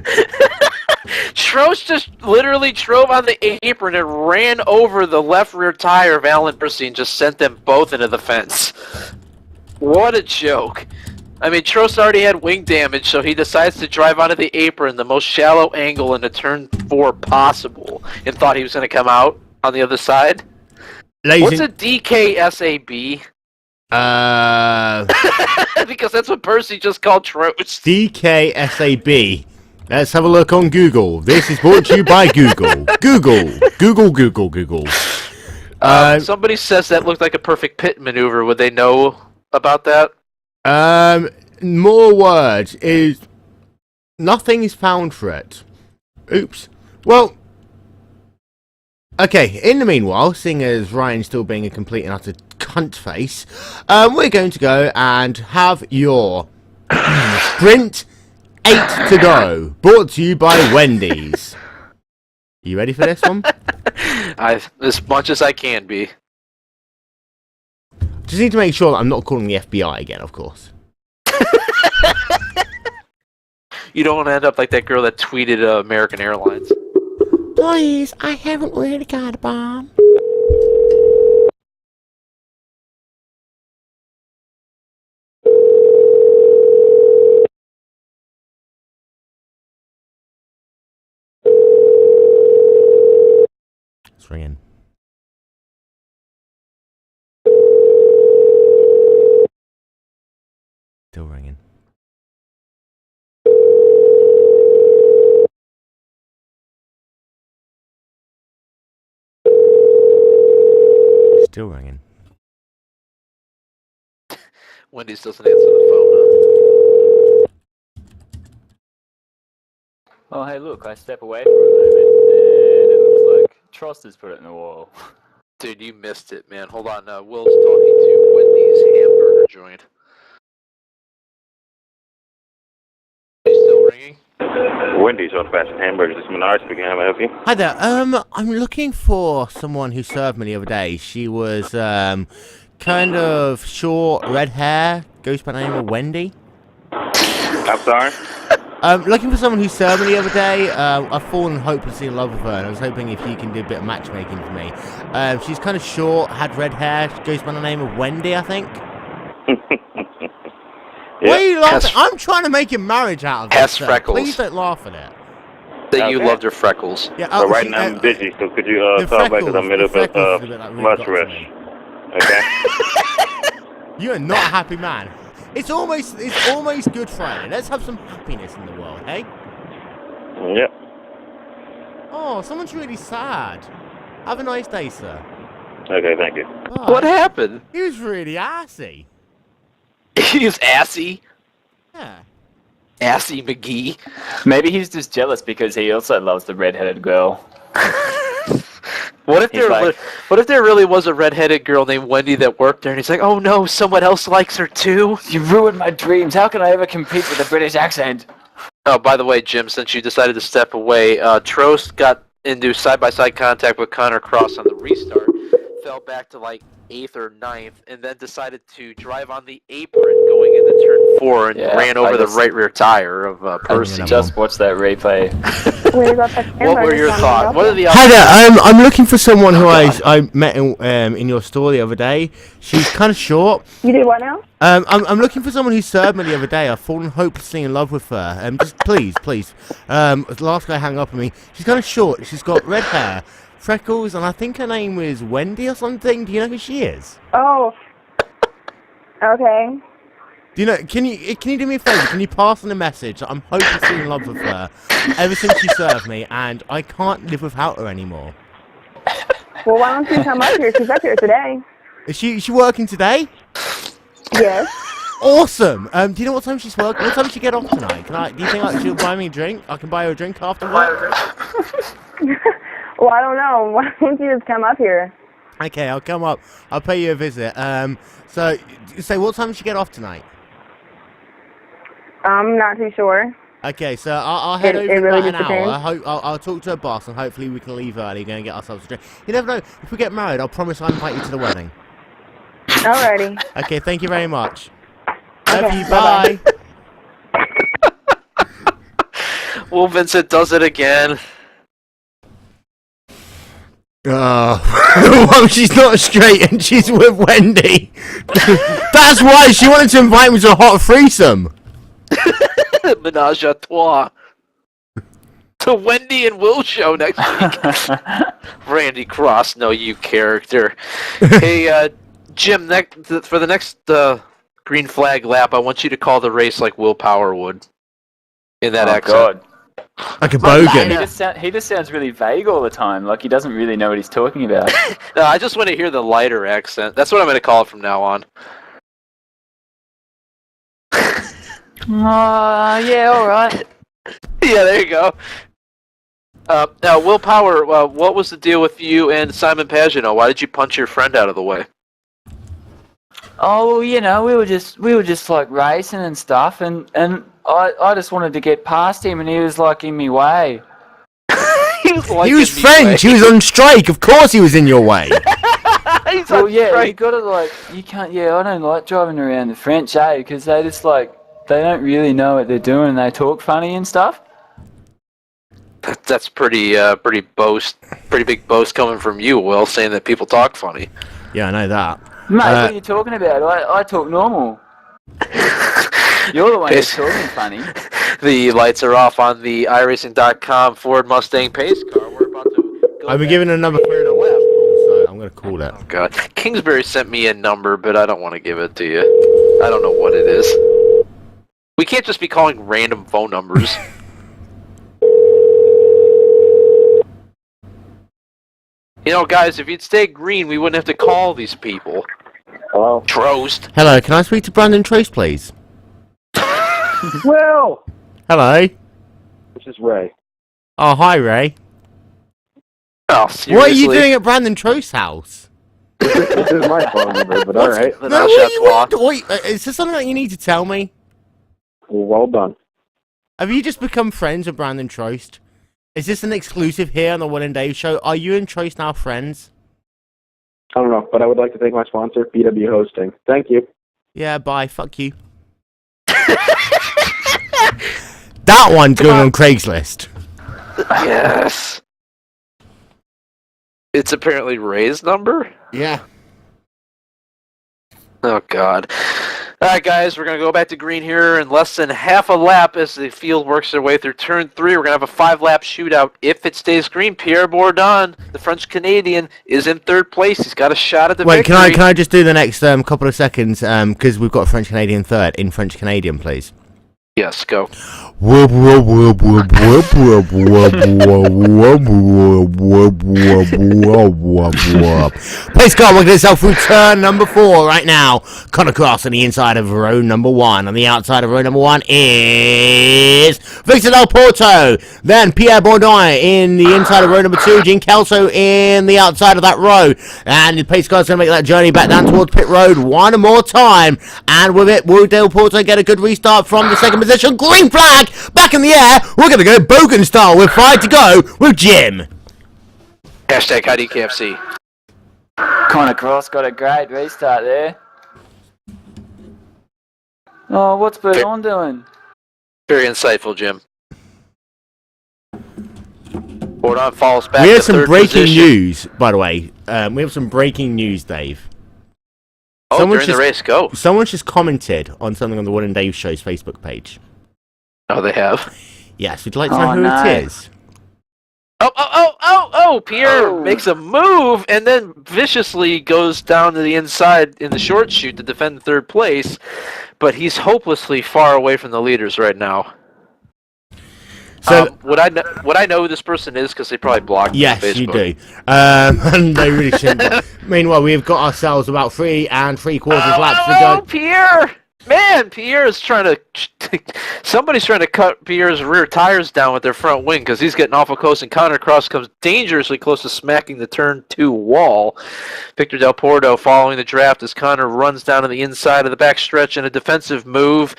Trost just literally drove on the apron and ran over the left rear tire of Alan Piercy and just sent them both into the fence. What a joke. I mean, Trost already had wing damage, so he decides to drive onto the apron the most shallow angle into turn 4 possible, and thought he was going to come out on the other side. What's a DKSAB? Because that's what Percy just called Trost. DKSAB. Let's have a look on Google. This is brought to you by Google. Google. Somebody says that looked like a perfect pit maneuver. Would they know about that? More words is nothing is found for it. Oops. Well, okay, in the meanwhile, seeing as Ryan's still being a complete and utter cunt face, we're going to go and have your sprint 8 to go, brought to you by Wendy's. You ready for this one? As much as I can be. Just need to make sure that I'm not calling the FBI again, of course. You don't want to end up like that girl that tweeted American Airlines. Please, I haven't really got a bomb. It's ringing. Still ringing. Still ringing. Wendy's doesn't answer the phone. Oh, hey, look, I step away for a moment, and it looks like Trost has put it in the wall. Dude, you missed it, man. Hold on, Will's talking to Wendy's hamburger joint. He's still ringing. Wendy's on Fast Hamburgers. This is Menard speaking. How may I help you? Hi there. I'm looking for someone who served me the other day. She was kind of short, red hair, goes by the name of Wendy. I'm sorry? Looking for someone who served me the other day. I've fallen hopelessly in love with her, and I was hoping if you can do a bit of matchmaking for me. She's kind of short, had red hair, goes by the name of Wendy, I think. Why are you laughing? I'm trying to make a marriage out of this. Has freckles. Please don't laugh at it. That you loved her freckles. Yeah, But right now I'm busy, so could you call back because I'm in a bit of lunch rush. Okay? You are not a happy man. It's almost Good Friday. Let's have some happiness in the world, hey? Yep. Oh, someone's really sad. Have a nice day, sir. Okay, thank you. Bye. What happened? He was really assy. He was assy? Yeah. Assy McGee. Maybe he's just jealous because he also loves the redheaded girl. What if there really was a redheaded girl named Wendy that worked there, and he's like, oh no, someone else likes her too? You ruined my dreams. How can I ever compete with a British accent? Oh, by the way, Jim, since you decided to step away, Trost got into side-by-side contact with Connor Cross on the restart, fell back to like 8th or 9th, and then decided to drive on the apron going into turn 4 and ran over the right rear tire of Percy. Just watch that replay. What were your thoughts? What are the Hi there. I'm looking for someone who I met in your store the other day. She's kind of short. You do what now? I'm looking for someone who served me the other day. I've fallen hopelessly in love with her. Just please. The last guy hung up on me. She's kind of short. She's got red hair, freckles, and I think her name was Wendy or something. Do you know who she is? Oh. Okay. Do you know? Can you do me a favor? Can you pass on a message that I'm hopelessly in love with her ever since she served me, and I can't live without her anymore. Well, why don't you come up here? She's up here today. Is she working today? Yes. Awesome. Do you know what time she's working? What time does she get off tonight? Do you think she'll buy me a drink? I can buy her a drink after work. Well, I don't know. Why don't you just come up here? Okay, I'll come up. I'll pay you a visit. So what time does she get off tonight? I'm not too sure. Okay, so I'll head over in really about an hour. depends. I'll talk to her boss, and hopefully we can leave early. Go and get ourselves a drink. You never know. If we get married, I'll promise I'll invite you to the wedding. Alrighty. Okay, thank you very much. Love Okay, you. Bye. Well, Vincent does it again. Well, she's not straight and she's with Wendy. That's why she wanted to invite me to a hot threesome. Menage a trois. The Wendy and Will show next week. Randy Cross, no, you character. Hey, Jim, for the next green flag lap, I want you to call the race like Will Power would. In that accent. God. Like a bogan. He just sounds really vague all the time, like he doesn't really know what he's talking about. No, I just want to hear the lighter accent. That's what I'm going to call it from now on. Yeah, alright. Yeah, there you go. Now, Will Power, what was the deal with you and Simon Pagino? Why did you punch your friend out of the way? Oh, you know, we were just like racing and stuff, and I just wanted to get past him, and he was like in me way. He was French. He was on strike. Of course, he was in your way. Well, yeah, you gotta like, you can't. Yeah, I don't like driving around the French, because they just like they don't really know what they're doing, and they talk funny and stuff. That's pretty big boast coming from you, Will, saying that people talk funny. Yeah, I know that. Mate, what are you talking about? I talk normal. You're the one who's talking funny. The lights are off on the iRacing.com Ford Mustang pace car. We're about to go. I've been given a number 3 and a left, so I'm going to call that. Oh, God. Kingsbury sent me a number, but I don't want to give it to you. I don't know what it is. We can't just be calling random phone numbers. You know, guys, if you'd stay green, we wouldn't have to call these people. Hello? Trost. Hello, can I speak to Brandon Trace, please? Will! Hello. This is Ray. Oh, hi, Ray. Oh, seriously? What are you doing at Brandon Troce's house? This is my phone number, but alright. No, wait, is there something that you need to tell me? Well done. Have you just become friends with Brandon Trost? Is this an exclusive here on the Wil and Dave Show? Are you and Trost now friends? I don't know, but I would like to thank my sponsor, BW Hosting. Thank you. Yeah, bye. Fuck you. That one's going on Craigslist. Yes. It's apparently Ray's number? Yeah. Oh, God. All right, guys, we're going to go back to green here in less than half a lap as the field works their way through turn 3. We're going to have a 5-lap shootout. If it stays green, Pierre Bourdon, the French-Canadian, is in 3rd place. He's got a shot at the victory. Wait, can I just do the next couple of seconds, because we've got a French-Canadian 3rd in French-Canadian, please? Yes, go. Whoop, whoop, whoop, whoop, whoop, whoop, whoop, whoop, whoop, whoop, whoop, whoop. Pace car working itself through turn number 4 right now. Cut across on the inside of row number 1. On the outside of row number 1 is Victor Del Porto. Then Pierre Bourdon in the inside of row number 2. Gene Kelso in the outside of that row. And the pace car's going to make that journey back down towards pit road one more time. And with it, will Del Porto get a good restart from the second position? Green flag back in the air. We're going to go Bogan style with 5 to go with Jim. Hashtag IDKFC. Connor Cross got a great restart there. Oh, what's Bourdon doing? Very insightful, Jim. Bourdon falls back. We have to some third breaking position. news, by the way. We have some breaking news, Dave. Oh, during the race, go. Someone's just commented on something on the Wil and Dave Show's Facebook page. Oh, they have? Yes, we'd like to know who it is. Pierre makes a move and then viciously goes down to the inside in the short chute to defend 3rd place, but he's hopelessly far away from the leaders right now. So would I know who this person is because they probably blocked me on Facebook? Yes, you do. And they really shouldn't. Meanwhile, we've got ourselves about 3 3/4 laps to go. Pierre! Man, Pierre is trying to... Somebody's trying to cut Pierre's rear tires down with their front wing because he's getting awful close, and Connor Cross comes dangerously close to smacking the turn 2 wall. Victor Del Porto following the draft as Connor runs down to the inside of the backstretch in a defensive move.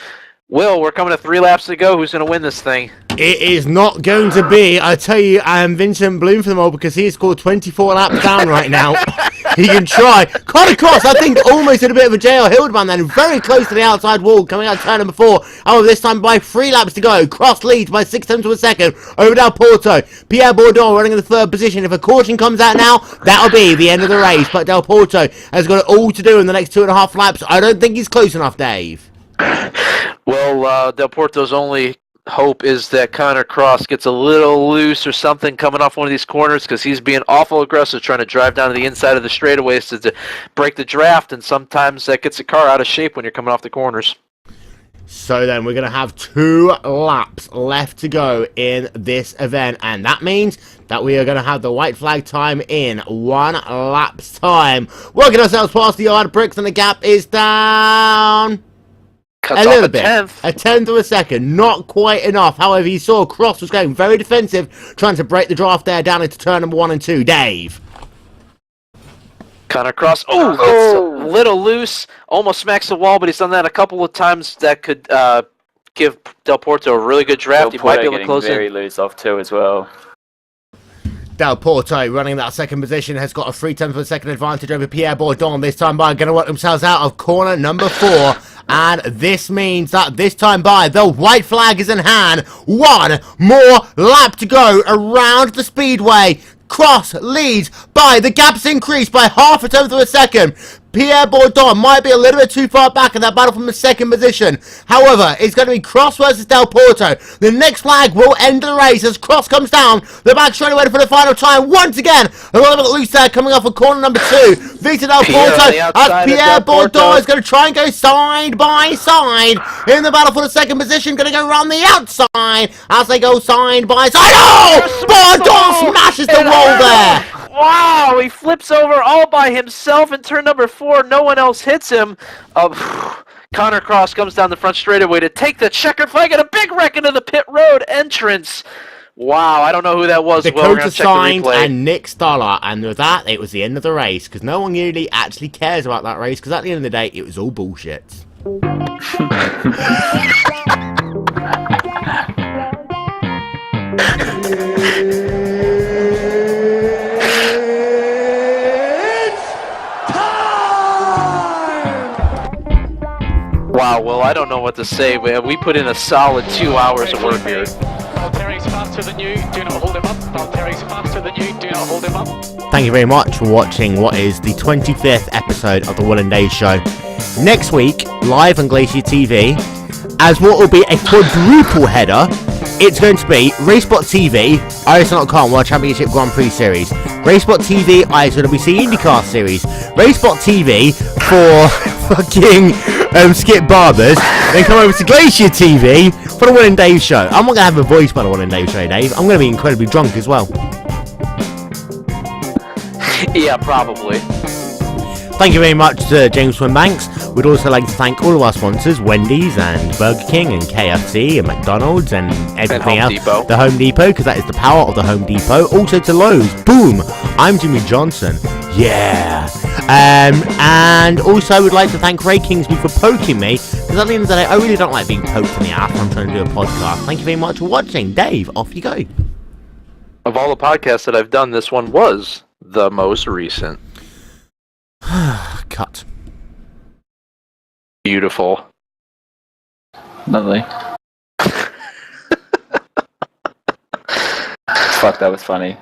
Will, we're coming to 3 laps to go. Who's going to win this thing? It is not going to be, I tell you, Vincent Bloom for them all because he has scored 24 laps down right now. He can try. Connor Cross, I think, almost did a bit of a J.L. Hildman then. Very close to the outside wall coming out of turn number 4. However, this time by 3 laps to go. Cross leads by 6 tenths of a second over Del Porto. Pierre Bourdon running in the 3rd position. If a caution comes out now, that'll be the end of the race. But Del Porto has got it all to do in the next 2.5 laps. I don't think he's close enough, Dave. Well, Del Porto's only hope is that Connor Cross gets a little loose or something coming off one of these corners because he's being awful aggressive trying to drive down to the inside of the straightaways to break the draft, and sometimes that gets the car out of shape when you're coming off the corners. So then we're going to have 2 laps left to go in this event, and that means that we are going to have the white flag time in 1 lap's time. Working ourselves past the yard bricks, and the gap is down Cuts a little off bit. A 10th of a second, not quite enough. However, you saw Cross was going very defensive, trying to break the draft there down into turn number 1 and 2. Dave. Connor Cross, gets a little loose, almost smacks the wall, but he's done that a couple of times. That could give Del Porto a really good draft. He might be able to close very in. loose off too as well. Del Porto running that 2nd position has got a 3 tenths of a second advantage over Pierre Bourdon this time by going to work themselves out of corner number 4. And this means that this time by, the white flag is in hand. 1 more lap to go around the speedway. Cross leads by, the gap's increased by 0.5 tenth of a second. Pierre Bourdon might be a little bit too far back in that battle from the 2nd position. However, it's going to be Cross versus Del Porto. The next flag will end the race as Cross comes down the back straightaway for the final time. Once again, a little bit loose there coming off of corner number 2. Victor Del Porto as Pierre Bourdon is going to try and go side by side in the battle for the 2nd position. Going to go around the outside as they go side by side. Oh! Bourdon smashes the wall there. Wow, he flips over all by himself in turn number 4. No one else hits him. Connor Cross comes down the front straightaway to take the checkered flag and a big wreck into the pit road entrance. Wow, I don't know who that was. Dakota Signed and Nick Stoller, and with that, it was the end of the race, because no one really actually cares about that race, because at the end of the day, it was all bullshit. Wow, well, I don't know what to say. We put in a solid 2 hours of work here. Valtteri's faster than you, do not hold him up. Valtteri's faster than you, do not hold him up. Thank you very much for watching what is the 25th episode of the Wil and Dave Show. Next week, live on GlacierTV, as what will be a quadruple header, it's going to be Racebot TV, ISN.com World Championship Grand Prix Series, Racebot TV, ISWC IndyCar Series, Racebot TV for fucking Skip Barbers, then come over to Glacier TV for the Wil and Dave Show. I'm not going to have a voice by the Wil and Dave Show, Dave. I'm going to be incredibly drunk as well. Yeah, probably. Thank you very much to James Swinbanks. We'd also like to thank all of our sponsors, Wendy's and Burger King and KFC and McDonald's and everything else. Depot. The Home Depot, because that is the power of the Home Depot. Also to Lowe's. Boom! I'm Jimmy Johnson. Yeah! And also would like to thank Ray Kingsby for poking me, because at the end of the day, I really don't like being poked in the ass when I'm trying to do a podcast. Thank you very much for watching. Dave, off you go. Of all the podcasts that I've done, this one was the most recent. Cut. Beautiful. Lovely. Fuck, that was funny.